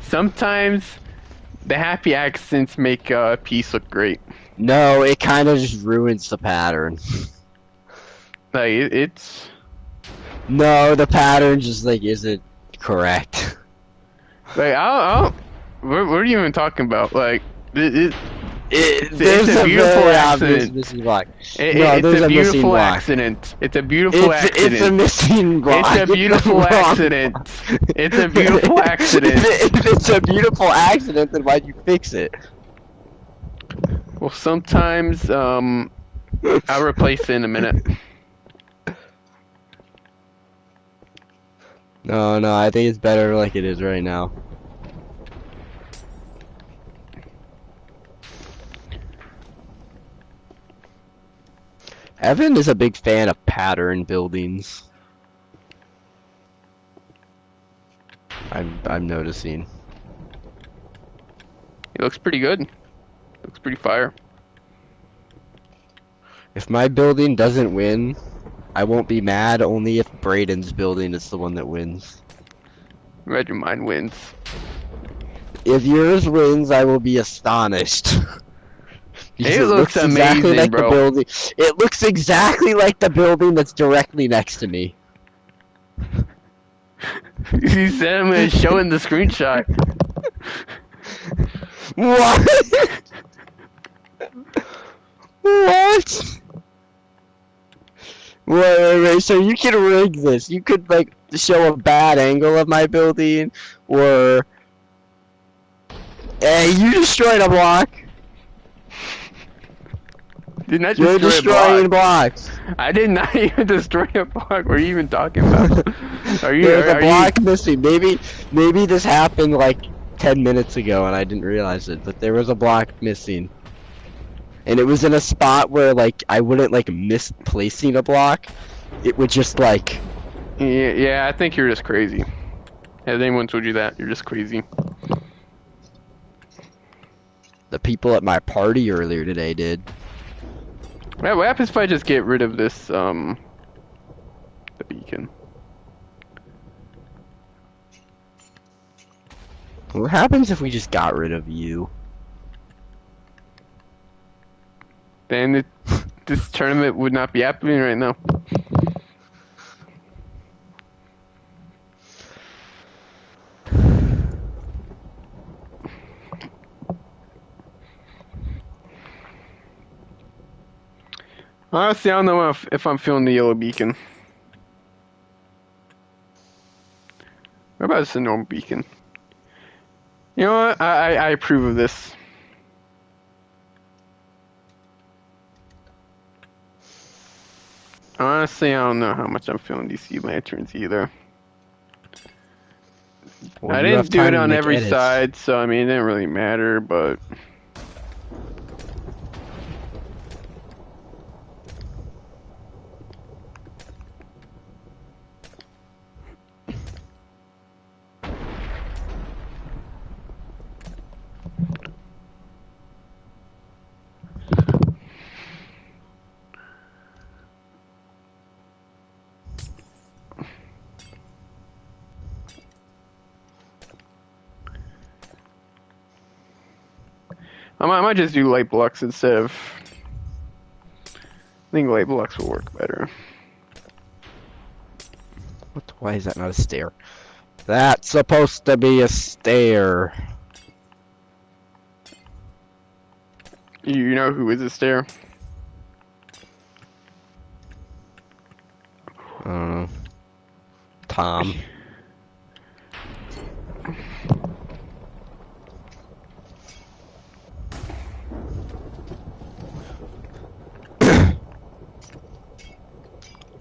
Sometimes the happy accidents make a piece look great. No, it kind of just ruins the pattern. Like it's No, the pattern just like isn't correct. like I don't what are you even talking about? Like There's it's a beautiful very obvious accident. missing block. It's there's a a missing beautiful block. accident. It's a beautiful accident. It's a missing block. It's a beautiful Wrong accident. block. It's a beautiful accident. If it's a beautiful accident, then why'd you fix it? Well, sometimes I'll replace it in a minute. No, I think it's better like it is right now. Evan is a big fan of pattern buildings. I'm noticing. It looks pretty good. Looks pretty fire. If my building doesn't win, I won't be mad, only if Braden's building is the one that wins. Imagine mine wins. If yours wins, I will be astonished. Because It looks exactly amazing, like bro. the building. It looks exactly like the building that's directly next to me. You said I'm gonna show in the screenshot. What? What? Wait, so you can rig this. You could, like, show a bad angle of my building, or... Hey, you destroyed a block. Did not You're destroy a destroying block. blocks. I did not even destroy a block. What are you even talking about? There's a block missing. Maybe this happened, like, 10 minutes ago and I didn't realize it, but there was a block missing. And it was in a spot where, like, I wouldn't, like, miss placing a block. It would just, like... Yeah, I think you're just crazy. Has anyone told you that? You're just crazy. The people at my party earlier today did. What happens if I just get rid of this, the beacon? What happens if we just got rid of you? Then this tournament would not be happening right now. Honestly, I don't know if I'm feeling the yellow beacon. What about just a normal beacon? You know what? I approve of this. Honestly, I don't know how much I'm feeling these sea lanterns either. Well, I you have didn't do time it to on make every edits. side, so I mean, it didn't really matter, but... I might just do light blocks instead of... I think light blocks will work better. What? Why is that not a stair? That's supposed to be a stair. You know who is a stair? I don't know. Tom.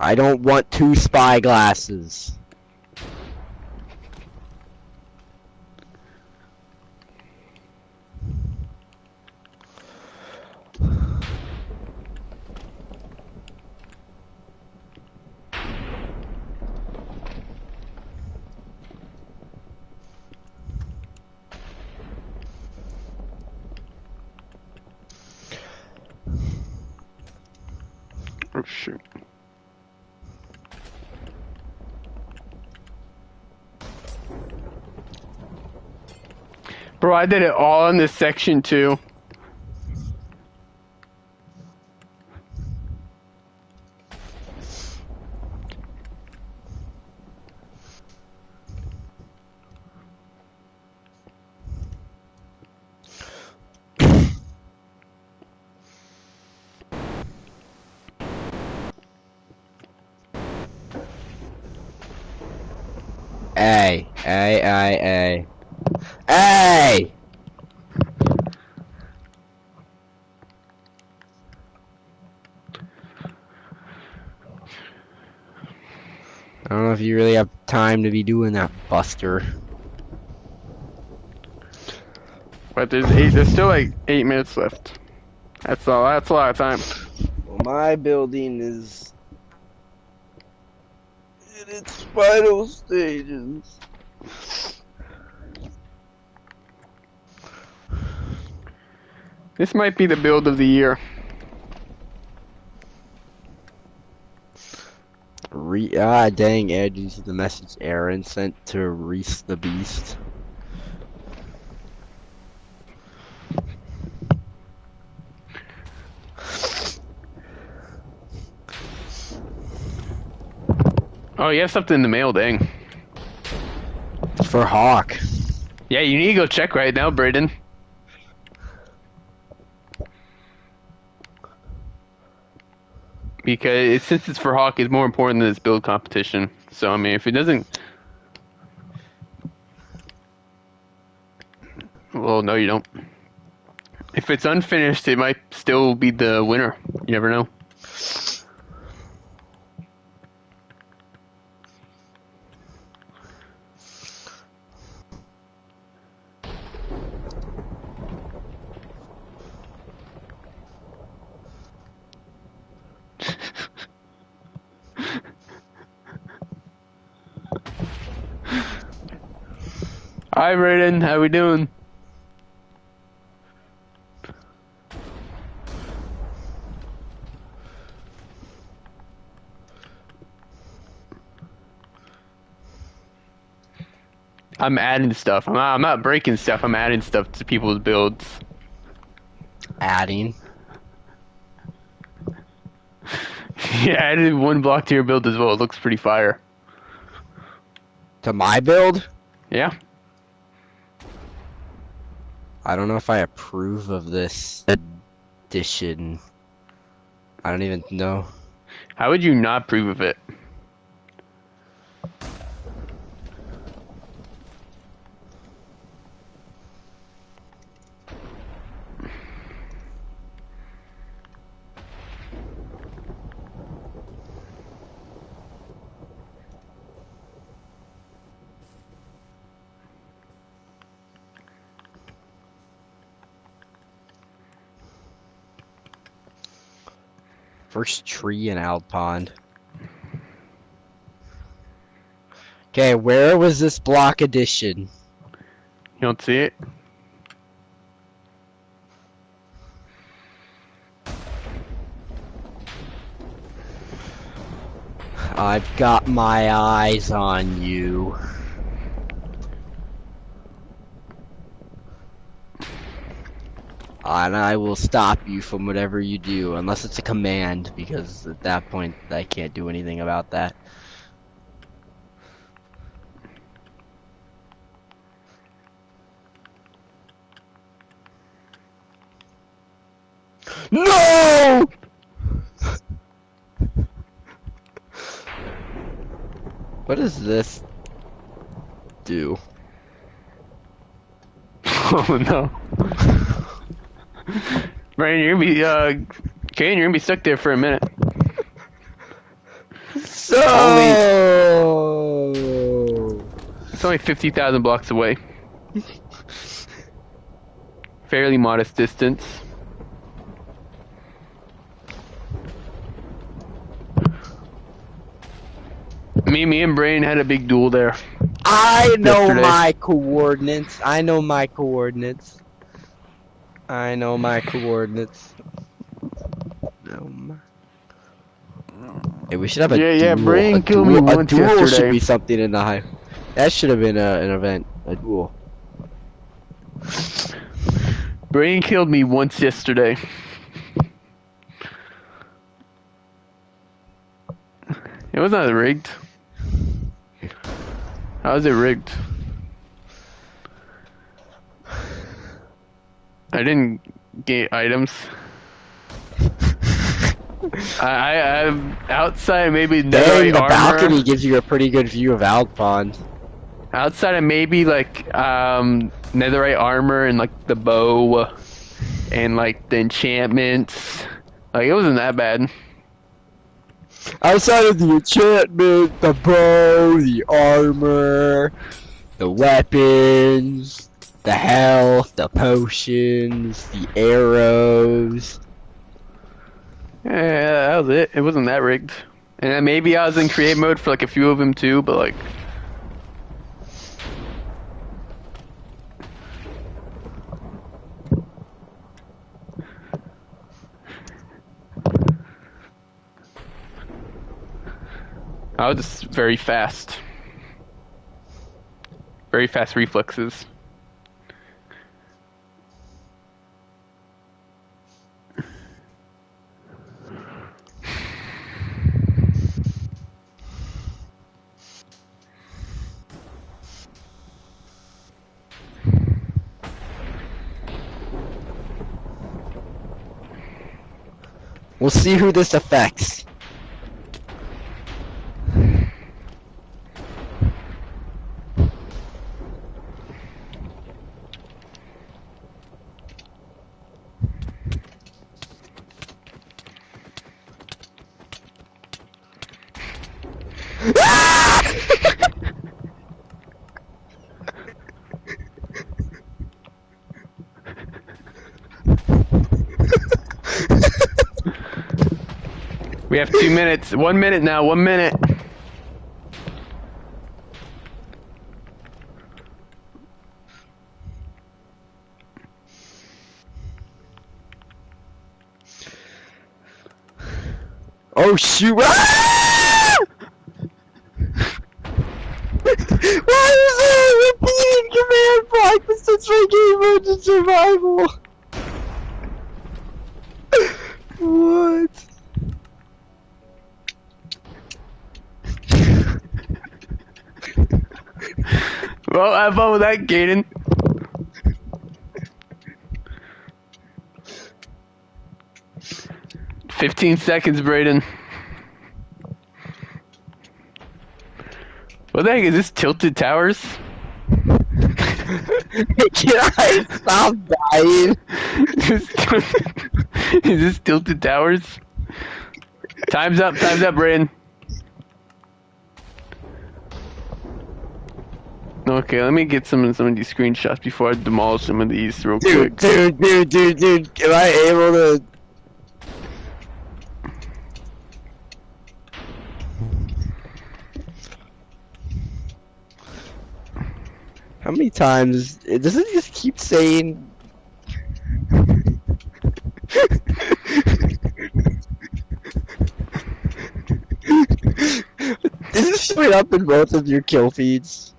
I don't want 2 spy glasses. Oh shoot. Bro, I did it all in this section too. Hey, hey, hey, hey. Hey! I don't know if you really have time to be doing that, Buster. But there's still like 8 minutes left. That's a lot of time. Well, My building is in its final stages. This might be the build of the year. Dang, Ed, you see the message Aaron sent to Reese the Beast? Oh, you have something in the mail, dang. For Hawk. Yeah, you need to go check right now, Brayden. Because since it's for Hawk, it's more important than this build competition. So, I mean, if it doesn't... Well, no, you don't. If it's unfinished, it might still be the winner. You never know. Hi, Brayden. How we doing? I'm adding stuff. I'm not breaking stuff. I'm adding stuff to people's builds. Adding. Yeah, I added one block to your build as well. It looks pretty fire. To my build? Yeah. I don't know if I approve of this addition. I don't even know. How would you not approve of it? First tree in Alpond. Okay, where was this block addition? You don't see it? I've got my eyes on you. And I will stop you from whatever you do, unless it's a command, because at that point I can't do anything about that. No! What does this do? Oh no. Brian, you're gonna be Kane, you're gonna be stuck there for a minute. So It's only 50,000 blocks away. Fairly modest distance. Me and Brain had a big duel there. I know Yesterday. my coordinates. I know my coordinates. I know my coordinates. Hey, we should have a duel. Yeah, Brain killed me once a duel yesterday. should be something in the high. That should have been an event. A duel. Brain killed me once yesterday. It was not rigged. How is it rigged? I didn't get items. I'm outside maybe netherite The armor. balcony gives you a pretty good view of Alpond. Outside of maybe like netherite armor and like the bow and like the enchantments. Like it wasn't that bad. Outside of the enchantment, the bow, the armor, the weapons, the health, the potions, the arrows. Yeah, was it. It wasn't that rigged. And then maybe I was in create mode for like a few of them too, but like. I was just very fast. Very fast reflexes. We'll see who this affects. We have 2 minutes. 1 minute now. 1 minute. Oh shoot! Ah! Why is there a repeating command block for such my game mode in survival? What? Well, have fun with that, Gaiden. $15 Brayden. What the heck is this? Tilted Towers? Can I stop dying? Is this Tilted Towers? Time's up, Brayden. Okay, let me get some of these screenshots before I demolish some of these real quick. Dude, am I able to... How many times... Does it just keep saying... Is this showing up in both of your kill feeds?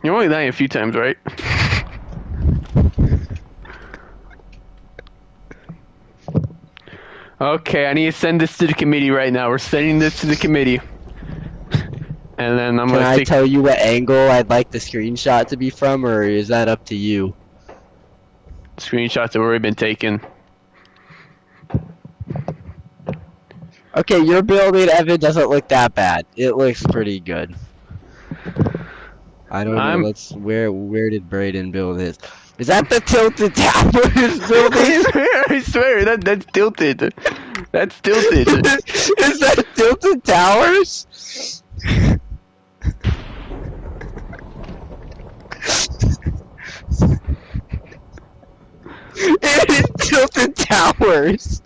You're only dying a few times, right? Okay, I need to send this to the committee right now. We're sending this to the committee. And then I'm Can gonna I tell you what angle I'd like the screenshot to be from, or is that up to you? Screenshots have already been taken. Okay, your building, Evan, doesn't look that bad. It looks pretty good. I don't know. Where did Brayden build his? Is that the Tilted Towers building? I swear that's tilted. That's tilted. Is that Tilted Towers? It is Tilted Towers.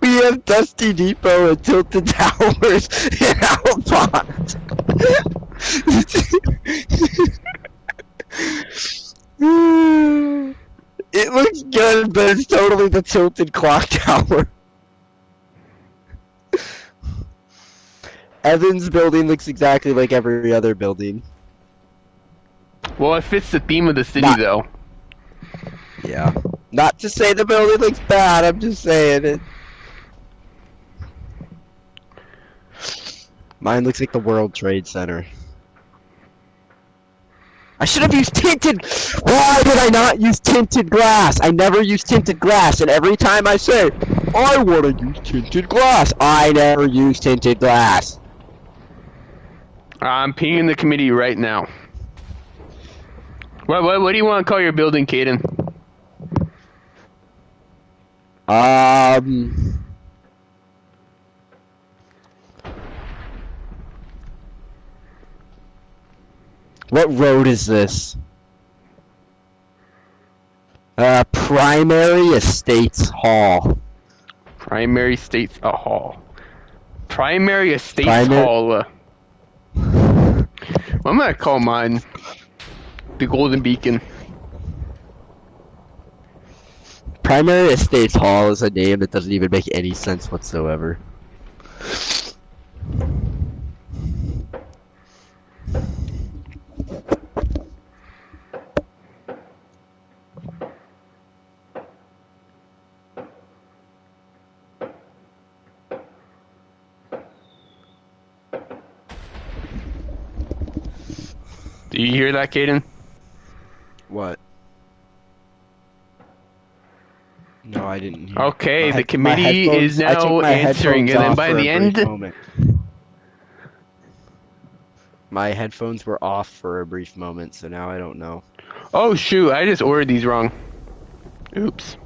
We have Dusty Depot and Tilted Towers in Alpont. It looks good, but it's totally the Tilted Clock Tower. Evan's building looks exactly like every other building. Well, it fits the theme of the city, though. Yeah. Not to say the building looks bad, I'm just saying it. Mine looks like the World Trade Center. I should have used tinted. Why did I not use tinted glass? I never use tinted glass, and every time I say I want to use tinted glass, I never use tinted glass. I'm pinging the committee right now. What do you want to call your building, Caden? What road is this? Primary Estates Hall. Primary Estates Hall. Primary Estates Hall. I'm gonna call mine the Golden Beacon. Primary Estates Hall is a name that doesn't even make any sense whatsoever. Do you hear that, Caden? What? No, I didn't hear. Okay, the committee is now answering, and then by the end... My headphones were off for a brief moment, so now I don't know. Oh shoot, I just ordered these wrong. Oops.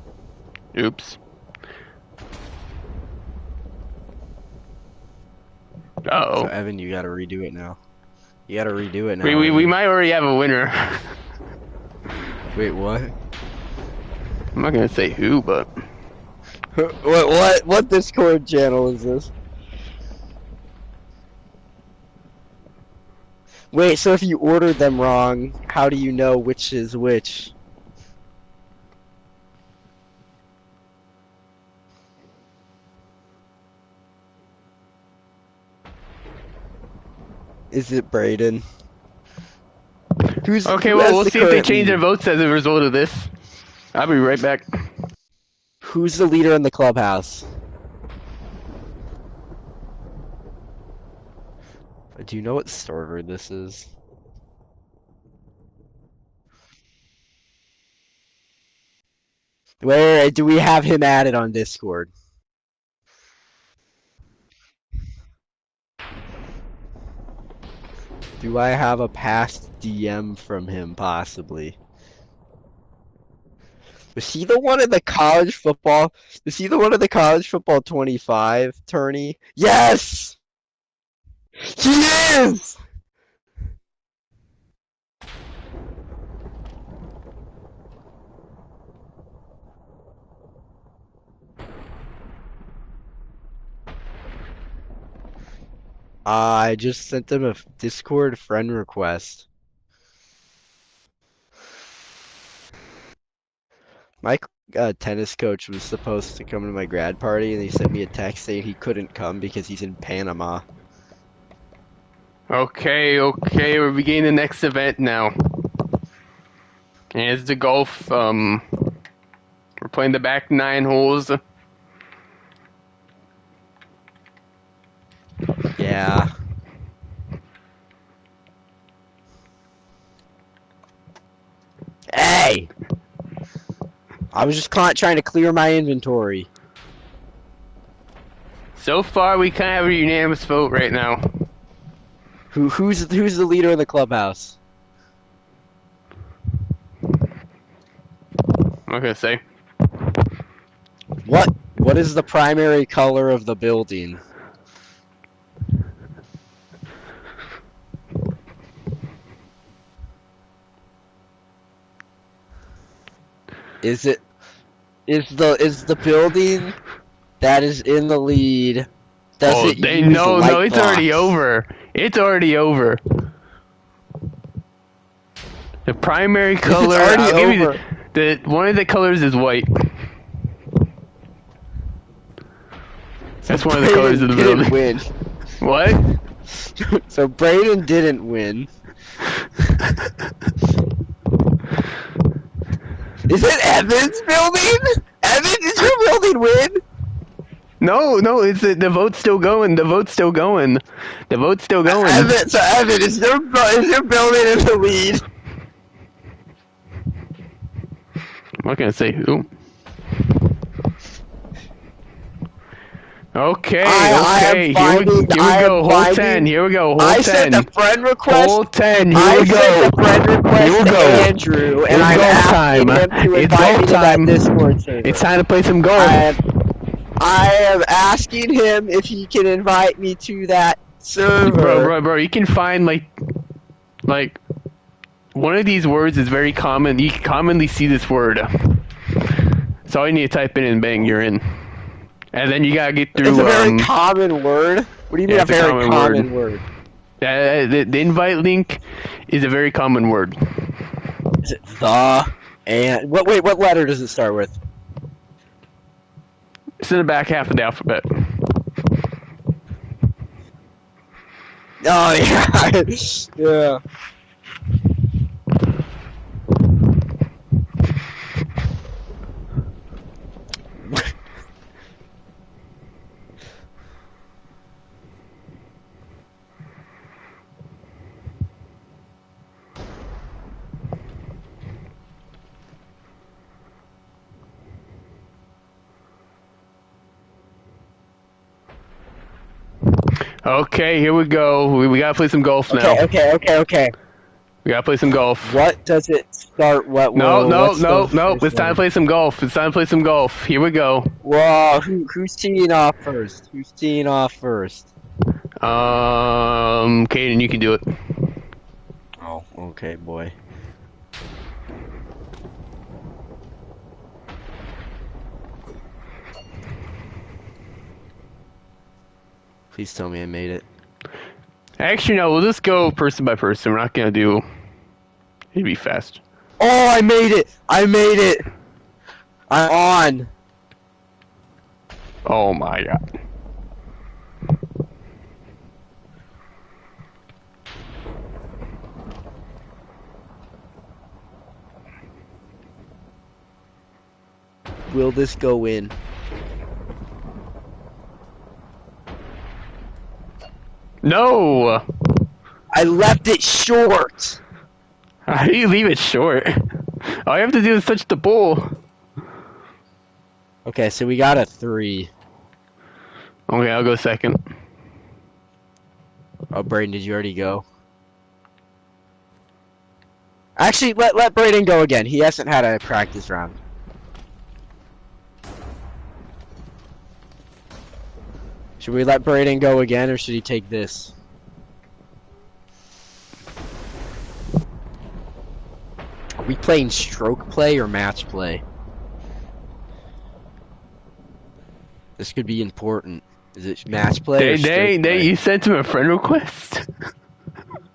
Oops. Uh-oh. So Evan, you gotta redo it now. You gotta redo it now. We might already have a winner. Wait, what? I'm not gonna say who, but... What Discord channel is this? Wait, so if you ordered them wrong, how do you know which is which? Is it Brayden? Okay, well, we'll see if they change their votes as a result of this. I'll be right back. Who's the leader in the clubhouse? Do you know what server this is? Where do we have him added on Discord? Do I have a past DM from him, possibly? Was he the one in the college football? Was he the one in the college football 25 tourney? Yes! He is! I just sent him a Discord friend request. My tennis coach was supposed to come to my grad party, and he sent me a text saying he couldn't come because he's in Panama. Okay, we're beginning the next event now. And it's the golf, we're playing the back 9 holes. Yeah. Hey! I was just trying to clear my inventory. So far, we kind of have a unanimous vote right now. Who's the leader of the clubhouse? I'm not gonna say. What is the primary color of the building? Is the building that is in the lead? No, it's already over. It's already over. The primary color. It's already over. One of the colors is white. That's one of the colors of the building. Win. What? So Brayden didn't win. Is it Evan's building? Evan, did your building win? No, it's the vote's still going. The vote's still going. The vote's still going. Evan, is your building in the lead? I'm not gonna say who. Okay. Here we go. Hole 10. Here we go. Hole 10. I sent a friend request. Hole 10. Here we go. I sent a friend request to Andrew, and I'm asking him to invite me to that Discord server. It's time to play some golf. I am asking him if he can invite me to that server. Bro, you can find like one of these words is very common. You commonly see this word. That's all you need to type in and bang, you're in. And then you gotta get through. It's a very common word. What do you mean yeah, a very common word? The invite link is a very common word. Is it the and what? Wait, what letter does it start with? It's in the back half of the alphabet. Oh yeah, yeah. Okay, here we go. We gotta play some golf now. Okay. We gotta play some golf. What does it start? What? No. What's It's time to play some golf. It's time to play some golf. Here we go. Whoa, who's teeing off first? Who's teeing off first? Caden, you can do it. Oh, okay, boy. Please tell me I made it. Actually, no. We'll just go person by person. We're not gonna do. It'd be fast. Oh, I made it! I made it! I'm on! Oh my god. Will this go in? No! I left it short! How do you leave it short? All you have to do is touch the ball. Okay, so we got a 3. Okay, I'll go second. Oh, Brayden, did you already go? Actually, let Brayden go again. He hasn't had a practice round. Should we let Brayden go again, or should he take this? Are we playing stroke play or match play? This could be important. Is it match play or stroke play? You sent him a friend request?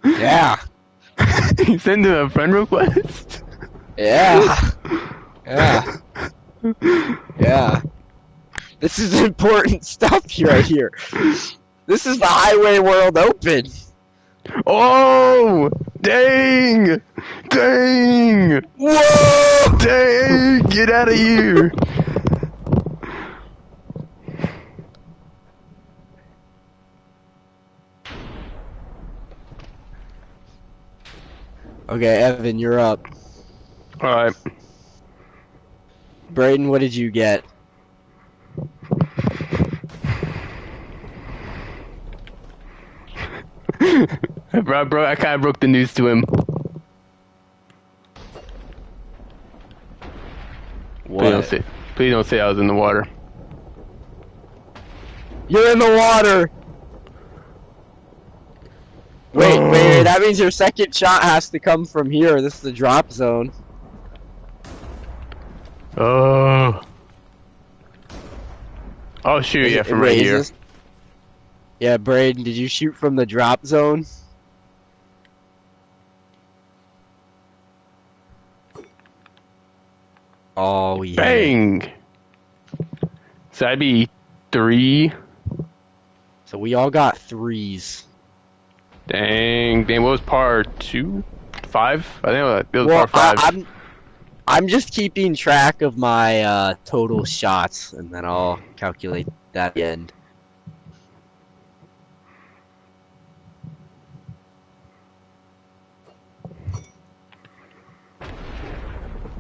Yeah. You sent him a friend request? Yeah. Yeah. Yeah. This is important stuff right here. This is the Highway World Open. Oh! Dang! Dang! Whoa! Dang! Get out of here! Okay, Evan, you're up. Alright. Brayden, what did you get? I kind of broke the news to him. What? Please don't say I was in the water. You're in the water! Wait, that means your second shot has to come from here. This is the drop zone. Oh. Oh shoot, yeah, from right here. Yeah, Brayden, did you shoot from the drop zone? Oh, yeah. Bang! So that'd be 3. So we all got 3s. Dang, what was par 2? 5? I think it was par 5. I'm just keeping track of my total shots, and then I'll calculate that at the end.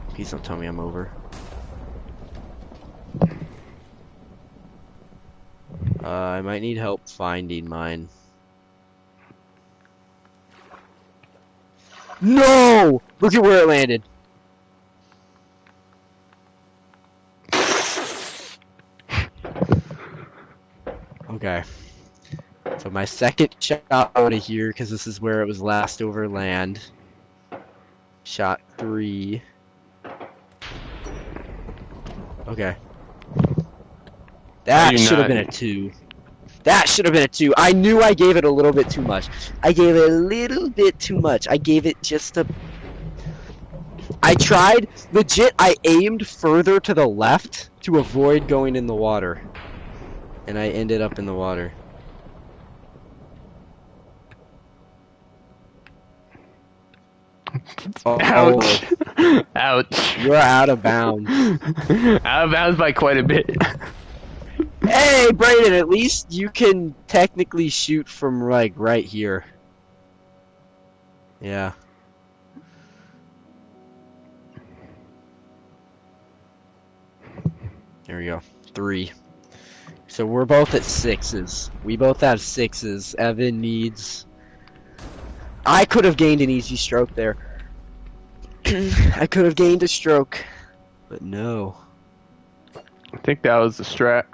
Please don't tell me I'm over. I might need help finding mine. No! Look at where it landed. Okay. So my second shot out of here, because this is where it was last over land. Shot 3. Okay. I That do should have not. been a 2. That should have been a 2. I knew I gave it a little bit too much. I gave it a little bit too much. I gave it just a... I tried, legit, I aimed further to the left to avoid going in the water. And I ended up in the water. Ouch. Oh, Ouch. you're out of bounds. Out of bounds by quite a bit. Hey, Brayden, at least you can technically shoot from, like, right here. Yeah. Here we go. 3. So we're both at 6s. We both have 6s. Evan needs... I could have gained an easy stroke there. I could have gained a stroke. But no. I think that was the strat.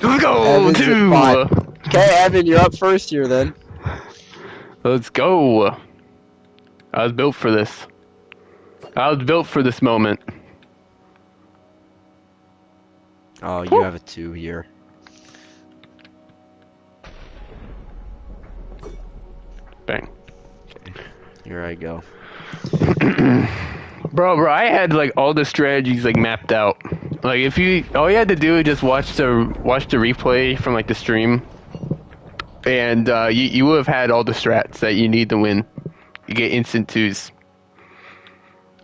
Let's go, Evan's at 2! 5. Okay, Evan, you're up first here then. Let's go! I was built for this. I was built for this moment. Oh, you have a 2 here. Bang. Okay, here I go. Bro, I had like all the strategies like mapped out. Like if you, all you had to do is just watch the replay from like the stream, and you would have had all the strats that you need to win. You get instant 2s.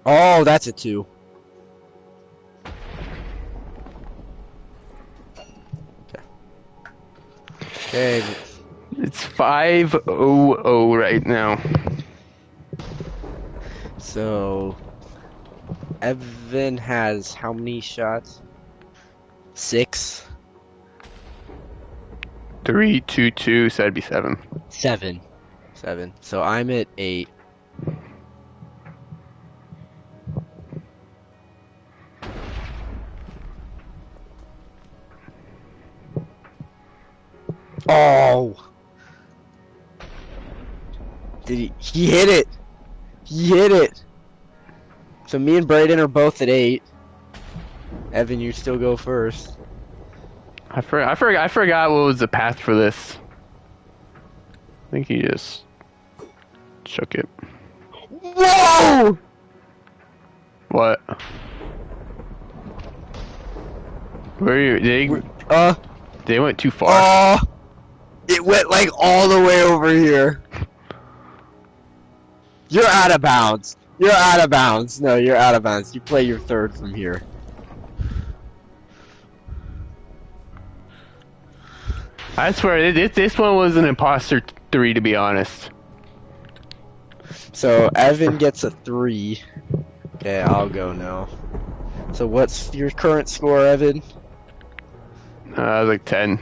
Oh, that's a 2. Okay. It's 5-0-0 right now. So, Evan has how many shots? 6? 3, 2, 2, so that'd be 7. 7. 7. So I'm at 8. Oh! Did he hit it! He hit it! So me and Brayden are both at 8. Evan, you still go first. I forgot what was the path for this. I think he just shook it. Whoa! What? Where are you? They went too far. Oh! It went like all the way over here. You're out of bounds. You're out of bounds. No, you're out of bounds. You play your 3rd from here. I swear, this one was an imposter 3, to be honest. So Evan gets a 3. Okay, I'll go now. So what's your current score, Evan? Like 10.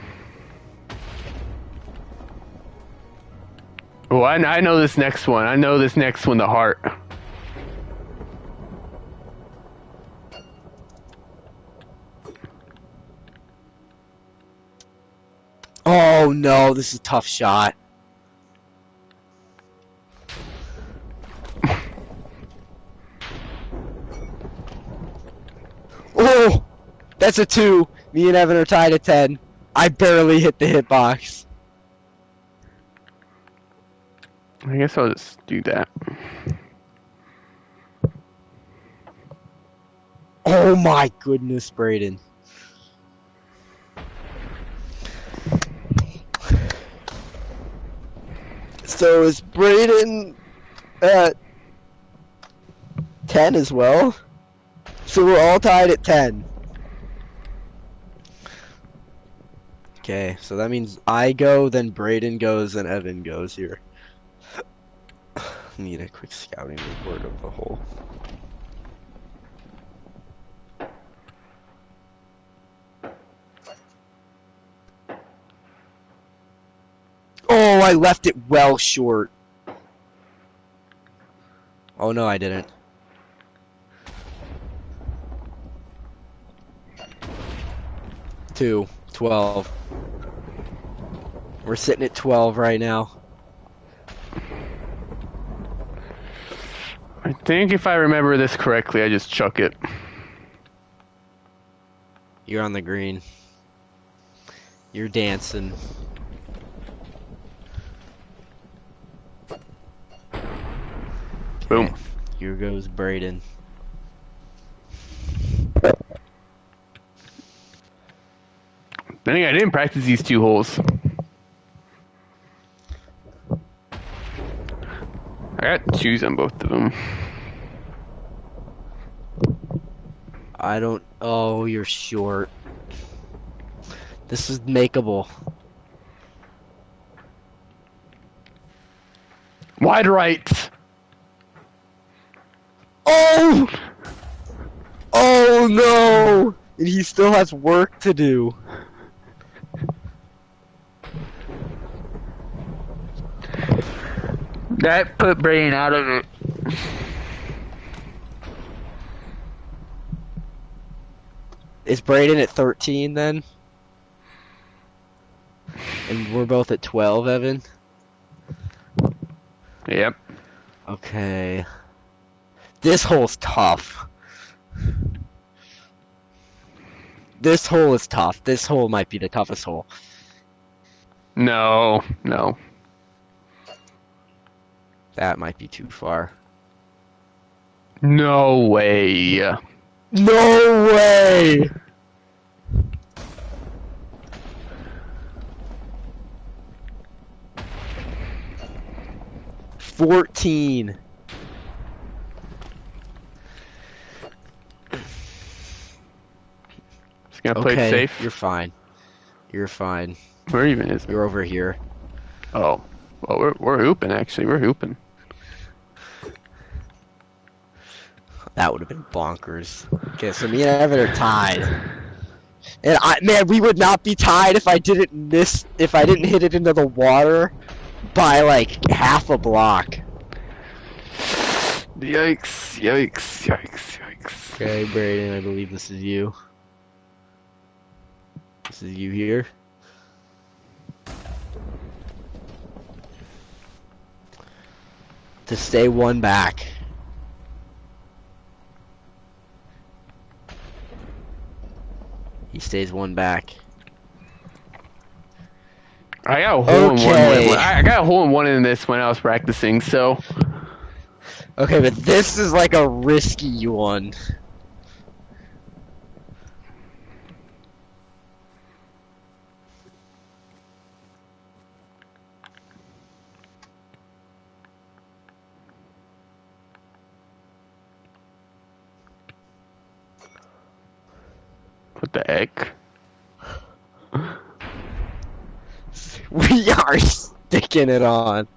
Oh, I know this next one. I know this next one, the heart. Oh no, this is a tough shot. Oh! That's a 2. Me and Evan are tied at 10. I barely hit the hitbox. I guess I'll just do that. Oh my goodness, Brayden. So is Brayden at 10 as well? So we're all tied at 10. Okay, so that means I go, then Brayden goes, then Evan goes here. Need a quick scouting report of the hole. Oh, I left it well short. Oh no, I didn't. Two, 12. We're sitting at 12 right now. I think if I remember this correctly, I just chuck it. You're on the green. You're dancing. Boom. Okay, here goes Braden. I think I didn't practice these 2 holes. I got 2s on both of them. I don't. Oh, you're short. This is makeable. Wide right. Oh! Oh no! And he still has work to do. That put Braden out of it. Is Braden at 13 then? And we're both at 12, Evan? Yep. Okay. This hole's tough. This hole is tough. This hole might be the toughest hole. No. No. That might be too far. No way. No way! $14. Just gonna play it safe. You're fine. You're fine. Where even is it? You're over here. Oh. Well, we're hooping, actually. We're hooping. That would have been bonkers. Okay, so me and Evan are tied. And man, we would not be tied if I didn't hit it into the water by like half a block. Yikes, yikes, yikes, yikes. Okay, Braden, I believe this is you. This is you here. To stay 1 back. He stays 1 back. I got a hole in one. I got a hole in one in this when I was practicing, so. Okay, but this is like a risky one. What the heck? We are sticking it on.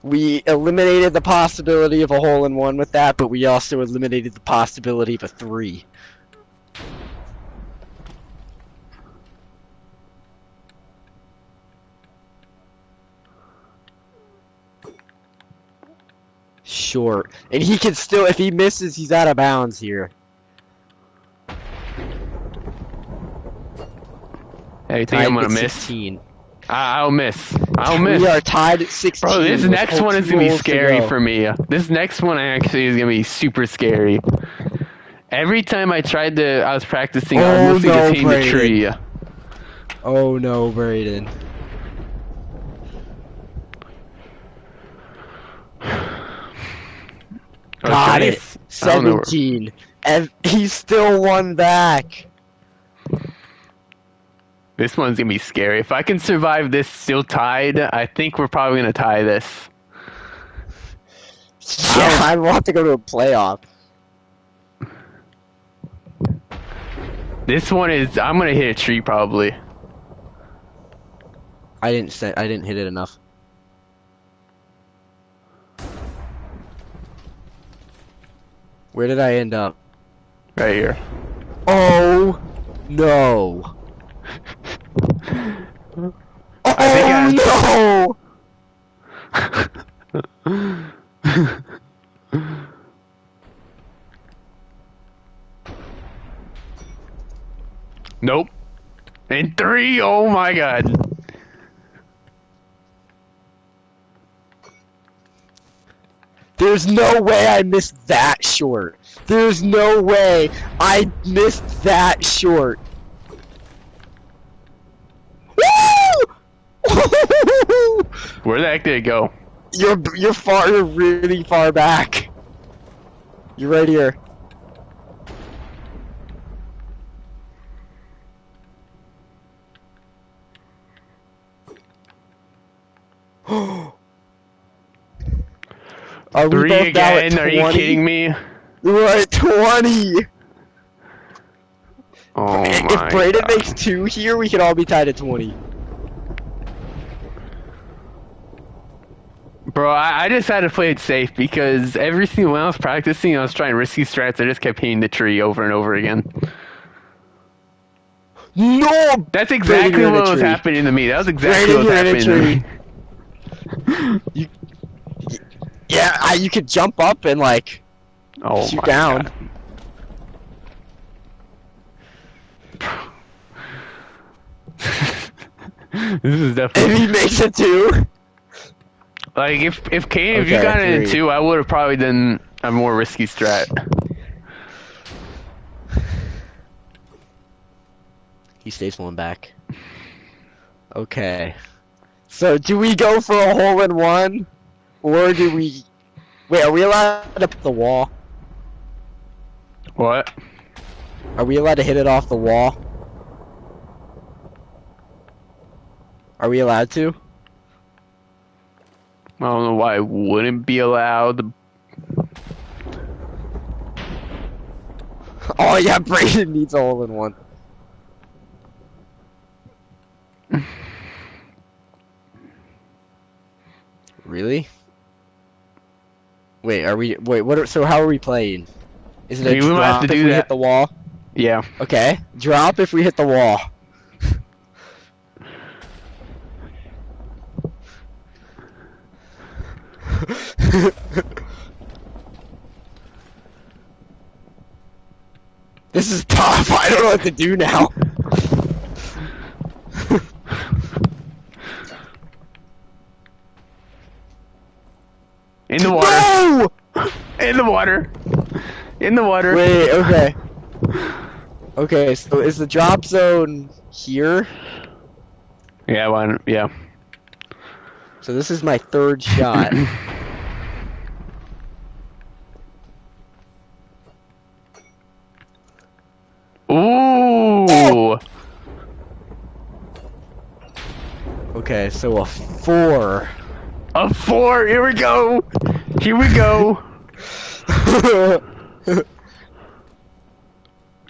We eliminated the possibility of a hole-in-one with that, but we also eliminated the possibility of a 3. Short. And he can still, if he misses, he's out of bounds here. Hey, you think I'm gonna miss? 16. I'll miss. I'll miss. We are tied at 16. Bro, this next one is gonna be scary for me. This next one actually is gonna be super scary. Every time I was practicing, I was mostly just hitting the tree. Oh no, Braden. Got it. 17. And he's still 1 back. This one's gonna be scary. If I can survive this still tied, I think we're probably gonna tie this. Yeah, I want to go to a playoff. This one is. I'm gonna hit a tree probably. I didn't hit it enough. Where did I end up? Right here. Oh no. Oh no! Nope. And 3. Oh my god. There's no way I missed that short. There's no way I missed that short. Woo! Where the heck did it go? You're really far back. You're right here. Are we 3 both now at again? Are you 20? kidding me? We're at 20. Oh my If Braden God. makes 2 here, we can all be tied at 20. Bro, I just had to play it safe because every single when I was practicing, I was trying risky strats. I just kept hitting the tree over and over again. No! That's exactly what was happening to me. That was exactly what was happening to me. Yeah, you could jump up and like Oh shoot my down. God. This is If definitely he makes it 2. like if Kane, if Okay, you got it in 3. 2, I would have probably done a more risky strat. He stays one back. Okay. So do we go for a hole-in-one? Or do we... Wait, are we allowed to put the wall? What? Are we allowed to hit it off the wall? Are we allowed to? I don't know why I wouldn't be allowed. Oh yeah, Braden needs a hole-in-one. Really? Wait, are we... Wait, so how are we playing? Is it a We might have drop to if do we that. hit the wall? Yeah. Okay. Drop if we hit the wall. This is tough. I don't know what to do now. In the water. No! In the water. In the water. Wait, okay. Okay, so is the drop zone here? Yeah, why not? Yeah. So this is my 3rd shot. Ooh. Okay, so a 4. A 4. Here we go. Here we go.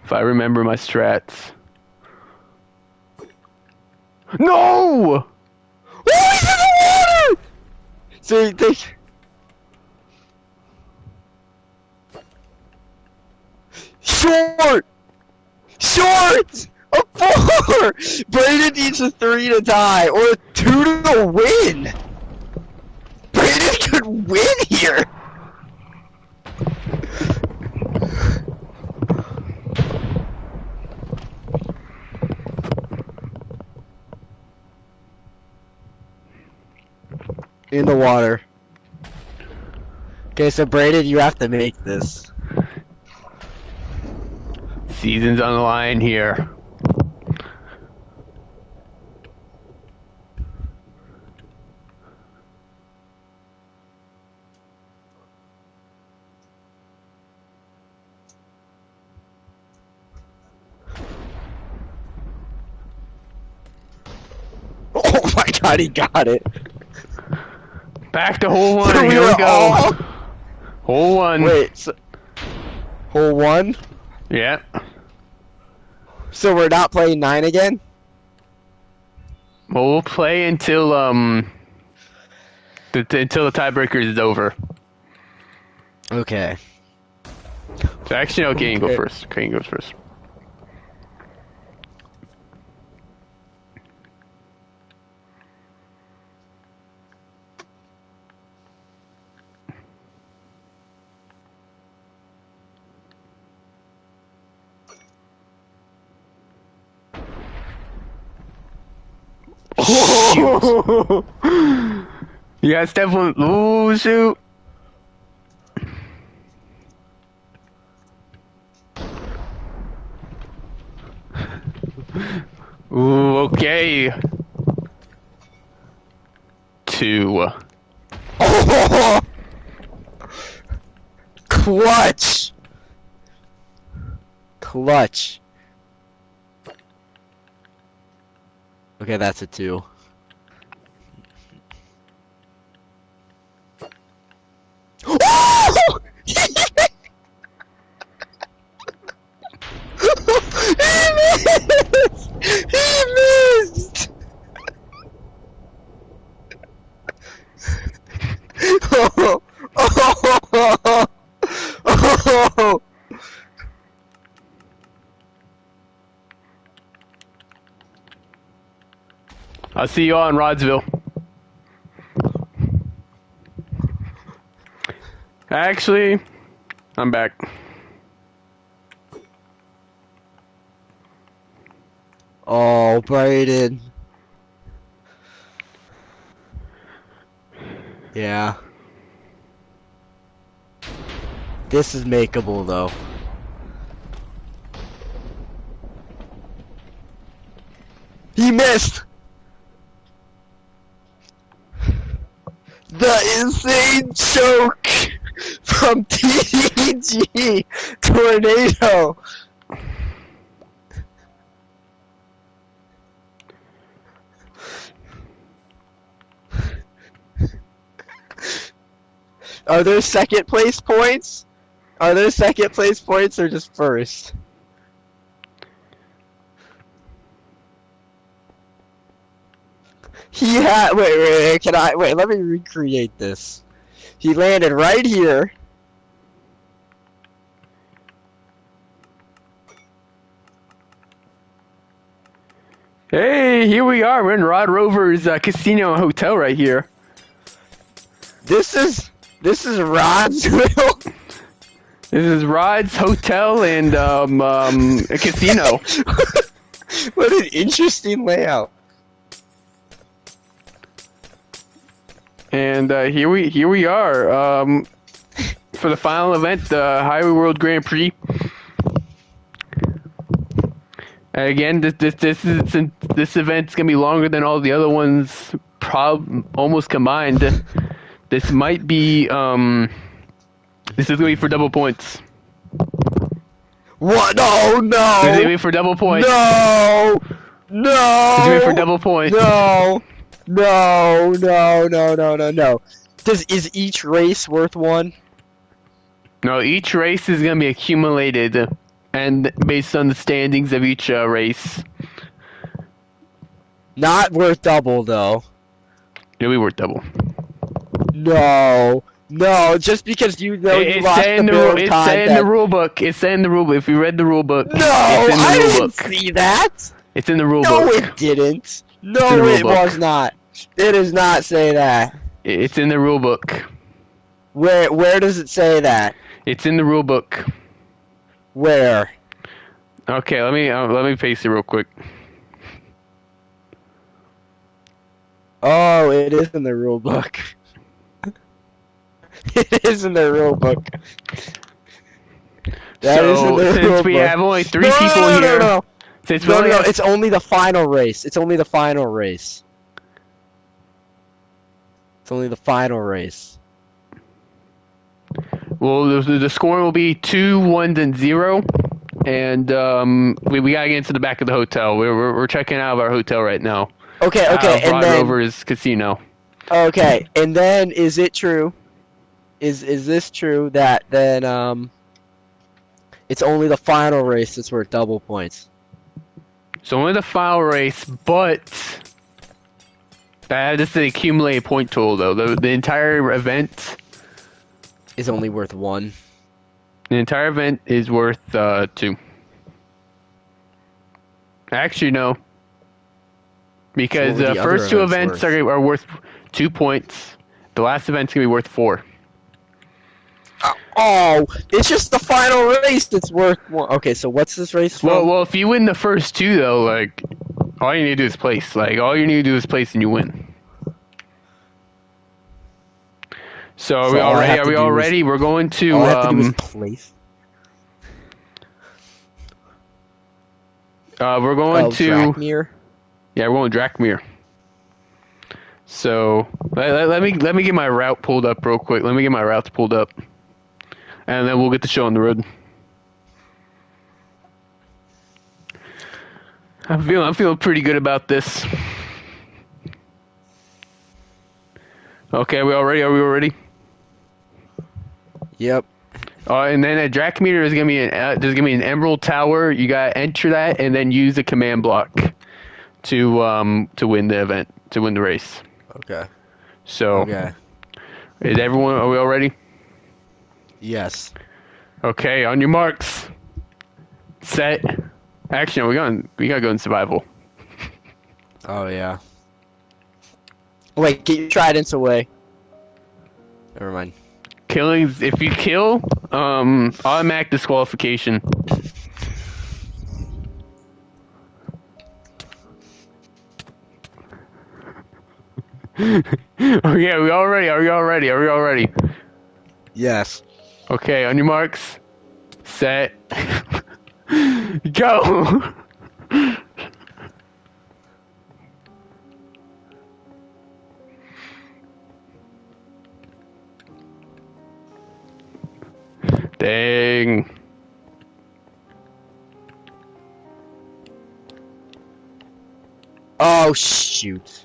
If I remember my strats. No! Oh, he's in the water! So they... Short! Short! A 4! Braden needs a 3 to tie, or a 2 to win! Braden could win here! In the water. Okay, so Braden, you have to make this. Season's on the line here. Oh my god, he got it! Back to hole 1. So we Here were we go. all- Hole 1. Wait, so... Hole 1? Yeah. So we're not playing 9 again? Well, we'll play until until the tiebreaker is over. Okay. So actually, no, Kane go Okay. first. Kane goes first. Shoot. Yeah, it's definitely. Ooh, shoot. Ooh, okay. 2. Oh! Clutch! Clutch. Okay, that's a 2. Oh! He missed! Oh! Oh! Oh! I'll see you all in Rodsville. Actually, I'm back. Oh, Brayden. Yeah. This is makeable, though. He missed! The insane choke from TG Tornado. Are there second place points? Are there second place points or just first? He had. Wait. Can I. Wait, let me recreate this. He landed right here. Hey, here we are. We're in Rod Rover's casino and hotel right here. This is Rodsville. This is Rod's hotel and a casino. What an interesting layout. And here we are for the final event, the Highway World Grand Prix. Again, this event's gonna be longer than all the other ones, almost combined. This might be this is gonna be for double points. What? No! This is gonna be for double points. No! No! This is gonna be for double points. No! No! Is each race worth 1? No, each race is gonna be accumulated, and based on the standings of each race. Not worth double, though. It'll be worth double. No, just because you know you It's lost saying the the build it's content. saying the rule book. It's saying the rule book. If you read the rule book, No, it's in the I rule didn't book. see that. It's in the rule No, book. it didn't. It's No, in the rule it book. was not. It does not say that. It's in the rule book. Where does it say that? It's in the rule book. Where? Okay, let me paste it real quick. Oh, it is in the rule book. It is in the rule book. That is in the Since rule we book. have only 3 No, people no, here, no. since we No, only have, it's only the final race. It's only the final race. It's only the final race. well, the scoring will be 2, 1, and 0, and we gotta get into the back of the hotel. We're checking out of our hotel right now. Okay, Out of and Rod then Rover's casino. okay, and then is it true? Is this true that then it's only the final race that's worth double points? So only the final race, but that is the accumulated point total though. The entire event, Is only worth 1. the entire event is worth 2. Actually, no, because So what the were the first other 2 events events are worth 2 points. The last event's gonna be worth 4. Oh, it's just the final race that's worth 1. Okay, so what's this race from? Well, if you win the first 2 though, like all you need to do is place. Like all you need to do is place and you win. So are we all ready? Are we all ready? We're going to all I have to do is place. we're going to Drakmir? Yeah, we're going Drakmir. So let me get my route pulled up real quick. Let me get my routes pulled up, and then we'll get the show on the road. I'm feeling pretty good about this. Okay, are we all ready? Are we all ready? Yep. And then at Drakmir there's gonna be an Emerald Tower. You gotta enter that and then use the command block to win the event, to win the race. Okay. So Okay. is everyone? Are we all ready? Yes. Okay, on your marks, set. Action. We gotta go in survival. Oh yeah. Wait, get your tridents away. Never mind. Killings. If you kill, automatic disqualification. Okay, are we all ready? Are we all ready? Are we all ready? Yes. Okay, on your marks, set, go. Dang. Oh shoot.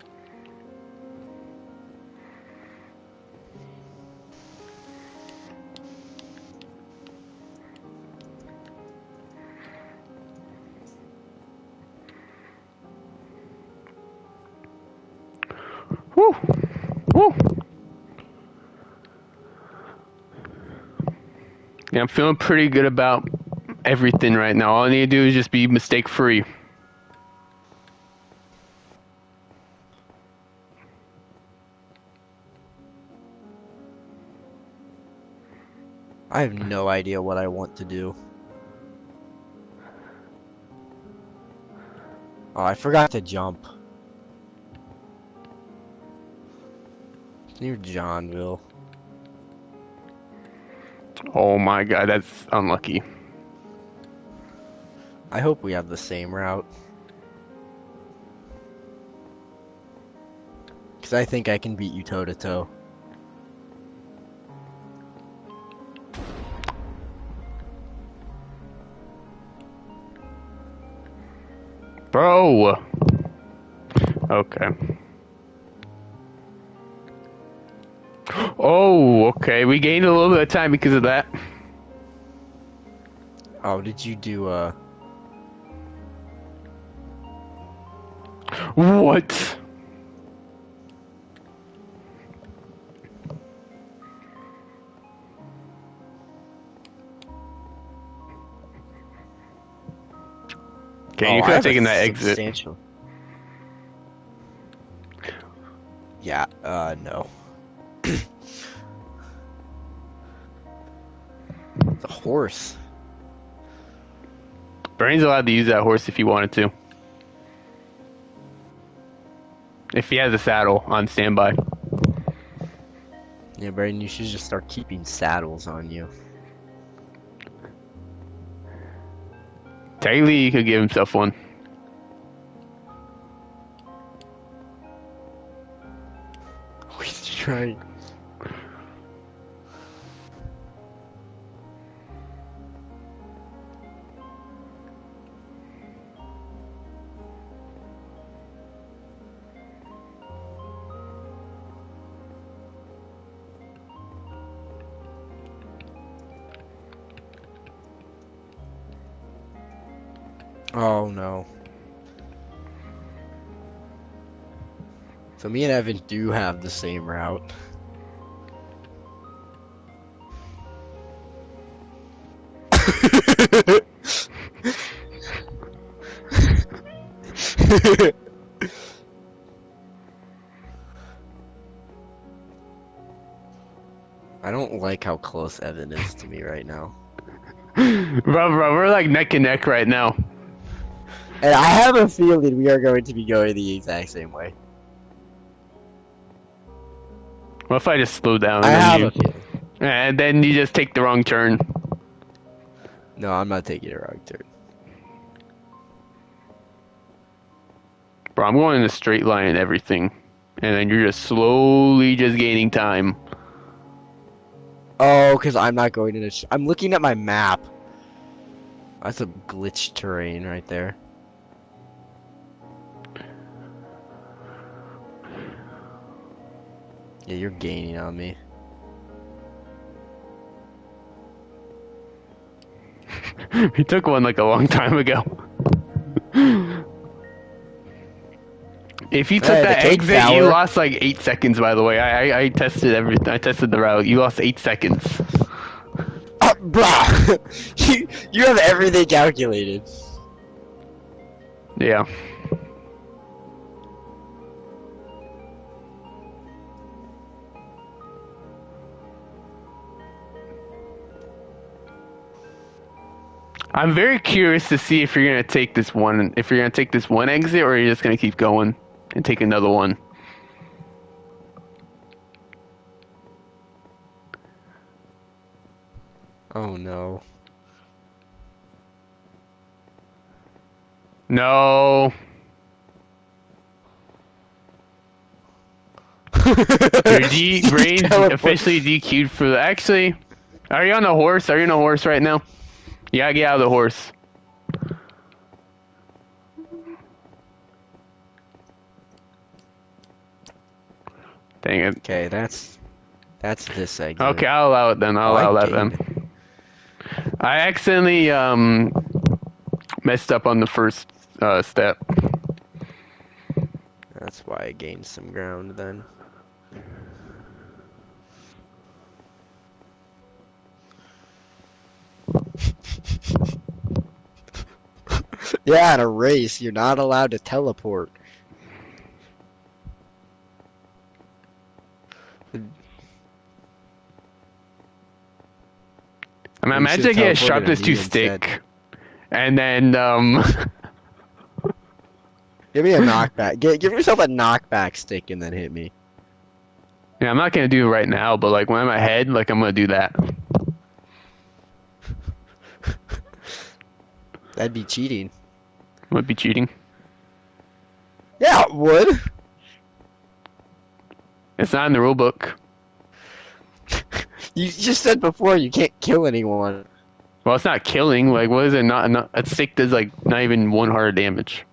Woo. Woo. Yeah, I'm feeling pretty good about everything right now. All I need to do is just be mistake free. I have no idea what I want to do. Oh, I forgot to jump. It's near Johnville. Oh my god, that's unlucky. I hope we have the same route. Because I think I can beat you toe to toe. Bro. Okay. Oh, okay. We gained a little bit of time because of that. Oh, did you do What? Okay, you I could have have a taken that exit. substantial. Yeah, no. The horse. Brain's allowed to use that horse if he wanted to. If he has a saddle on standby. Yeah, Brayden, you should just start keeping saddles on you. Technically, he could give himself one. He's trying. Oh no. So me and Evan do have the same route. I don't like how close Evan is to me right now. Bro, we're like neck and neck right now. And I have a feeling we are going to be going the exact same way. What if I just slow down I and have then a feeling. and then you just take the wrong turn? No, I'm not taking a wrong turn. Bro, I'm going in a straight line and everything. And then you're just slowly just gaining time. Oh, because I'm not going in a... I'm looking at my map. That's a glitch terrain right there. Yeah, you're gaining on me. We took one like a long time ago. If you took Hey, the that cake exit, you tower. lost like 8 seconds. By the way, I tested everything. I tested the route. You lost 8 seconds. Bruh! you have everything calculated. Yeah. I'm very curious to see if you're gonna take this one. If you're gonna take this one exit, or you're just gonna keep going and take another one. Oh no. No. Your brain's officially DQ'd for the. Actually, are you on a horse? Are you on a horse right now? You gotta get out of the horse. Dang it. Okay, that's this exit. Okay, I'll allow it then. I'll allow that then. I accidentally messed up on the first step. That's why I gained some ground then. Yeah, in a race, you're not allowed to teleport. I mean, imagine I get a sharpness 2 stick, and then give me a knockback. Give yourself a knockback stick and then hit me. yeah, I'm not gonna do it right now, but like when I'm ahead, like I'm gonna do that. That'd be cheating. Would be cheating. Yeah, it would. It's not in the rule book. You just said before you can't kill anyone. Well, it's not killing. Like, what is it? Not a stick does like not even 1 heart damage.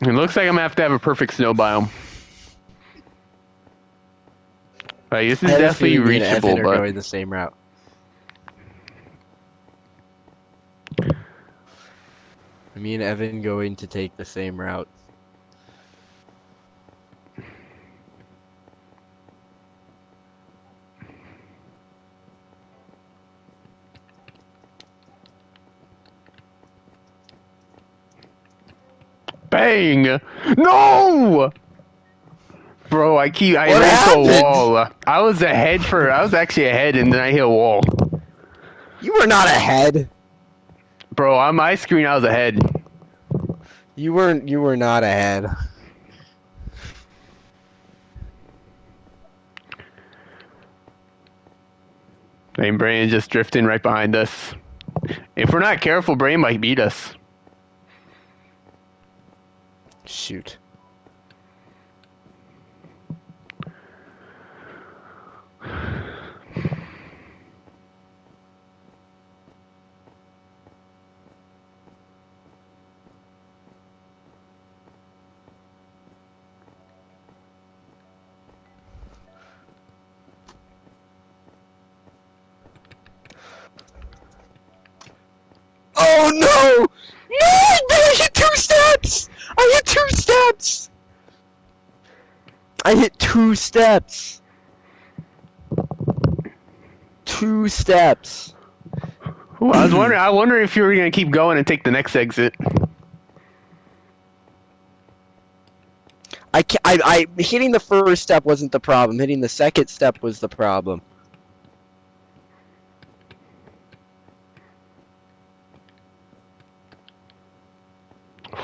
It looks like I'm gonna have to have a perfect snow biome. Like, this is definitely reachable, but going the same route. Me and Evan going to take the same route. bang! No! Bro, I ran into a wall. I was actually ahead, and then I hit a wall. You were not ahead. Bro, on my screen, I was ahead. You were not ahead. Brain is just drifting right behind us. If we're not careful, Brain might beat us. Shoot. Oh no! No! I hit 2 steps! I hit 2 steps! I hit 2 steps! 2 steps! Ooh, I wonder if you were gonna keep going and take the next exit. I hitting the first step wasn't the problem. Hitting the second step was the problem.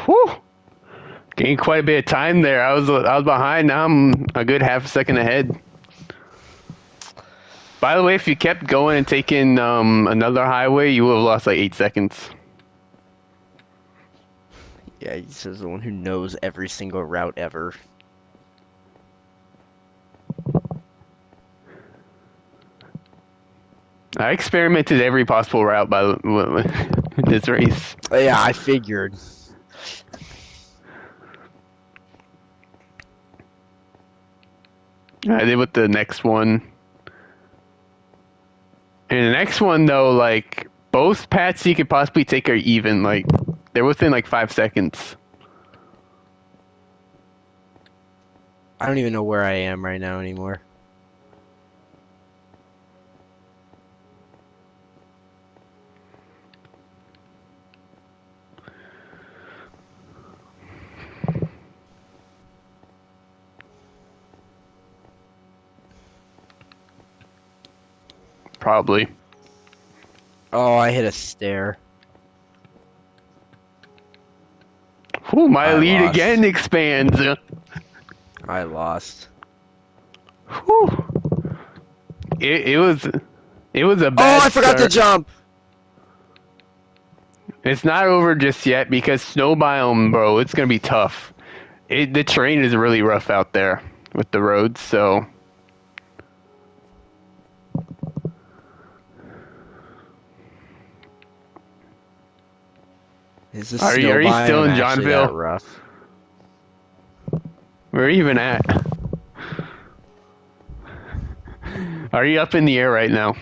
Whew. Gained quite a bit of time there. I was behind. Now I'm a good half a second ahead. By the way, if you kept going and taking another highway, you would have lost like 8 seconds. Yeah, he says the one who knows every single route ever. I experimented every possible route in this race. Yeah, I figured. I did with the next one. And the next one, though, like, both paths you could possibly take are even. Like, they're within, like, 5 seconds. I don't even know where I am right now anymore. Probably. Oh, I hit a stair. Ooh, my I lead lost. again expands. I lost. Whew. It was a Oh, bad I forgot to start. jump. It's not over just yet because snow biome, bro, it's gonna be tough. The terrain is really rough out there with the roads, so Is the are snow you still biome in actually that Johnville? rough? Where are you even at? Are you up in the air right now?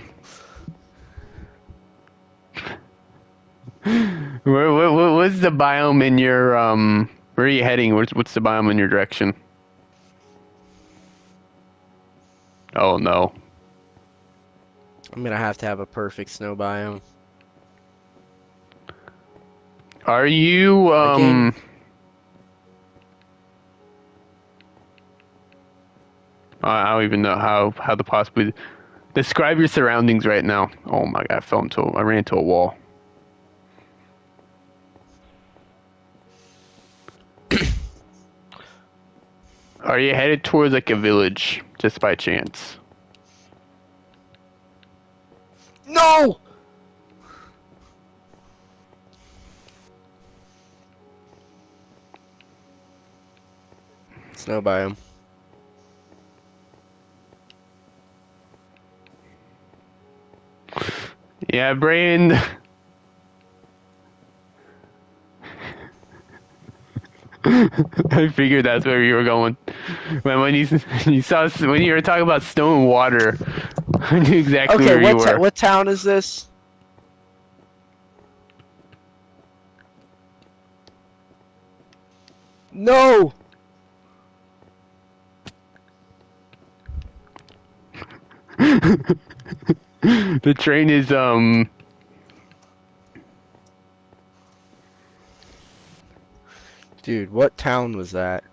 What's the biome in your where are you heading? What's the biome in your direction? Oh no. I'm gonna have to have a perfect snow biome. Are you That game. I don't even know how to possibly describe your surroundings right now. Oh my god, I ran into a wall. Are you headed towards like a village just by chance? No! Snow biome. Yeah, Brain. I figured that's where you were going. When when you were talking about stone water, I knew exactly Okay, where you were. what town is this? No! The train is Dude, what town was that?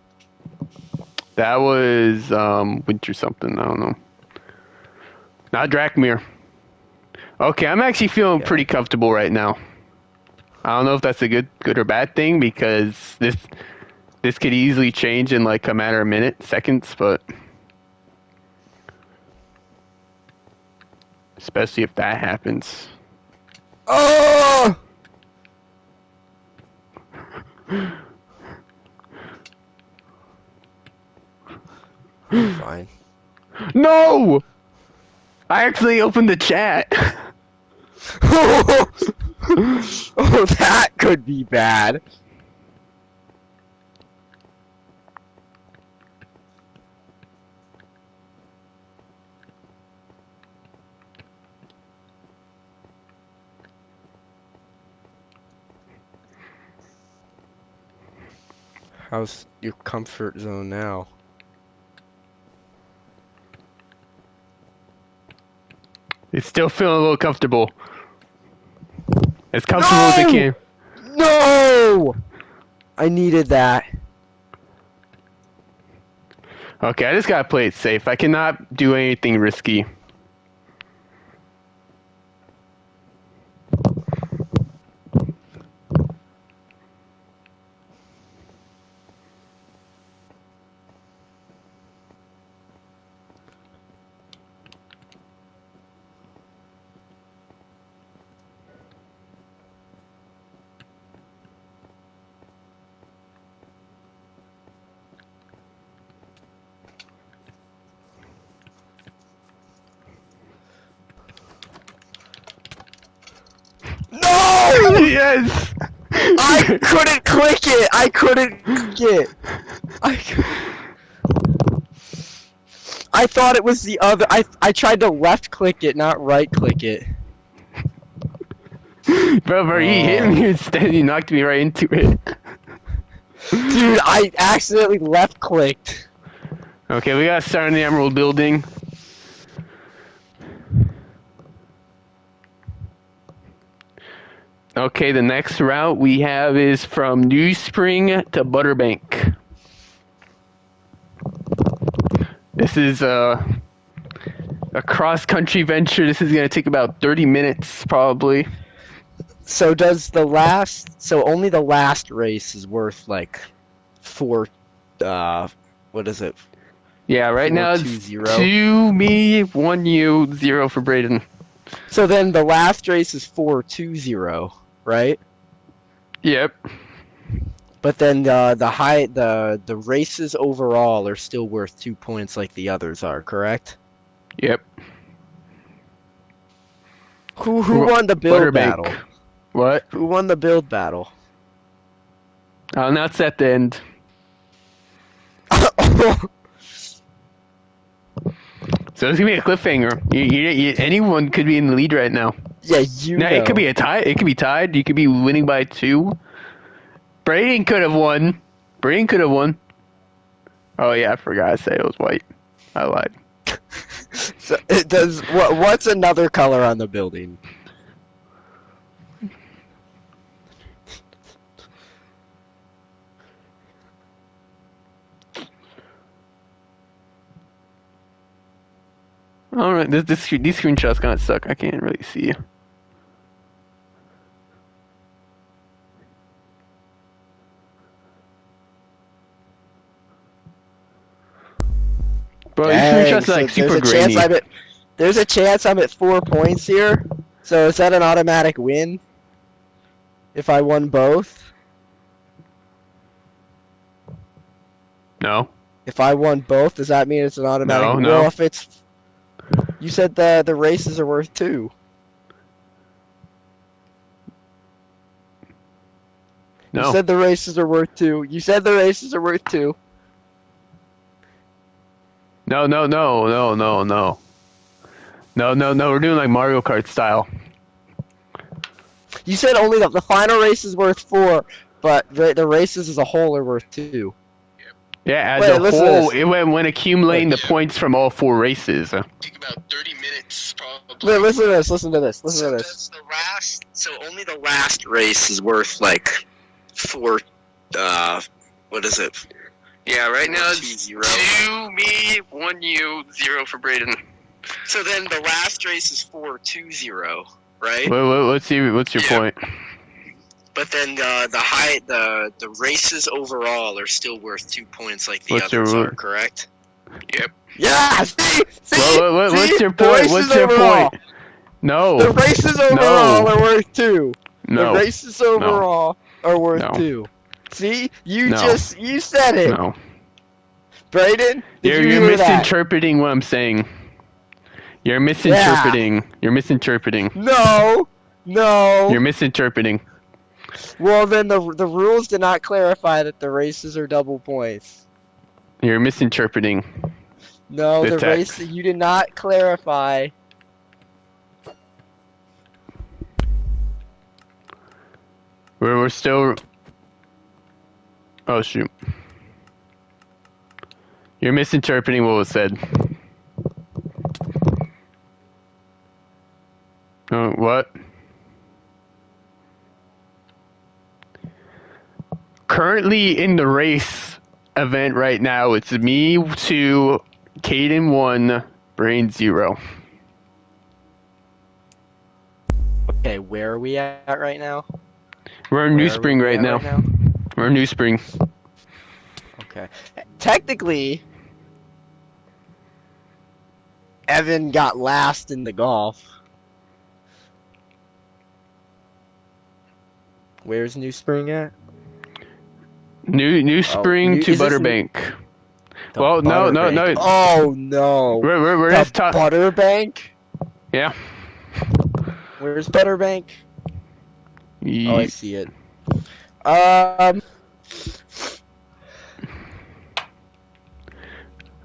that was winter something. I don't know. Not Drakmere. Okay, I'm actually feeling Yeah. pretty comfortable right now. I don't know if that's a good or bad thing because this could easily change in like a matter of minutes, seconds, but especially if that happens. Oh! I'm fine. No! I actually opened the chat. Oh, that could be bad. How's your comfort zone now? It's still feeling a little comfortable. As comfortable as it No! can. No! I needed that. Okay, I just gotta play it safe. I cannot do anything risky. was. I couldn't click it. I couldn't click it. I thought it was the other. I tried to left click it, not right click it. Bro, you hit me instead. You knocked me right into it. Dude, I accidentally left clicked. Okay, we gotta start in the Emerald Building. Okay, the next route we have is from New Spring to Butterbank. This is a cross-country venture. This is gonna take about 30 minutes, probably. So does the last? So only the last race is worth like 4. What is it? Yeah, right now it's 4-2-0. 2 me, 1 you, 0 for Braden. So then the last race is 4-2-0, right? Yep. But then the races overall are still worth 2 points like the others are, correct? Yep. Who won the build Butterbank. battle? What? Who won the build battle? And that's at the end. So it's gonna be a cliffhanger. Anyone could be in the lead right now. Yeah, know. It could be a tie. It could be tied. You could be winning by 2. Braden could have won. Oh yeah, I forgot to say it was white. I lied. So it does. What's another color on the building? All right, these screenshots kind of suck. I can't really see. Bro, these screenshots are like super grainy. There's a chance I'm at 4 points here. So is that an automatic win? If I won both? No. If I won both, does that mean it's an automatic win? No. Well, if it's... You said the races are worth 2. No. You said the races are worth 2. You said the races are worth 2. No. We're doing like Mario Kart style. You said only the final race is worth 4, but the races as a whole are worth 2. Yeah, as a whole, when accumulating the points from all 4 races. Take about 30 minutes, probably. Wait, listen to this. Listen to this. So only the last race is worth like 4. What is it? Yeah, right now it's 2 me, 1 you, 0 for Braden. So then the last race is 4-2-0, right? What's your point? But then the races overall are still worth 2 points like the others are, correct? Yep. Yeah. See. What's your point? What's your point? No. The races overall are worth 2. No. The races overall are worth 2. See, you said it. No. Braden, you're misinterpreting what I'm saying. You're misinterpreting. Yeah. You're misinterpreting. No. You're misinterpreting. Well, then the rules did not clarify that the races are double points. You're misinterpreting. No, the race you did not clarify. We're still. Oh shoot. You're misinterpreting what was said. What? Currently in the race event right now, it's me 2, Caden 1, Brain 0. Okay, where are we at right now? We're in New Spring right now. We're in New Spring. Okay. Technically, Evan got last in the golf. Where's New Spring at? New Spring to Butterbank. Well, no. Oh no. We're just talking. Butterbank? Yeah. Where's Butterbank? Oh, I see it. Um,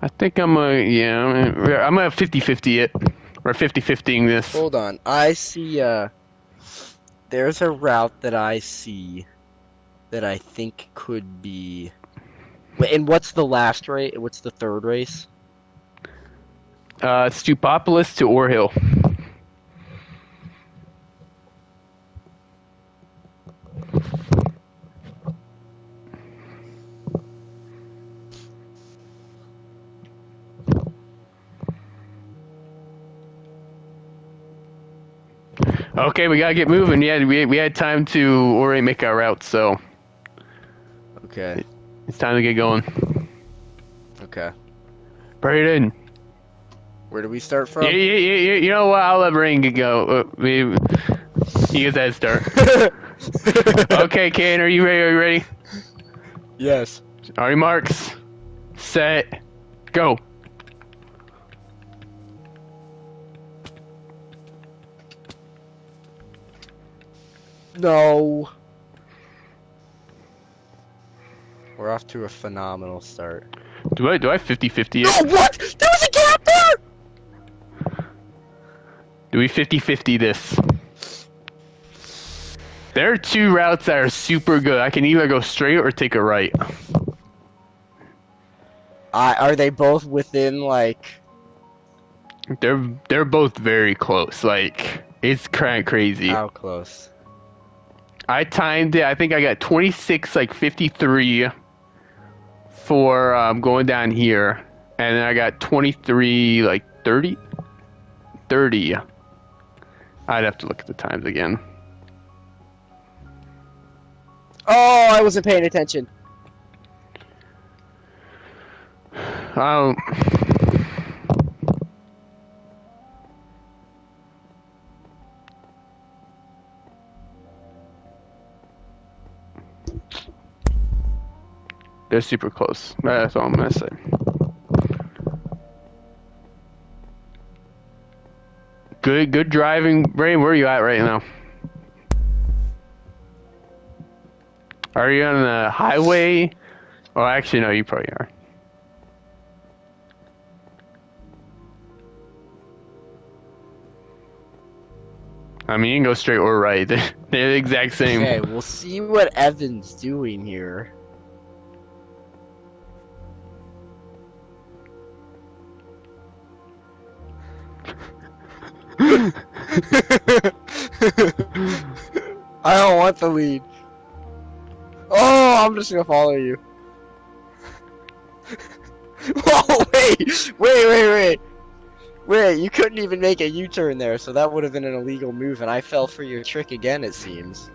I think I'm I'm gonna 50-50 it. Or 50-50ing this. hold on. I see, there's a route that I see that I think could be... Wait, and what's the last race? What's the third race? Stupopolis to Ore Hill. Okay, we gotta get moving. Yeah, we had time to already make our route, so Okay. it's time to get going. Okay. Bring it in. Where do we start from? Yeah, you know what? I'll let Rain go. You get that start. Okay, Kane, are you ready? Are you ready? Yes. All right, marks, set, go. No. We're off to a phenomenal start. Do I 50-50 No, it? what? There was a gap there! Do we 50-50 this? There are two routes that are super good. I can either go straight or take a right. Are they both within, like... They're both very close. Like, it's kind of crazy. How close? I timed it. I think I got 26, like 53 for going down here. And then I got 23, like 30? 30. I'd have to look at the times again. Oh, I wasn't paying attention. Um, they're super close. That's all I'm gonna say. Good driving, Ray. Where are you at right now? Are you on the highway? Oh, actually, no. You probably are. I mean, you can go straight or right. They're the exact same. Okay, we'll see what Evan's doing here. I don't want the lead. Oh, I'm just gonna follow you. Oh, wait, you couldn't even make a U-turn there, so that would have been an illegal move, and I fell for your trick again, it seems.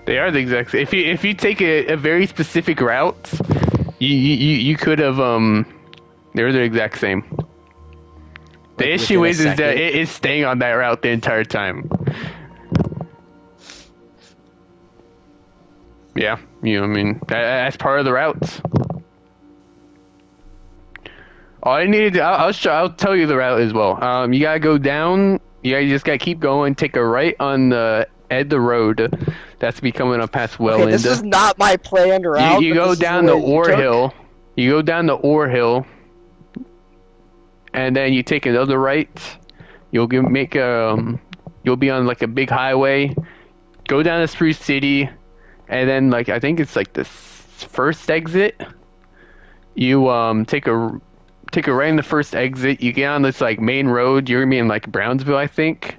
They are the exact same. If you take a very specific route, you could have they're the exact same. The Like issue within a is that second? it is staying on that route the entire time. Yeah, I mean that's part of the routes. All I needed, I'll tell you the route as well. You gotta go down. You just gotta keep going. Take a right on the edge of the road. That's becoming up past Welland. Okay, this is not my planned route. You but go this is down the the way you Ore took. Hill. You go down the Ore Hill, and then you take another right. You'll you'll be on like a big highway. Go down to Spruce City, and then like I think it's like the first exit. You take a right in the first exit. You get on this like main road. You're gonna be in like Brownsville, I think.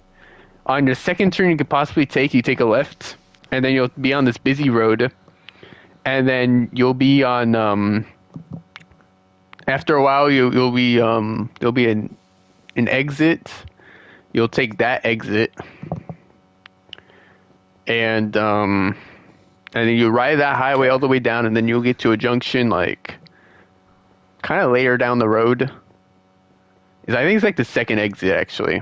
On your second turn you could possibly take, you take a left, and then you'll be on this busy road, and then you'll be on after a while you'll be there'll be an exit. You'll take that exit, and then you ride that highway all the way down, and then you'll get to a junction like kind of later down the road. I think it's like the second exit actually.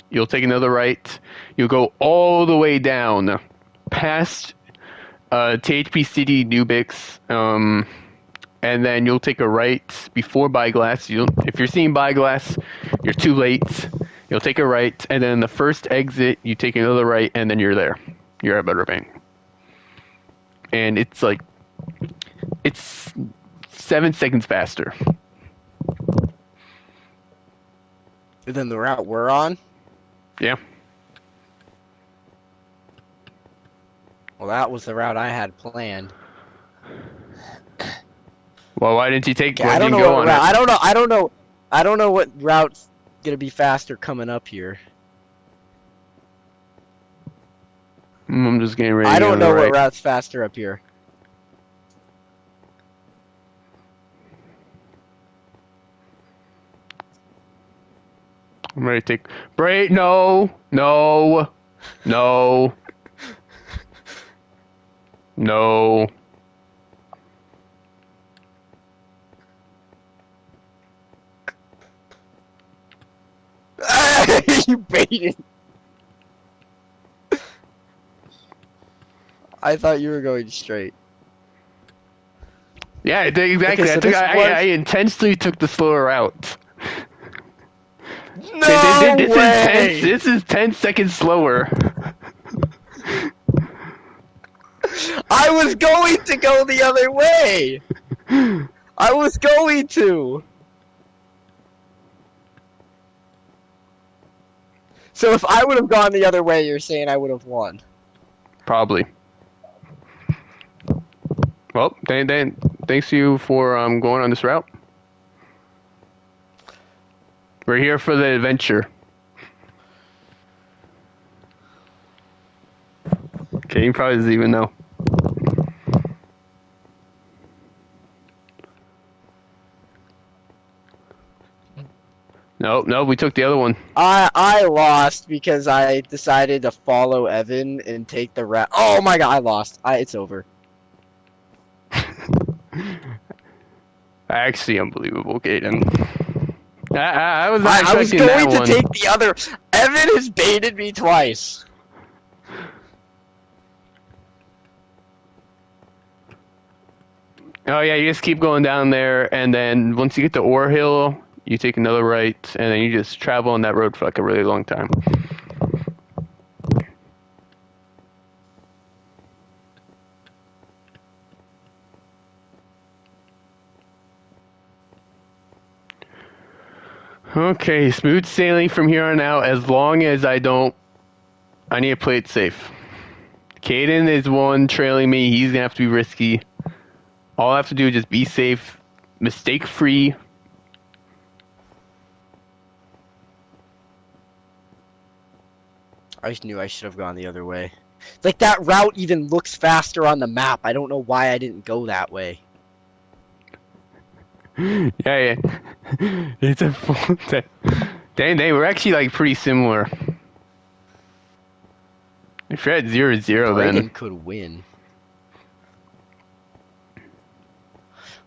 You'll take another right. You'll go all the way down past THP City, Nubix, and then you'll take a right before Byglass. If you're seeing Byglass, you're too late. You'll take a right, and then the first exit, you take another right, and then you're there. You're at Butterbank. And it's 7 seconds faster. Than the route we're on? Yeah. Well, that was the route I had planned. Well, why didn't you take? Okay, Why I don't didn't know you go what on route. it? I don't know what route's gonna be faster coming up here. I'm just getting ready. I to go don't on the know what right. route's faster up here. I'm ready to take. Break. No. No. No. No. You baited. I thought you were going straight. Yeah, exactly. Okay, so I intentionally took the slower route. No way! This is 10 seconds slower. I was going to go the other way! I was going to! So if I would have gone the other way, you're saying I would have won. Probably. Well, then thanks to you for going on this route. We're here for the adventure. Okay, you probably doesn't even know. No, we took the other one. I lost because I decided to follow Evan and take the route. Oh my god, I lost. It's over. Actually, unbelievable, Gaten. I was I was expecting that going to one. take the other. Evan has baited me twice. Oh yeah, you just keep going down there, and then once you get to Ore Hill, you take another right, and then you just travel on that road for like a really long time. Okay, smooth sailing from here on out, as long as I need to play it safe. Caden is one trailing me, he's gonna have to be risky. All I have to do is just be safe, mistake free. I just knew I should have gone the other way. Like, that route even looks faster on the map. I don't know why I didn't go that way. Yeah. It's a full they were actually like pretty similar. If you're at 0-0 Brayden then. could win.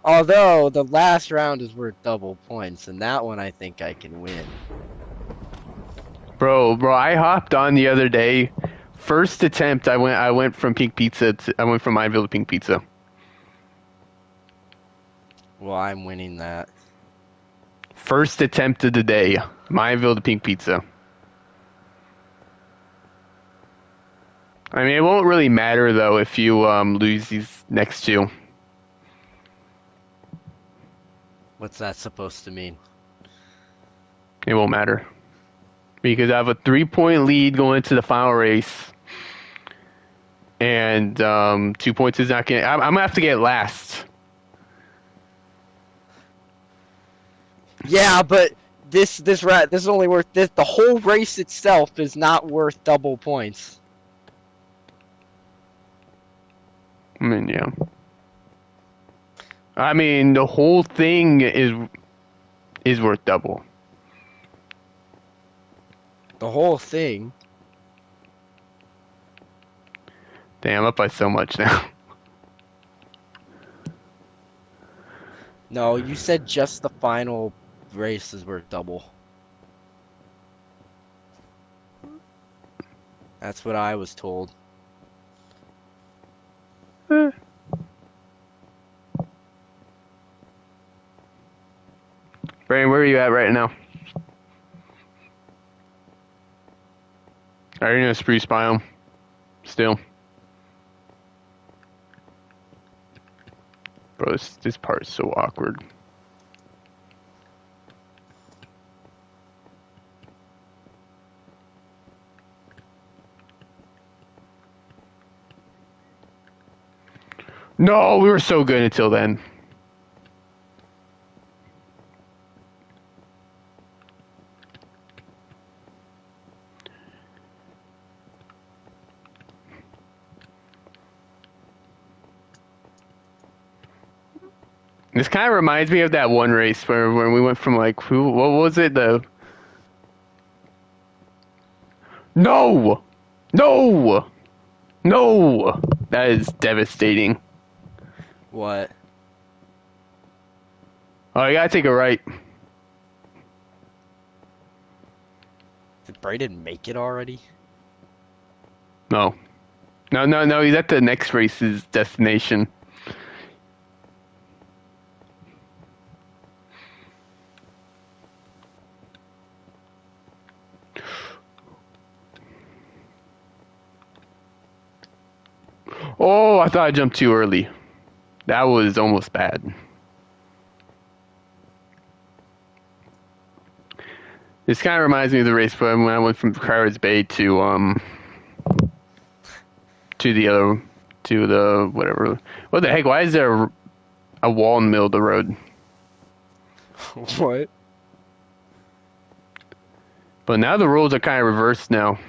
Although, the last round is worth double points, and that one I think I can win. Bro, I hopped on the other day. First attempt, I went from Pink Pizza I went from Mineville to Pink Pizza. Well, I'm winning that. First attempt of the day, Mineville to Pink Pizza. I mean, it won't really matter though if you lose these next two. What's that supposed to mean? It won't matter. Because I have a 3-point lead going into the final race. And 2 points is not gonna. I'm gonna have to get last. Yeah, but this is only worth this. The whole race itself is not worth double points. I mean, yeah. I mean, the whole thing is worth double. The whole thing. Damn, I'm up by so much now. No, you said just the final race is worth double. That's what I was told. Brian, where are you at right now? Are you in a spruce biome? Still. Bro, this part is so awkward. No, we were so good until then. This kind of reminds me of that one race where when we went from like, what was it? No! No! No! That is devastating. What? Oh, you gotta take a right. Did Brayden make it already? No. No, he's at the next race's destination. Oh, I thought I jumped too early. That was almost bad. This kind of reminds me of the race when I went from Pirates Bay to the whatever. What the heck? Why is there a wall in the middle of the road? What? But now the rules are kind of reversed now.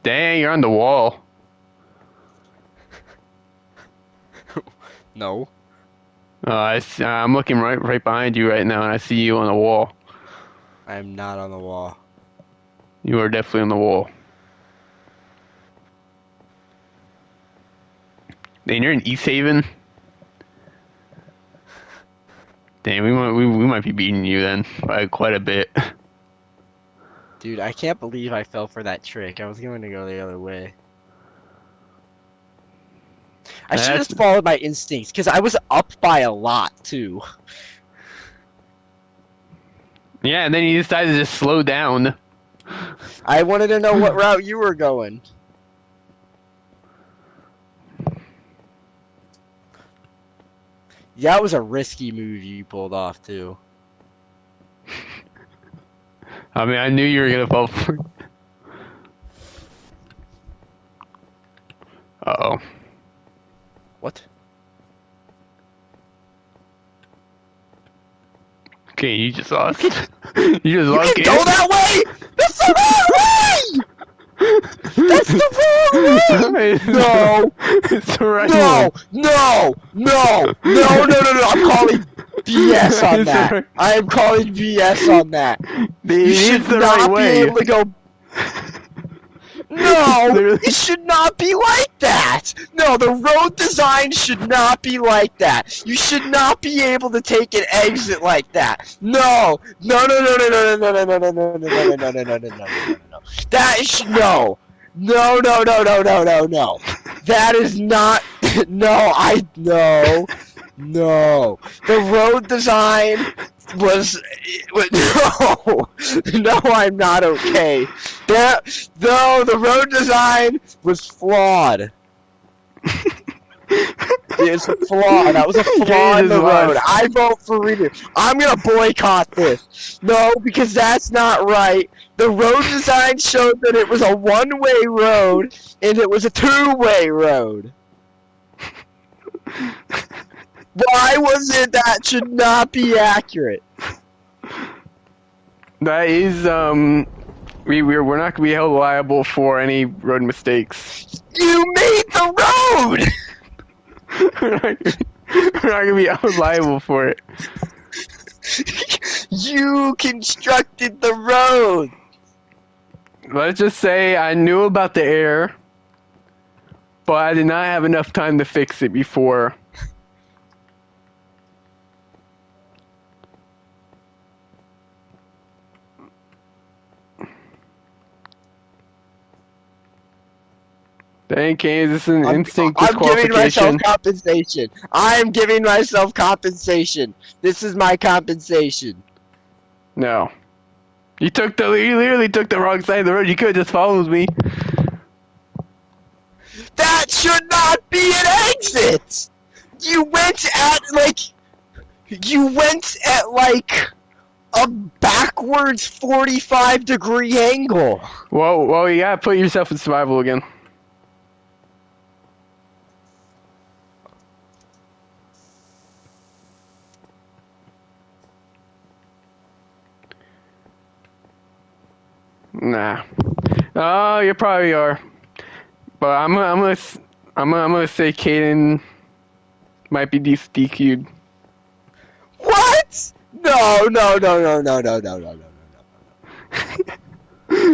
Dang, you're on the wall. No. I'm looking right behind you right now, and I see you on the wall. I am not on the wall. You are definitely on the wall. And you're in East Haven. Damn, we might be beating you then by quite a bit. Dude, I can't believe I fell for that trick. I was going to go the other way. I should have followed my instincts, because I was up by a lot, too. Yeah, and then you decided to just slow down. I wanted to know what route you were going. That was a risky move you pulled off, too. I mean, I knew you were gonna fall for it. Uh-oh. What? Okay, you just lost. You just lost. You can go that way! That's the wrong way! That's the wrong way! No! It's the right No! one. No! No! No! No! No! No! I'm calling BS on It's that. the right- I am calling BS on that. It You should is the not right be way. able to go. No, literally- it should not be like that. No, the road design should not be like that. You should not be able to take an exit like that. No, no, no, no, no, no, no, no, no, no, no, no, no, no, no, no, no, no, no, no. That is no, no, no, no, no, no, no, no. That is not. No, no, no. The road design was no, no. I'm not okay. No, the road design was flawed. It's a flaw. That was a flaw in the road. I vote for redo. I'm gonna boycott this. No, because that's not right. The road design showed that it was a one-way road, and it was a two-way road. Why was it that should not be accurate? That is we're not gonna be held liable for any road mistakes. You made the road. We're not gonna be held liable for it. You constructed the road. Let's just say I knew about the error, but I did not have enough time to fix it before. Dang, Kane, this is an instinct I'm giving myself disqualification. compensation. I'm giving myself compensation. This is my compensation. No. You literally took the wrong side of the road. You could have just followed me. That should not be an exit! You went at a backwards 45-degree angle. Whoa, you gotta put yourself in survival again. Nah. Oh, you probably are. But I'm gonna say Caden might be DQ'd. What? No.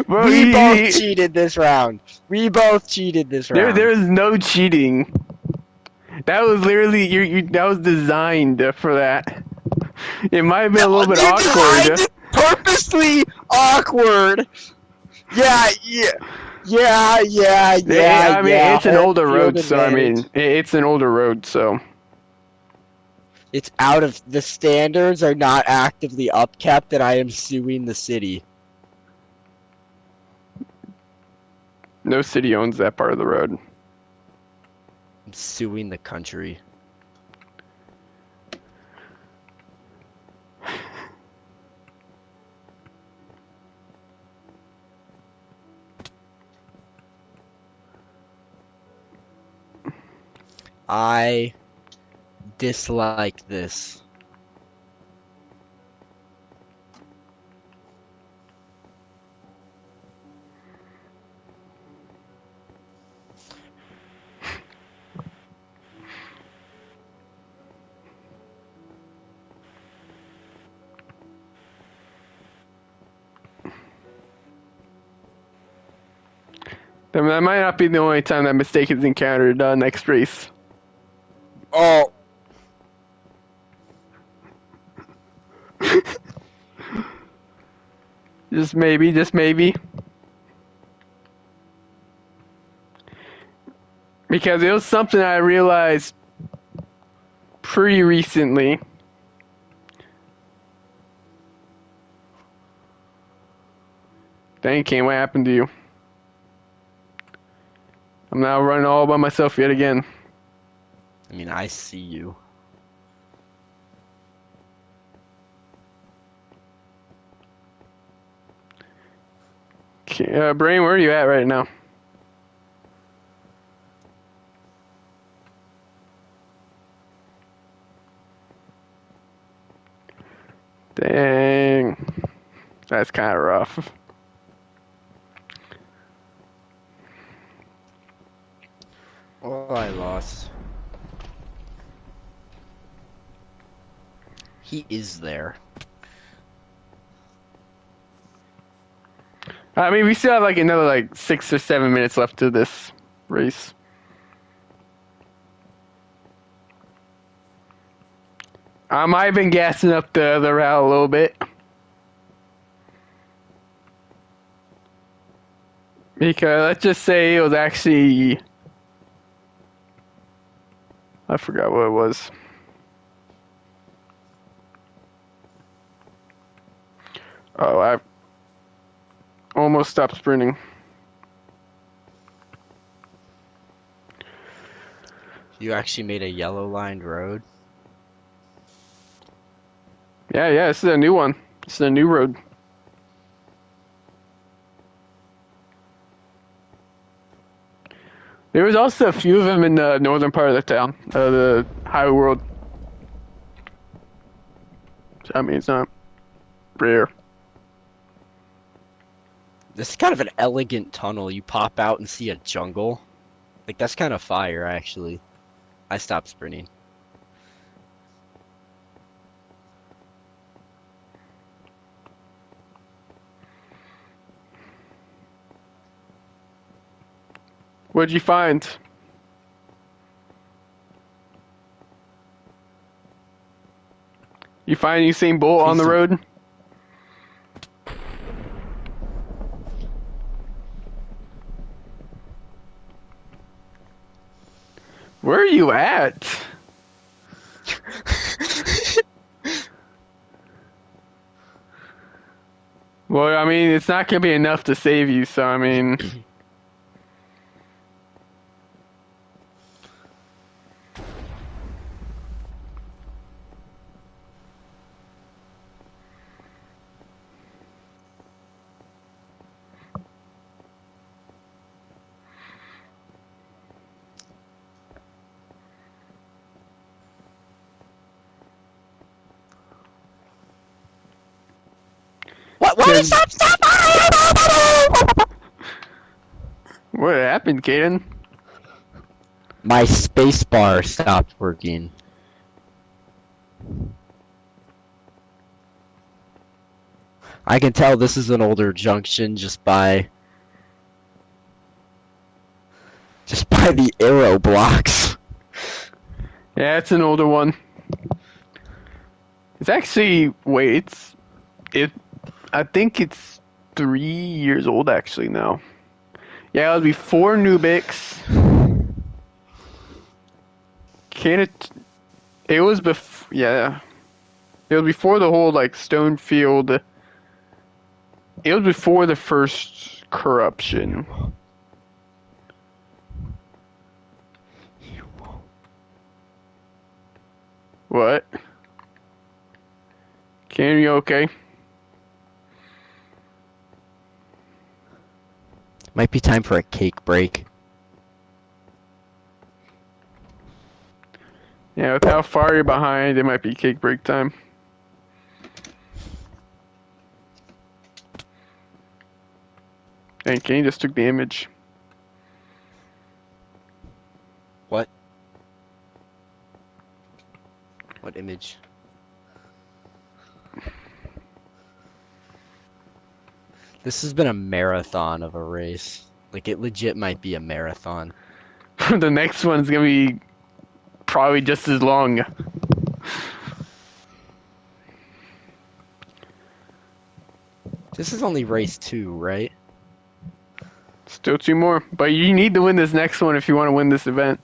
Bro, We both cheated this round. There is no cheating. That was literally that was designed for that. It might have been a little bit awkward. Designed it purposely awkward. Yeah. I mean, it's an older road, so I advantage. mean, it's an older road, so. It's out of the standards are not actively upkept, and I am suing the city. No city owns that part of the road. I'm suing the country. I dislike this. I mean, that might not be the only time that mistake is encountered next race. Oh. Just maybe. Because it was something I realized pretty recently. Dang, Kane, what happened to you? I'm now running all by myself yet again. I mean, I see you. Okay, Brain, where are you at right now? Dang. That's kind of rough. Oh, I lost. He is there. I mean, we still have like another 6 or 7 minutes left to this race. I might have been gassing up the route a little bit. Because let's just say it was actually... I forgot what it was. Oh, I almost stopped sprinting. You actually made a yellow lined road? Yeah, this is a new one. This is a new road. There was also a few of them in the northern part of the town, the highway world. So, I mean, it's not rare. This is kind of an elegant tunnel. You pop out and see a jungle. Like, that's kind of fire, actually. I stopped sprinting. What'd you find? You find Usain Bolt on the road? Where are you at? Well, I mean, it's not gonna be enough to save you, so I mean. What? Why? Stop! Stop! What happened, Kaden? My space bar stopped working. I can tell this is an older junction just by the arrow blocks. Yeah, it's an older one. It's actually I think it's 3 years old actually now. Yeah, it was before Nubix. It was yeah. It was before the whole like Stonefield. It was before the first corruption. What? Can you okay? Might be time for a cake break. Yeah, with how far you're behind, it might be cake break time. And Kane just took the image. What? What image? This has been a marathon of a race. Like, it legit might be a marathon. The next one's gonna be probably just as long. This is only race 2, right? Still 2 more, but you need to win this next one if you want to win this event.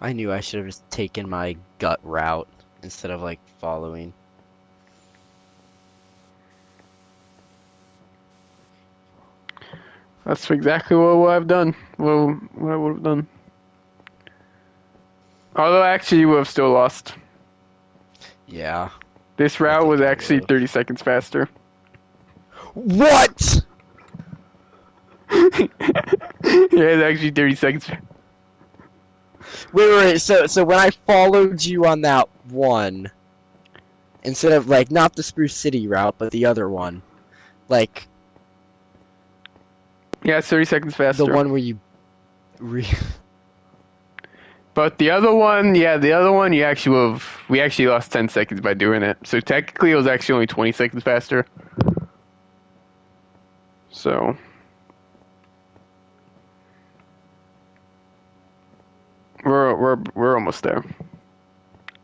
I knew I should have just taken my gut route instead of, like, following. That's exactly what I've done. Well, what I would have done. Although, actually, you would have still lost. Yeah. This route was I actually would've. 30 seconds faster. What?! Yeah, it's actually 30 seconds. Wait, so when I followed you on that one, instead of, like, not the Spruce City route, but the other one, like... Yeah, it's 30 seconds faster. The one where you... But the other one, yeah, you actually we actually lost 10 seconds by doing it. So technically it was actually only 20 seconds faster. So... We're almost there.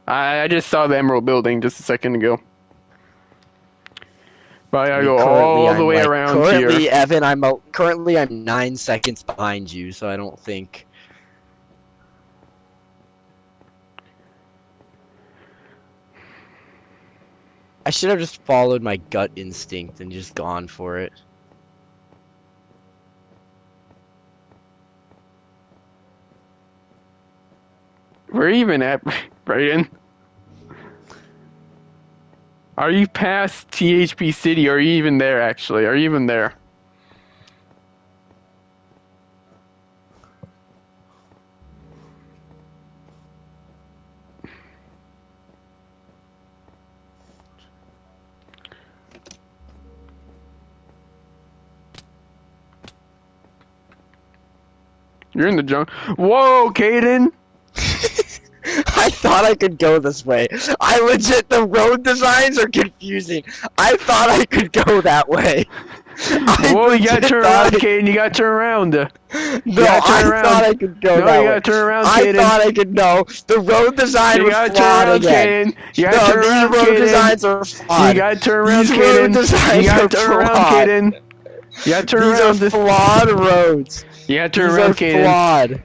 I just saw the Emerald Building just a second ago. But I gotta go all the way around currently, here. Evan, I'm 9 seconds behind you, so I don't think... I should have just followed my gut instinct and just gone for it. We're even at, Brayden. Are you past THP City? Or are you even there, actually? Are you even there? You're in the jungle. Whoa, Kaden! I thought I could go this way. The road designs are confusing. I thought I could go that way. Whoa, you gotta legit turn thought around, Caden. You gotta turn around. No, gotta turn I around. thought I could go No, that you way. gotta turn around, I Caden. thought I could know. The road design You was gotta turn flawed around, again. Caden. You gotta No, turn these around, road Caden. designs are flawed. You gotta turn around, These road Caden. designs You gotta are turn around, flawed. Caden. You gotta turn These around. are flawed roads. You gotta turn These around, are Caden. flawed.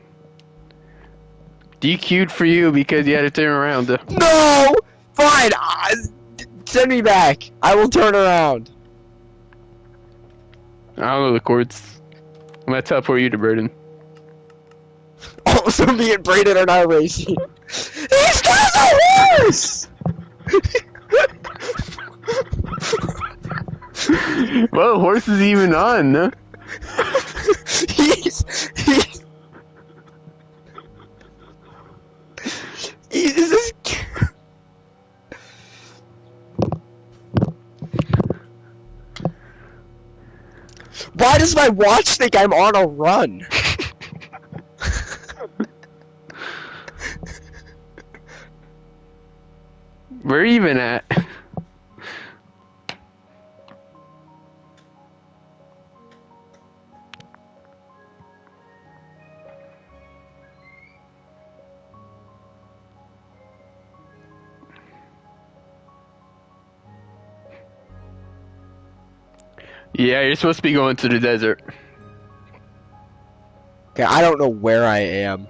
DQ'd for you because you had to turn around. No! Fine! Send me back. I will turn around. I don't know the chords. I'm gonna teleport you to Burden. Oh, so me and Brayden are now racing. These guys are worse! Well, the horse is even on. Huh? He's just... Why does my watch think I'm on a run? We're even at. Yeah, you're supposed to be going to the desert. Okay, I don't know where I am.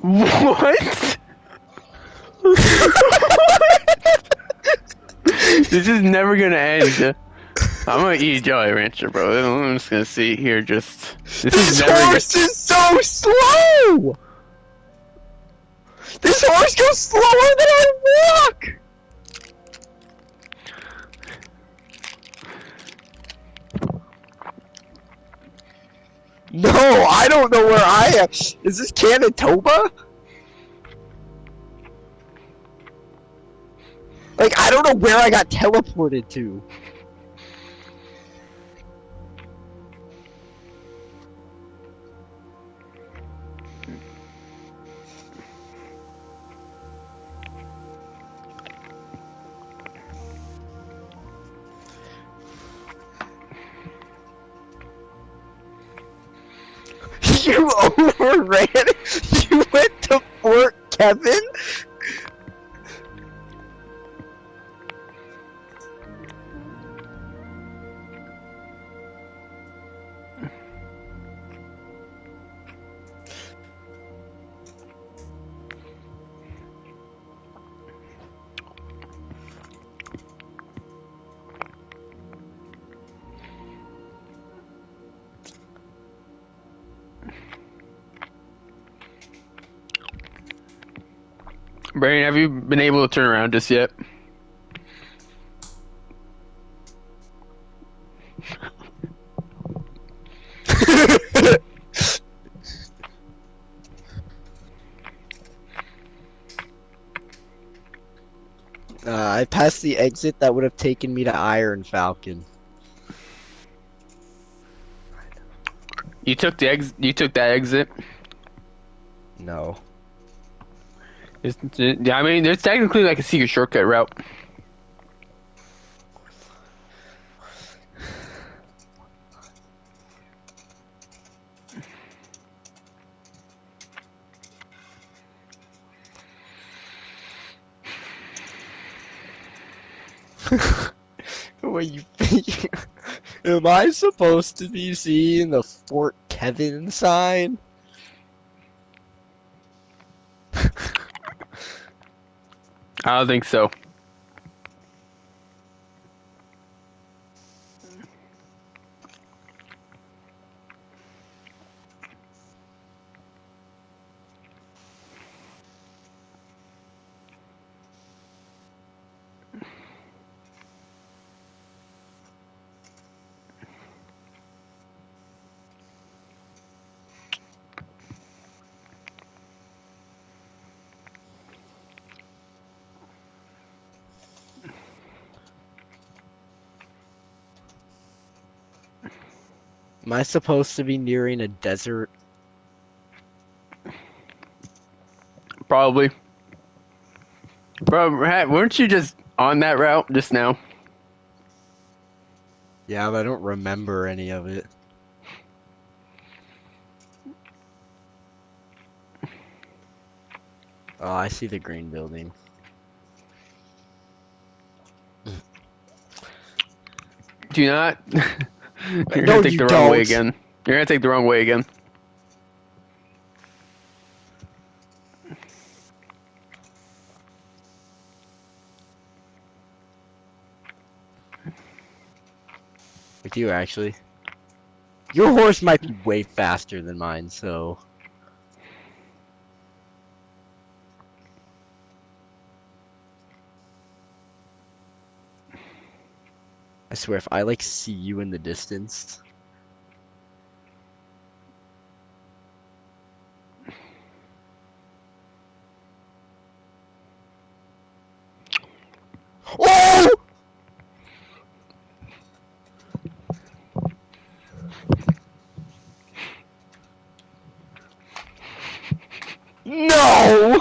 What? This is never gonna end. I'm gonna eat a Jolly Rancher, bro. I'm just gonna sit here just. This horse is so slow! This horse goes slower than I walk! No, I don't know where I am. Is this Canitoba? Like, I don't know where I got teleported to. You overran it? You went to Fort Kevin? Brandon, have you been able to turn around just yet? I passed the exit that would have taken me to Iron Falcon. You took the You took that exit. No. Yeah, I mean, there's technically like a secret shortcut route. What you am I supposed to be seeing the Fort Kevin sign? I don't think so. Am I supposed to be nearing a desert? Probably. Bro, weren't you just on that route just now? Yeah, but I don't remember any of it. Oh, I see the green building. Do you not? You're No, gonna take you the wrong way don't. again. You're gonna take the wrong way again. With you, actually. Your horse might be way faster than mine, so... I swear, if I, like, see you in the distance... Oh! No!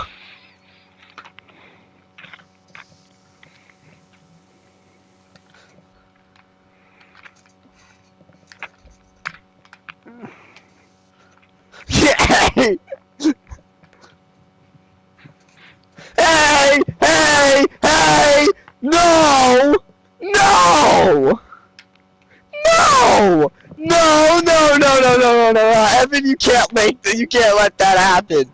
Hey! Hey! Hey! Hey! No! No! No! No! No! No! No! No! No! No! Evan, you can't you can't let that happen.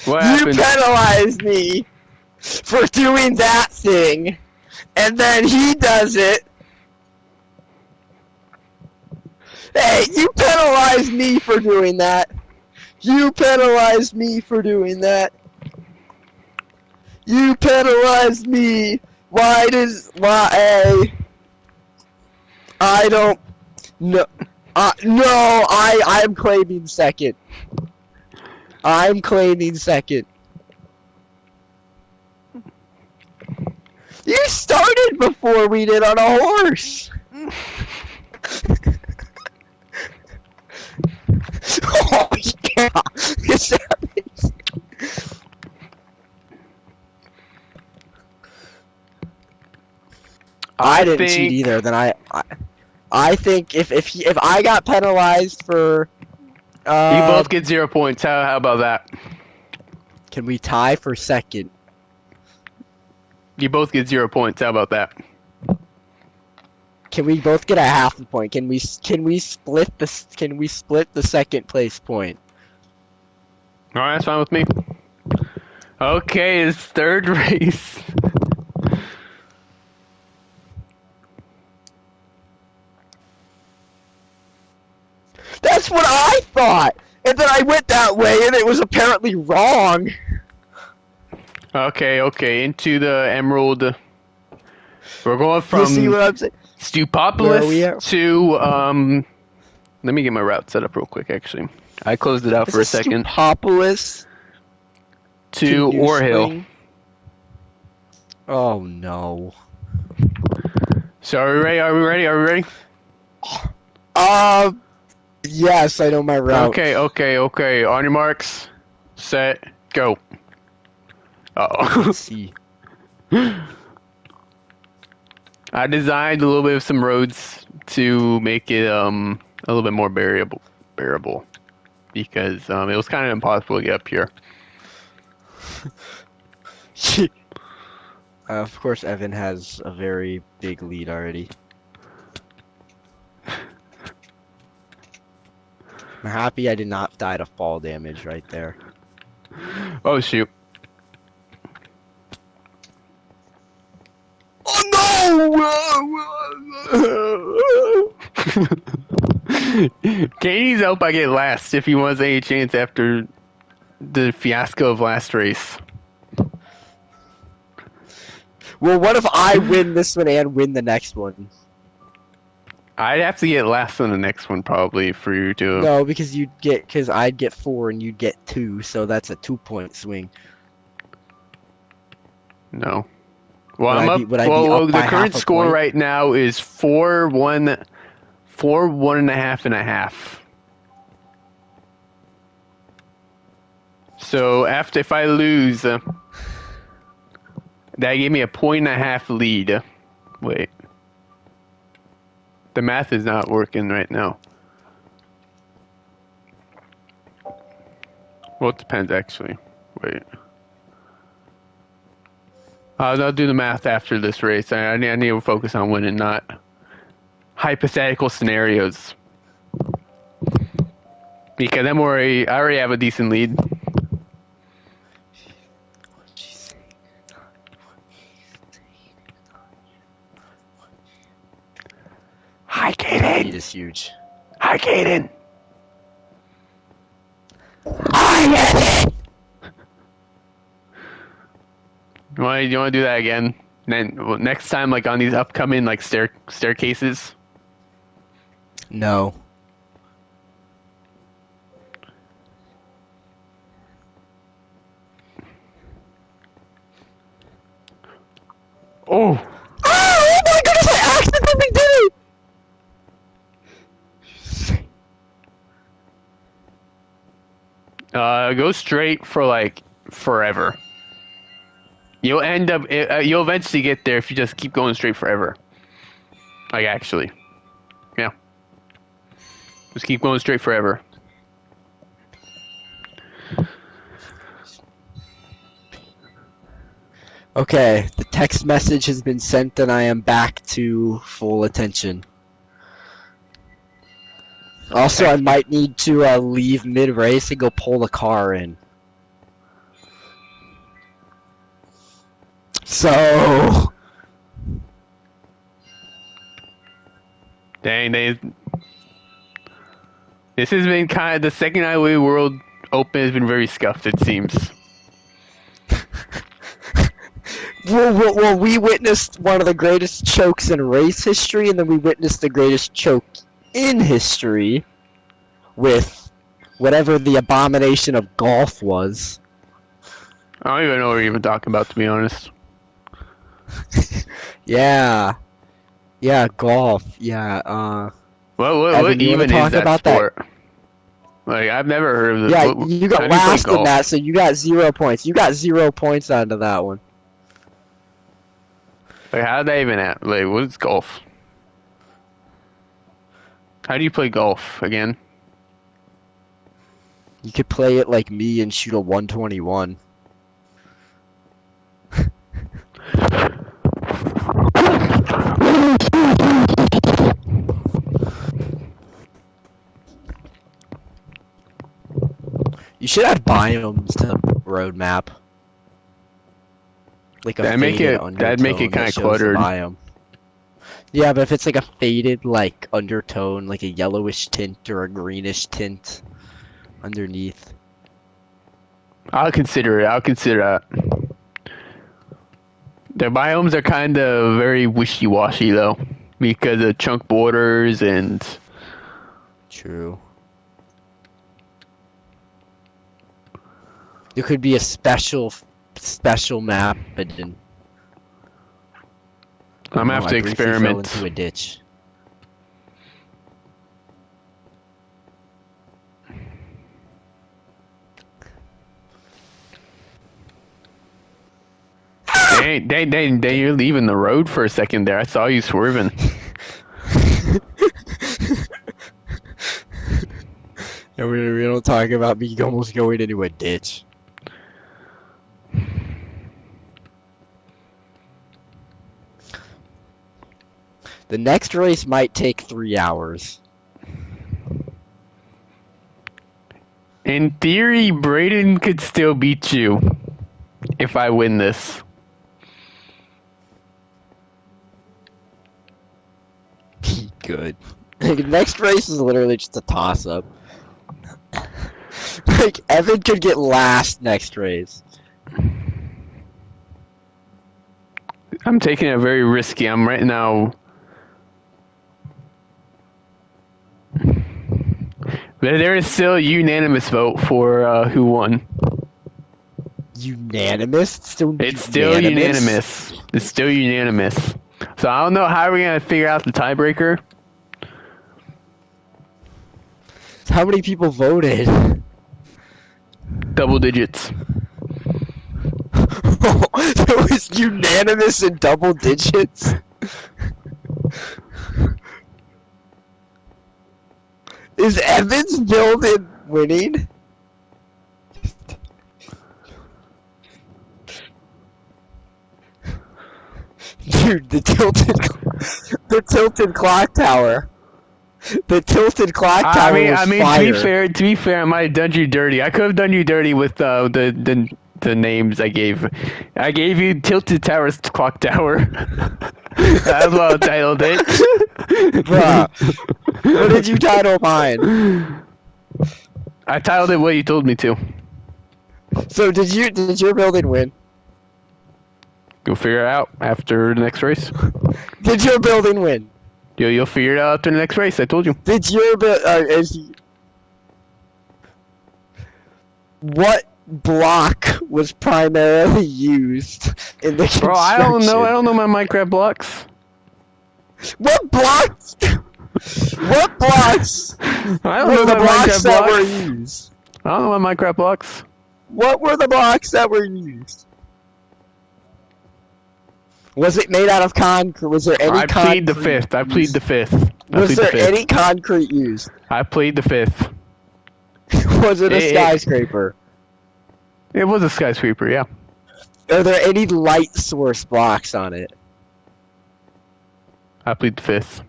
What You happened? penalized me for doing that thing, and then he does it. Hey, you penalized me for doing that. You penalized me for doing that. You penalized me. Why? I don't. No. No, I'm claiming second. I'm claiming second. You started before we did on a horse. Oh yeah. I didn't cheat either. Then I think if I got penalized for You both get 0 points. How about that? Can we tie for second? You both get 0 points. How about that? Can we both get a half a point? Can we split the second place point? All right, that's fine with me. Okay, it's third race. That's what I thought! And then I went that way and it was apparently wrong! Okay, into the Emerald. We're going from You see what I'm saying? Where are we at? Stupopolis to, let me get my route set up real quick, actually. I closed it out for a second. Stupopolis To New Orhill. Spring? Oh no. So are we ready? Are we ready? Yes, I know my route. Okay. On your marks, set, go. Uh-oh. Let's see. I designed a little bit of some roads to make it a little bit more bearable because it was kind of impossible to get up here. Of course, Evan has a very big lead already. I'm happy I did not die to fall damage right there. Oh shoot. Oh no! Katie's help I get last if he wants any chance after the fiasco of last race. Well, what if I win this one and win the next one? I'd have to get last on the next one probably for you to. No, because I'd get 4 and you'd get 2, so that's a 2-point swing. No. Well, Would I'm I up. be- would I be well, up by the current half a score point? right now is 4-1 4, 1.5, and a half. So if I lose, that gave me a 1.5 lead. Wait. The math is not working right now. Well, it depends, actually. Wait. I'll do the math after this race. I need to focus on winning, not hypothetical scenarios. Because I already have a decent lead. Hi, Kaden. Lead is huge. Hi, Kaden. Hi, Kaden. You want to do that again? Then next time, like on these upcoming like staircases. No. Oh. Oh my goodness! I accidentally did it. Go straight for like forever. You'll end up. You'll eventually get there if you just keep going straight forever. Like actually, yeah. Just keep going straight forever. Okay, the text message has been sent and I am back to full attention. Also, I might need to leave mid-race and go pull the car in. So... Dang, this has been kind of the second Highway World Open has been very scuffed. It seems. Well, we witnessed one of the greatest chokes in race history, and then we witnessed the greatest choke in history with whatever the abomination of golf was. I don't even know what you're even talking about, to be honest. Yeah, golf. Yeah. What Evan, you even wanna is talk that about sport? Like I've never heard of this. Yeah, What- you how got do play last in golf? that, so you got 0 points. You got 0 points onto that one. Like how did that even happen? Like what is golf? How do you play golf again? You could play it like me and shoot a 121. You should add biomes to roadmap. Like a That'd make faded it- that'd make it undertone that kinda shows the cluttered. biome. Yeah, but if it's like a faded like undertone, like a yellowish tint or a greenish tint underneath. I'll consider it. I'll consider that. The biomes are kind of very wishy-washy though, because of chunk borders and True. There could be a special map, but then I'm gonna have to I briefly fell experiment. into a ditch. Dang, you're leaving the road for a second there. I saw you swerving. Yeah, we don't talk about me almost going into a ditch. The next race might take 3 hours. In theory, Braden could still beat you if I win this. Good. The next race is literally just a toss-up. Like, Evan could get last next race. I'm taking it very risky. I'm right now. There is still a unanimous vote for who won. Unanimous? It's still unanimous. It's still unanimous. So I don't know how we're gonna figure out the tiebreaker. How many people voted? Double digits. It was unanimous in double digits. Is Evans building winning? Dude, the tilted clock tower. The tilted clock tower was fire. To be fair, I might have done you dirty. I could have done you dirty with the names I gave. I gave you Tilted Towers Clock Tower. That's what I titled it. Bruh. What did you title mine? I titled it what you told me to. So did your building win? You'll figure it out after the next race. Did your building win? You'll figure it out after the next race. I told you. Did your what block was primarily used in the construction? Bro, I don't know. I don't know my Minecraft blocks. What blocks? What blocks? I don't were know the my blocks Minecraft that blocks. were used? I don't know my Minecraft blocks. What were the blocks that were used? Was it made out of concrete? Was there any concrete? I plead the fifth. I plead the fifth. Was there any concrete used? I plead the fifth. Was it a skyscraper? It was a skyscraper, yeah. Are there any light source blocks on it? I plead the fifth.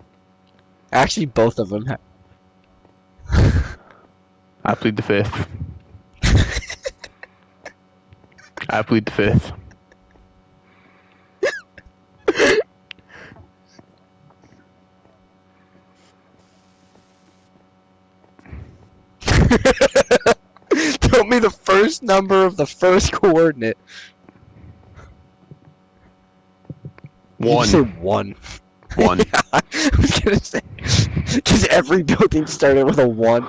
Actually, both of them. I plead the fifth. I plead the fifth. Tell me the first number of the first coordinate. 1. Did you say 1? 1. Yeah, I was gonna say, because every building started with a 1.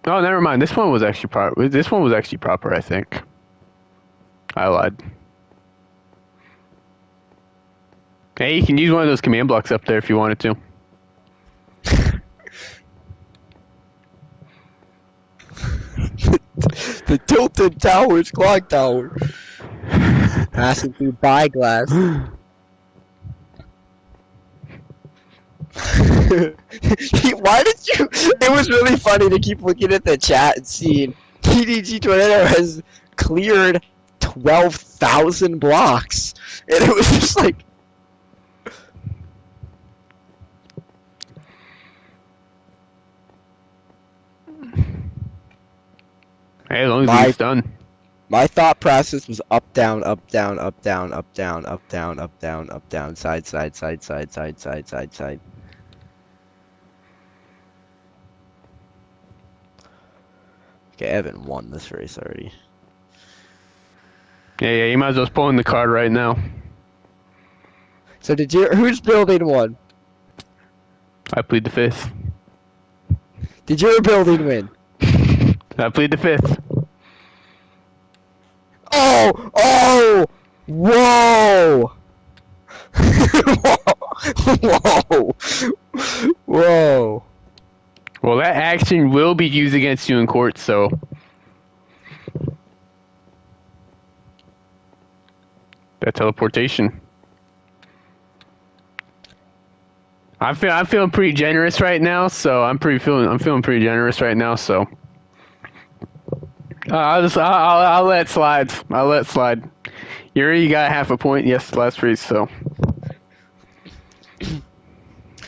Oh, never mind. This one was actually proper. This one was actually proper, I think. I lied. Hey, you can use one of those command blocks up there if you wanted to. The tilted towers, clock tower. Passing through Byglass. Why did you? It was really funny to keep looking at the chat and seeing TDG Tornado has cleared 12,000 blocks, and it was just like. Hey, as long as it's done. My thought process was up, down, up, down, up, down, up, down, up, down, up, down, up, down, side, side, side, side, side, side, side, side. Okay, Evan won this race already. Yeah, you might as well pull in the card right now. So who's building won? I plead the fifth. Did your building win? I plead the fifth. Oh! Oh! Whoa! Whoa! Whoa! Well, that action will be used against you in court, so... That teleportation. I'm feeling pretty generous right now, so I'm feeling pretty generous right now, so... I'll let it slide. I'll let it slide. You already got half a point, yes, last race, so...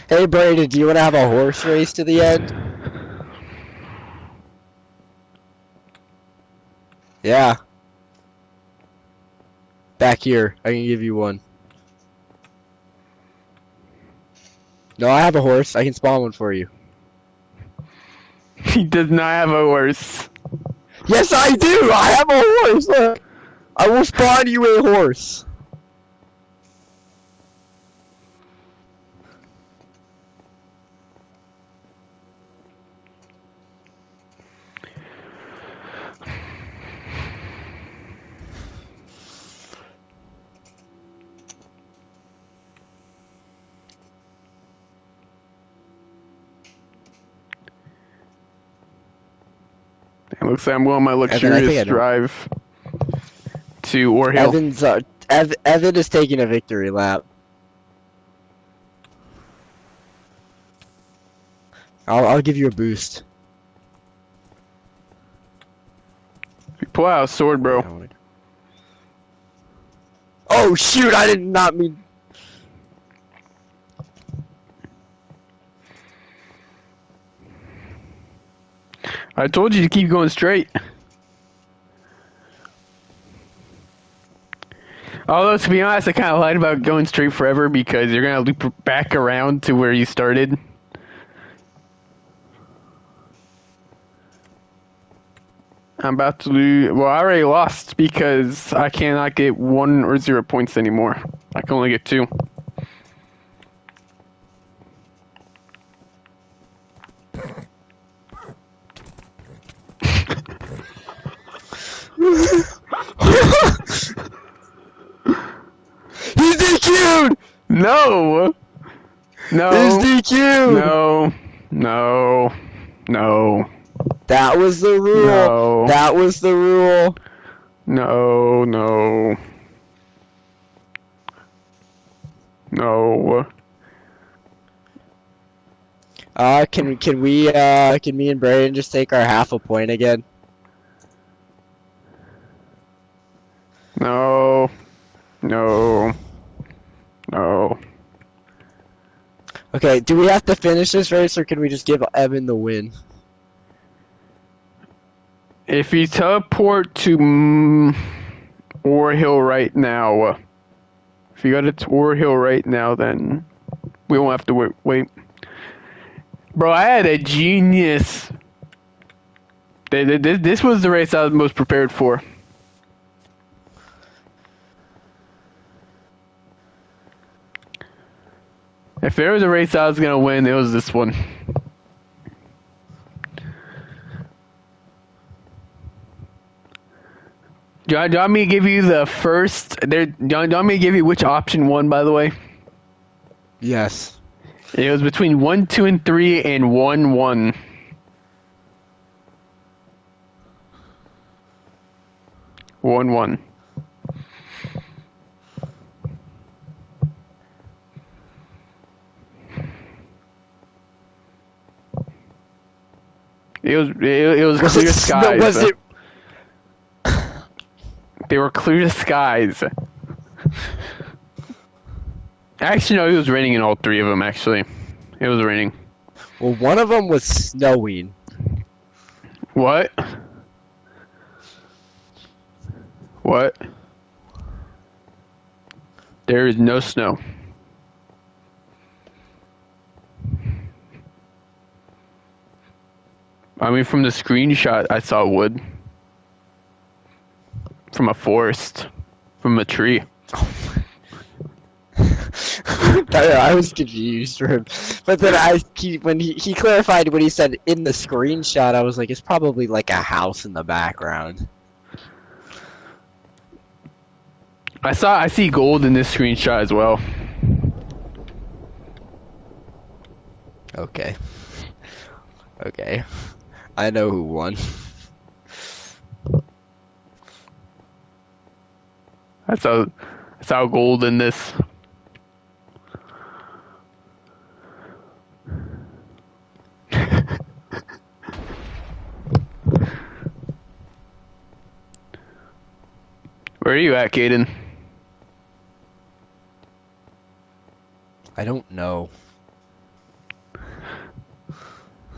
Hey Brady, do you want to have a horse race to the end? Yeah. Back here, I can give you one. No, I have a horse. I can spawn one for you. He does not have a horse. Yes, I do! I have a horse! Look! I will spawn you a horse. Looks like I'm going on my I luxurious know. drive to Ore Hill. Evan is taking a victory lap. I'll give you a boost. Pull out a sword, bro. Oh shoot! I did not mean. I told you to keep going straight. Although, to be honest, I kind of lied about going straight forever because you're going to loop back around to where you started. I'm about to lose. Well, I already lost because I cannot get 1 or 0 points anymore. I can only get 2. He's DQ'd! No! No. He's DQ'd! No. No. No. That was the rule. No. That was the rule. No. No. No. Can me and Brayden just take our half a point again? No. No. No. Okay, do we have to finish this race or can we just give Evan the win? If you teleport to Ore Hill right now, if you go to Ore Hill right now, then we won't have to wait. Bro, I had a genius. This was the race I was most prepared for. If there was a race I was gonna win, it was this one. Do you want me to give you the first? Do you want me to give you which option won, by the way? Yes. It was between 1, 2, and 3, and 1, 1. One, 1. It was clear skies. Was it? They were clear skies. Actually, no, it was raining in all 3 of them, actually. It was raining. Well, one of them was snowing. What? What? There is no snow. I mean, from the screenshot, I saw wood. From a forest. From a tree. I was confused for him, but then when he clarified when he said in the screenshot, I was like, it's probably like a house in the background. I see gold in this screenshot as well. Okay. Okay. I know who won. I saw gold in this. Where are you at, Caden? I don't know.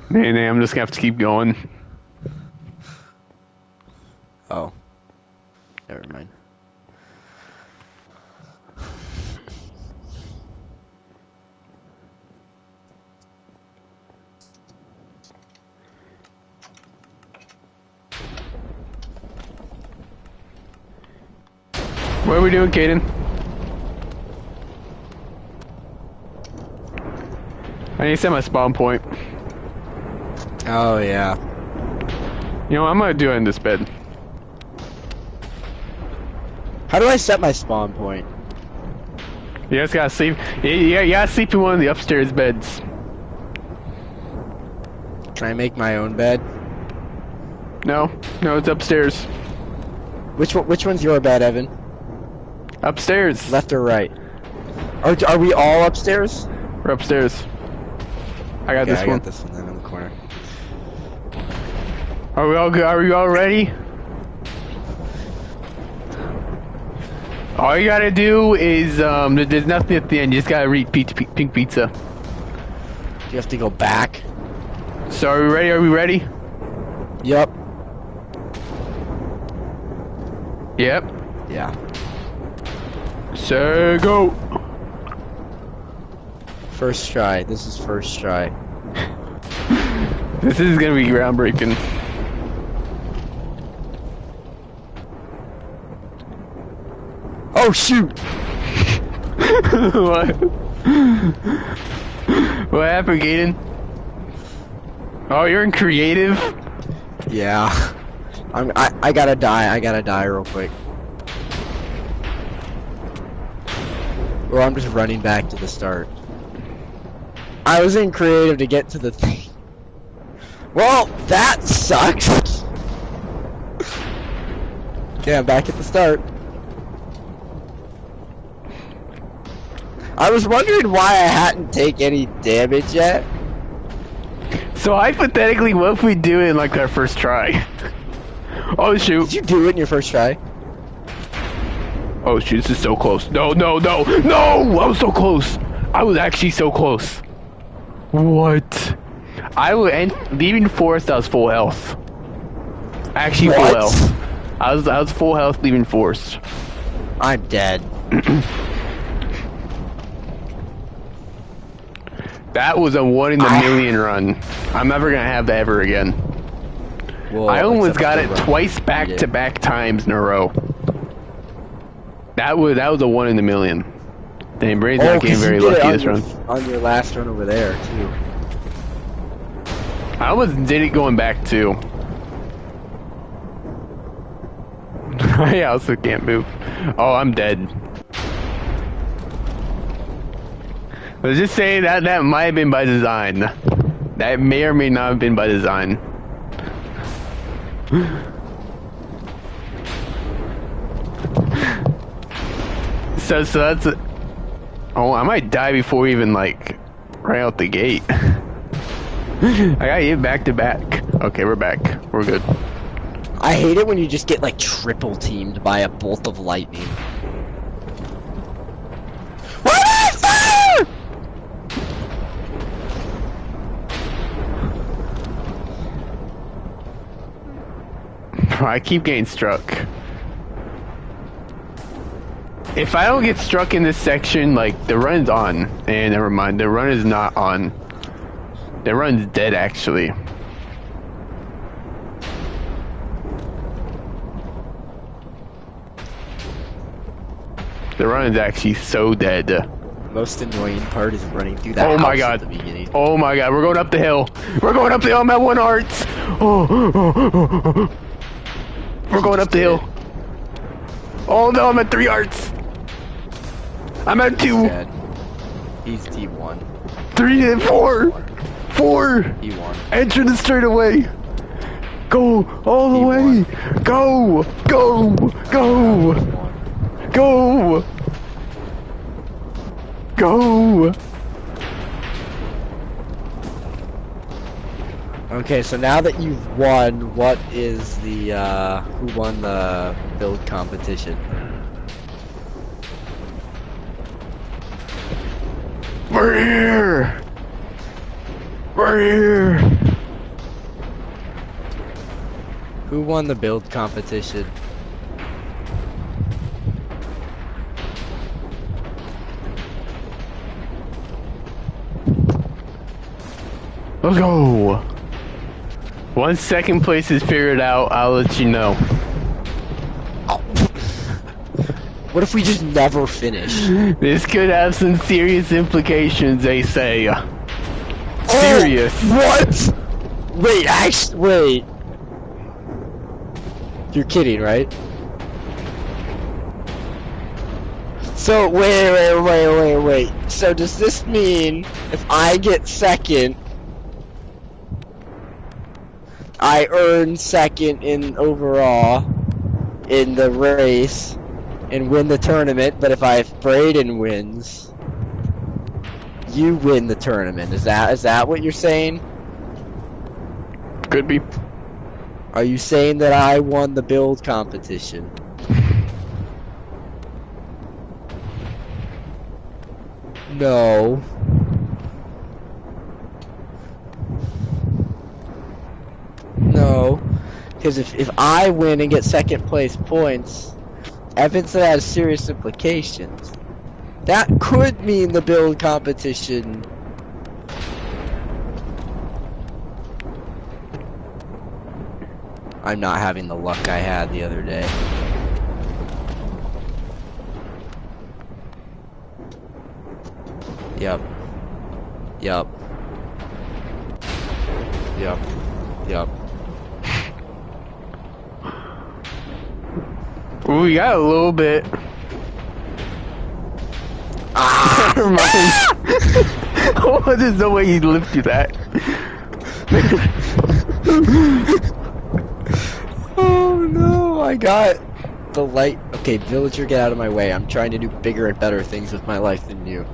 Nah, I'm just gonna have to keep going. Oh. Never mind. What are we doing, Caden? I need to set my spawn point. Oh yeah. You know, I'm gonna do it in this bed. How do I set my spawn point? You guys gotta sleep. You gotta sleep in one of the upstairs beds. Can I make my own bed? No, no, it's upstairs. Which one's your bed, Evan? Upstairs. Left or right? Are we all upstairs? We're upstairs. I got Okay, this I one. got this one then in the corner. Are we all good? Are we all ready? All you gotta do is there's nothing at the end. You just gotta read pink pizza. Do you have to go back? So are we ready? Are we ready? Yep. Yep. Yeah. So go. First try. This is first try. This is gonna be groundbreaking. Oh shoot! What? What happened, Gaten? Oh, you're in creative? Yeah. I gotta die. I gotta die real quick. Or I'm just running back to the start. I was in creative to get to the thing. Well, that sucks. Okay, I'm back at the start. I was wondering why I hadn't taken any damage yet. So hypothetically, what if we do it in like our first try? Oh shoot. Did you do it in your first try? Oh shoot, this is so close. No, no, no, no! I was so close. I was actually so close. What? I would end leaving forest. I was full health. Actually, full What? health. I was full health leaving forest. I'm dead. That was a 1 in a million run. I'm never gonna have that ever again. Well, I almost except got for it the run. twice back to back times in a row. That was a 1 in a million. Damn, Bray's not getting 'cause very you did it lucky on this your, run. on your last run over there too. I almost did it going back too. I also can't move. Oh, I'm dead. Let's just say that might have been by design. That may or may not have been by design. So that's. Oh, I might die before even like right out the gate. I gotta get back to back. Okay, we're back. We're good. I hate it when you just get like triple teamed by a bolt of lightning. I keep getting struck. If I don't get struck in this section, like, the run's on. And never mind, the run is not on. The run's dead, actually. The run is actually so dead. Most annoying part is running through that Oh my house god. at the beginning. Oh my god, we're going up the hill. We're going up the hill, I'm at 1 heart. Oh. We're going up the hill. Oh no, I'm at 3 hearts. I'm at 2. Dead. He's D1. 3 and 4. 4. D1. Enter the straightaway. Go all the way. Go. Go. Go. Go. Go. Okay, so now that you've won, what is the, who won the build competition? We're here. We're here. Who won the build competition? Let's go. Once second place is figured out, I'll let you know. Oh. What if we just never finish? This could have some serious implications, they say. Serious. What? Wait, wait. You're kidding, right? So, wait. So does this mean if I get second, I earn second in overall in the race and win the tournament, but if Braden wins, you win the tournament. Is that what you're saying? Could be. Are you saying that I won the build competition? No. No. Because if I win and get second place points, Evans, that has serious implications. That could mean the build competition. I'm not having the luck I had the other day. Yep. Yep. Yep. Yep. We got a little bit. Ah! Never mind. Oh, there's no way he'd live through that. Oh no, I got the light. Okay, villager, get out of my way. I'm trying to do bigger and better things with my life than you.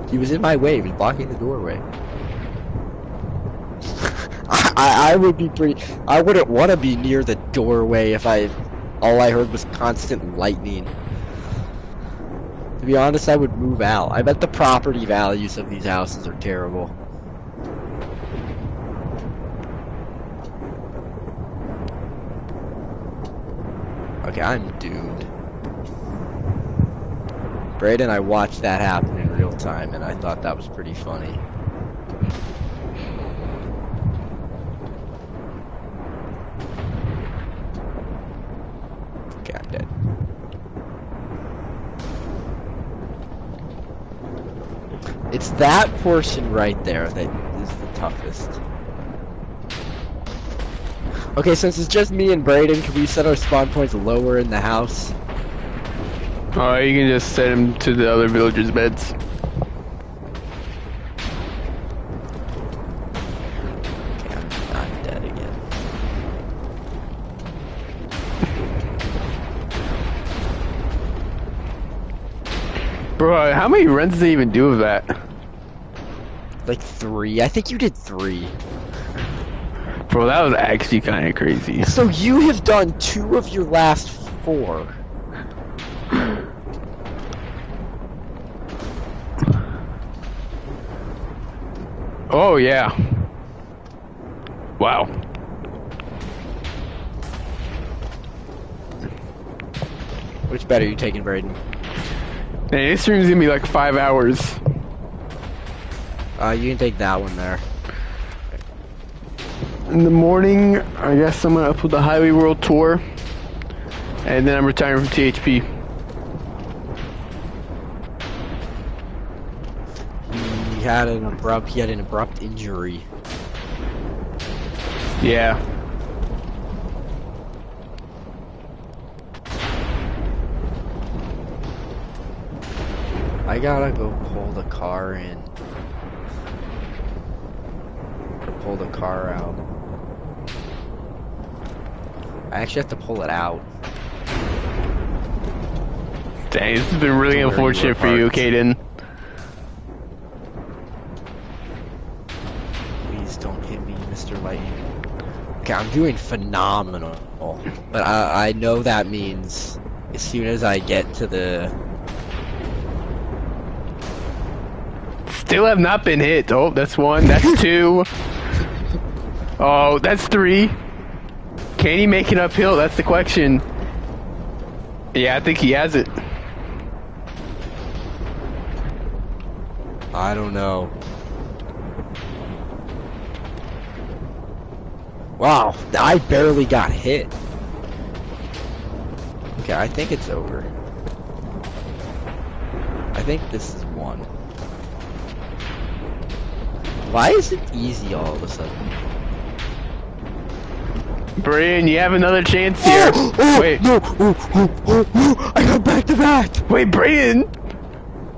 He was in my way. He was blocking the doorway. I would be pretty. I wouldn't want to be near the doorway if all I heard was constant lightning. To be honest, I would move out. I bet the property values of these houses are terrible. Okay, I'm doomed. Braden, I watched that happen in real time, and I thought that was pretty funny. Okay, I'm dead. It's that portion right there that is the toughest. Okay, since it's just me and Braden, can we set our spawn points lower in the house? Oh, you can just set him to the other villagers' beds. Okay, I'm dead again. Bro, how many runs did they even do of that? Like 3. I think you did 3. Bro, that was actually kind of crazy. So you have done 2 of your last 4. Oh, yeah. Wow. Which bet are you taking, Braden? Man, this stream's gonna be like 5 hours. You can take that one there. In the morning, I guess I'm gonna upload the Highway World Tour. And then I'm retiring from THP. He had an abrupt injury. Yeah. I gotta go pull the car in. Or pull the car out. I actually have to pull it out. Dang, this has been really Where you unfortunate for you, parked. Caden. Please don't hit me, Mr. Lightning. Okay, I'm doing phenomenal. But I know that means as soon as I get to the... Still have not been hit. Oh, that's 1. That's 2. Oh, that's 3. Can he make it uphill? That's the question. Yeah, I think he has it. I don't know. Wow, I barely got hit. Okay, I think it's over. I think this is 1. Why is it easy all of a sudden? Brian, you have another chance here. Wait. No! I got back to back! Wait, Brian!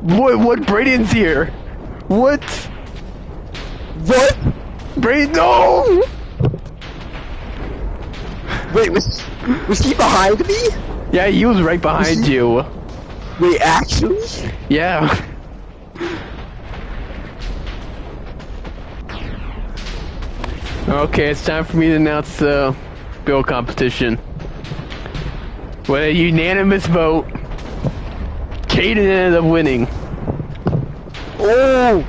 What? Braden's here. What? What? Braden, no! Wait, was he behind me? Yeah, he was right behind you. Wait, actually? Yeah. Okay, it's time for me to announce the build competition. With a unanimous vote, Caden ended up winning. Oh!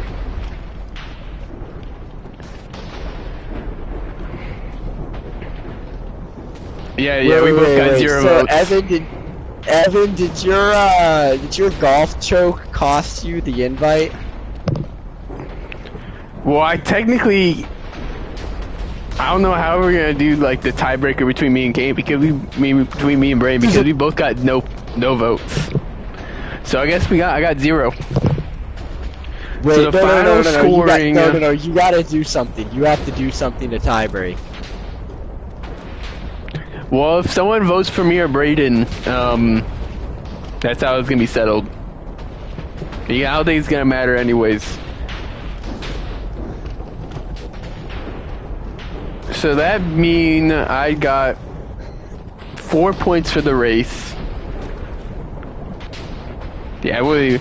Yeah, we both got 0 so votes. Evan, did your golf choke cost you the invite? Well, I don't know how we're gonna do like the tiebreaker between me and Kane between me and Braden because we both got no votes. So I guess I got 0. Wait, so the final scoring. No, you gotta do something. You have to do something to tie break. Well, if someone votes for me or Braden, that's how it's gonna be settled. Yeah, I don't think it's gonna matter anyways. So that mean I got 4 points for the race. Yeah, really.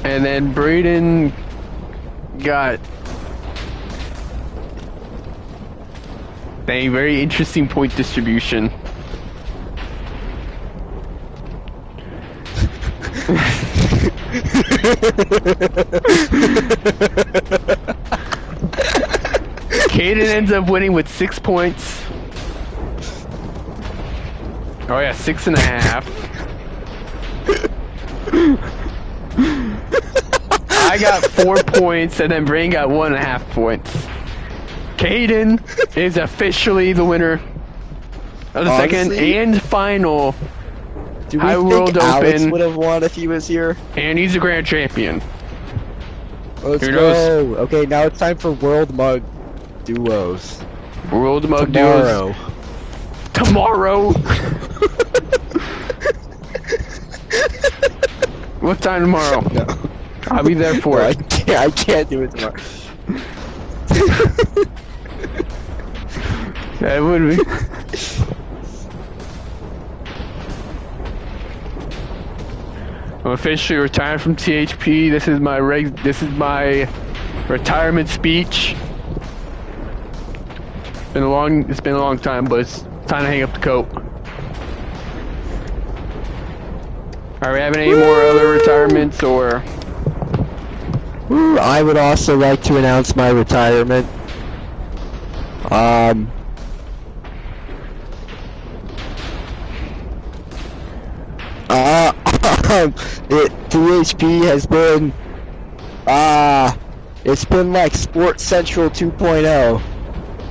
And then Braden got a very interesting point distribution. Caden ends up winning with 6 points. Oh yeah, 6.5. I got 4 points, and then Brain got 1.5 points. Caden is officially the winner of the second and final Do we High think World Alex Open, would have won if he was here? and he's a grand champion. Let's Who go. knows? Okay, now it's time for World Mug duos. World Mug Tomorrow. Duos. Tomorrow? What time tomorrow? No. I'll be there for No, it. I can't do it tomorrow. That would be. I'm officially retired from THP. This is my retirement speech. It's been a long time, but it's time to hang up the coat. Are we having any more other retirements or? I would also like to announce my retirement. DHP has been, it's been like Sports Central 2.0.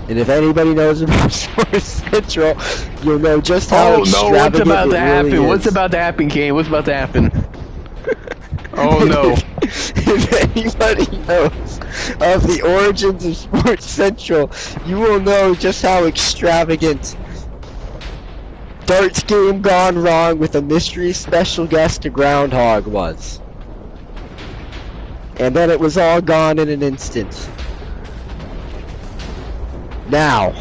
And if anybody knows about Sports Central, you'll know just how extravagant what's about to happen? Really What's about to happen, Kane? What's about to happen? Oh no. If anybody knows of the origins of Sports Central, you will know just how extravagant Darts Game Gone Wrong with a mystery special guest to Groundhog was. And then it was all gone in an instant. Now,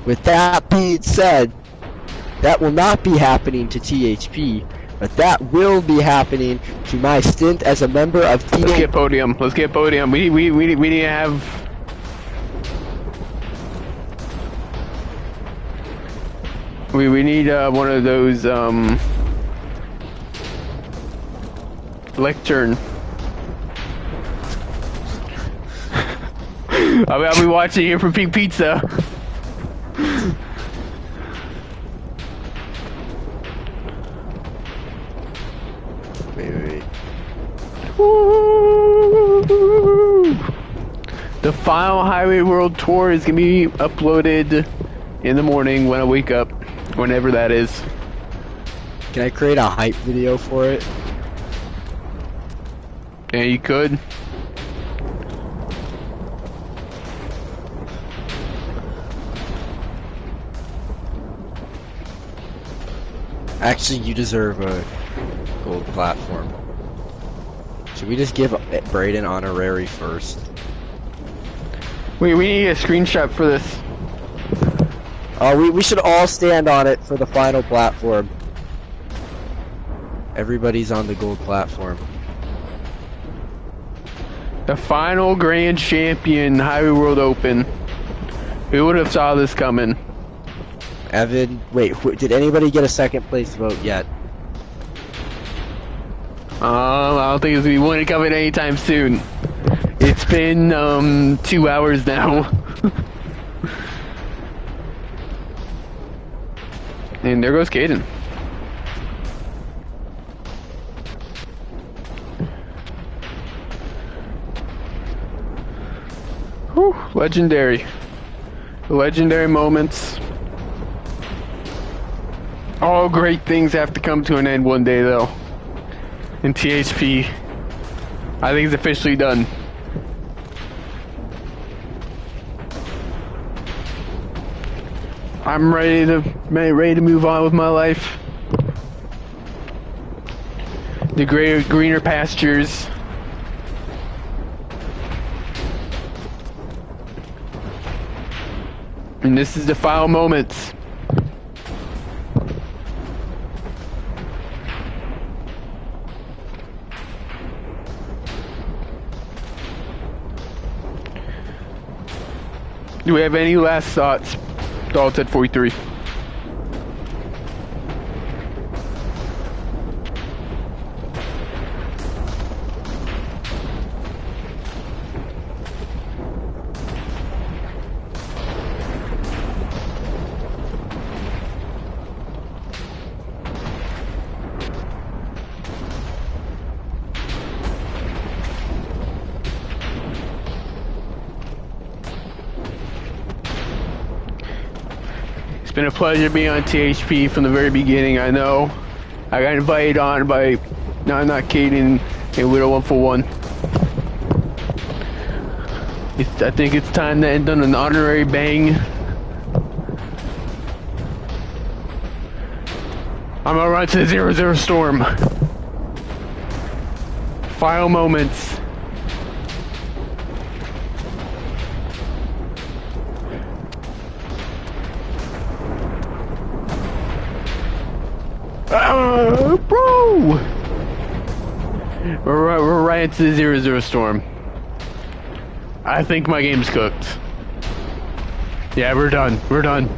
with that being said, that will not be happening to THP, but that will be happening to my stint as a member of THP. Let's get podium. Let's get podium. We need to have. We need one of those lectern. I'll be watching here from Pink Pizza. Wait. The final Highway World Tour is gonna be uploaded in the morning when I wake up, whenever that is. Can I create a hype video for it? Yeah, you could. Actually, you deserve a gold platform. Should we just give Brayden honorary first? Wait, we need a screenshot for this. Oh, we should all stand on it for the final platform. Everybody's on the gold platform. The final grand champion Highway World Open. Who would have saw this coming? Evan, wait, did anybody get a second place vote yet? I don't think it's going to come in anytime soon. It's been 2 hours now. And there goes Caden. Whew, legendary. Legendary moments. All great things have to come to an end one day, though. In THP, I think it's officially done. I'm ready to move on with my life. The greener pastures. And this is the final moments. Do we have any last thoughts? Dalton at 43. It's been a pleasure being on THP from the very beginning. I know I got invited on by not Caden and Widow 141. I think it's time to end on an honorary bang. I'm gonna run to the 0-0 storm. Final moments. Bro! We're right into the 0-0 storm. I think my game's cooked. Yeah, we're done. We're done.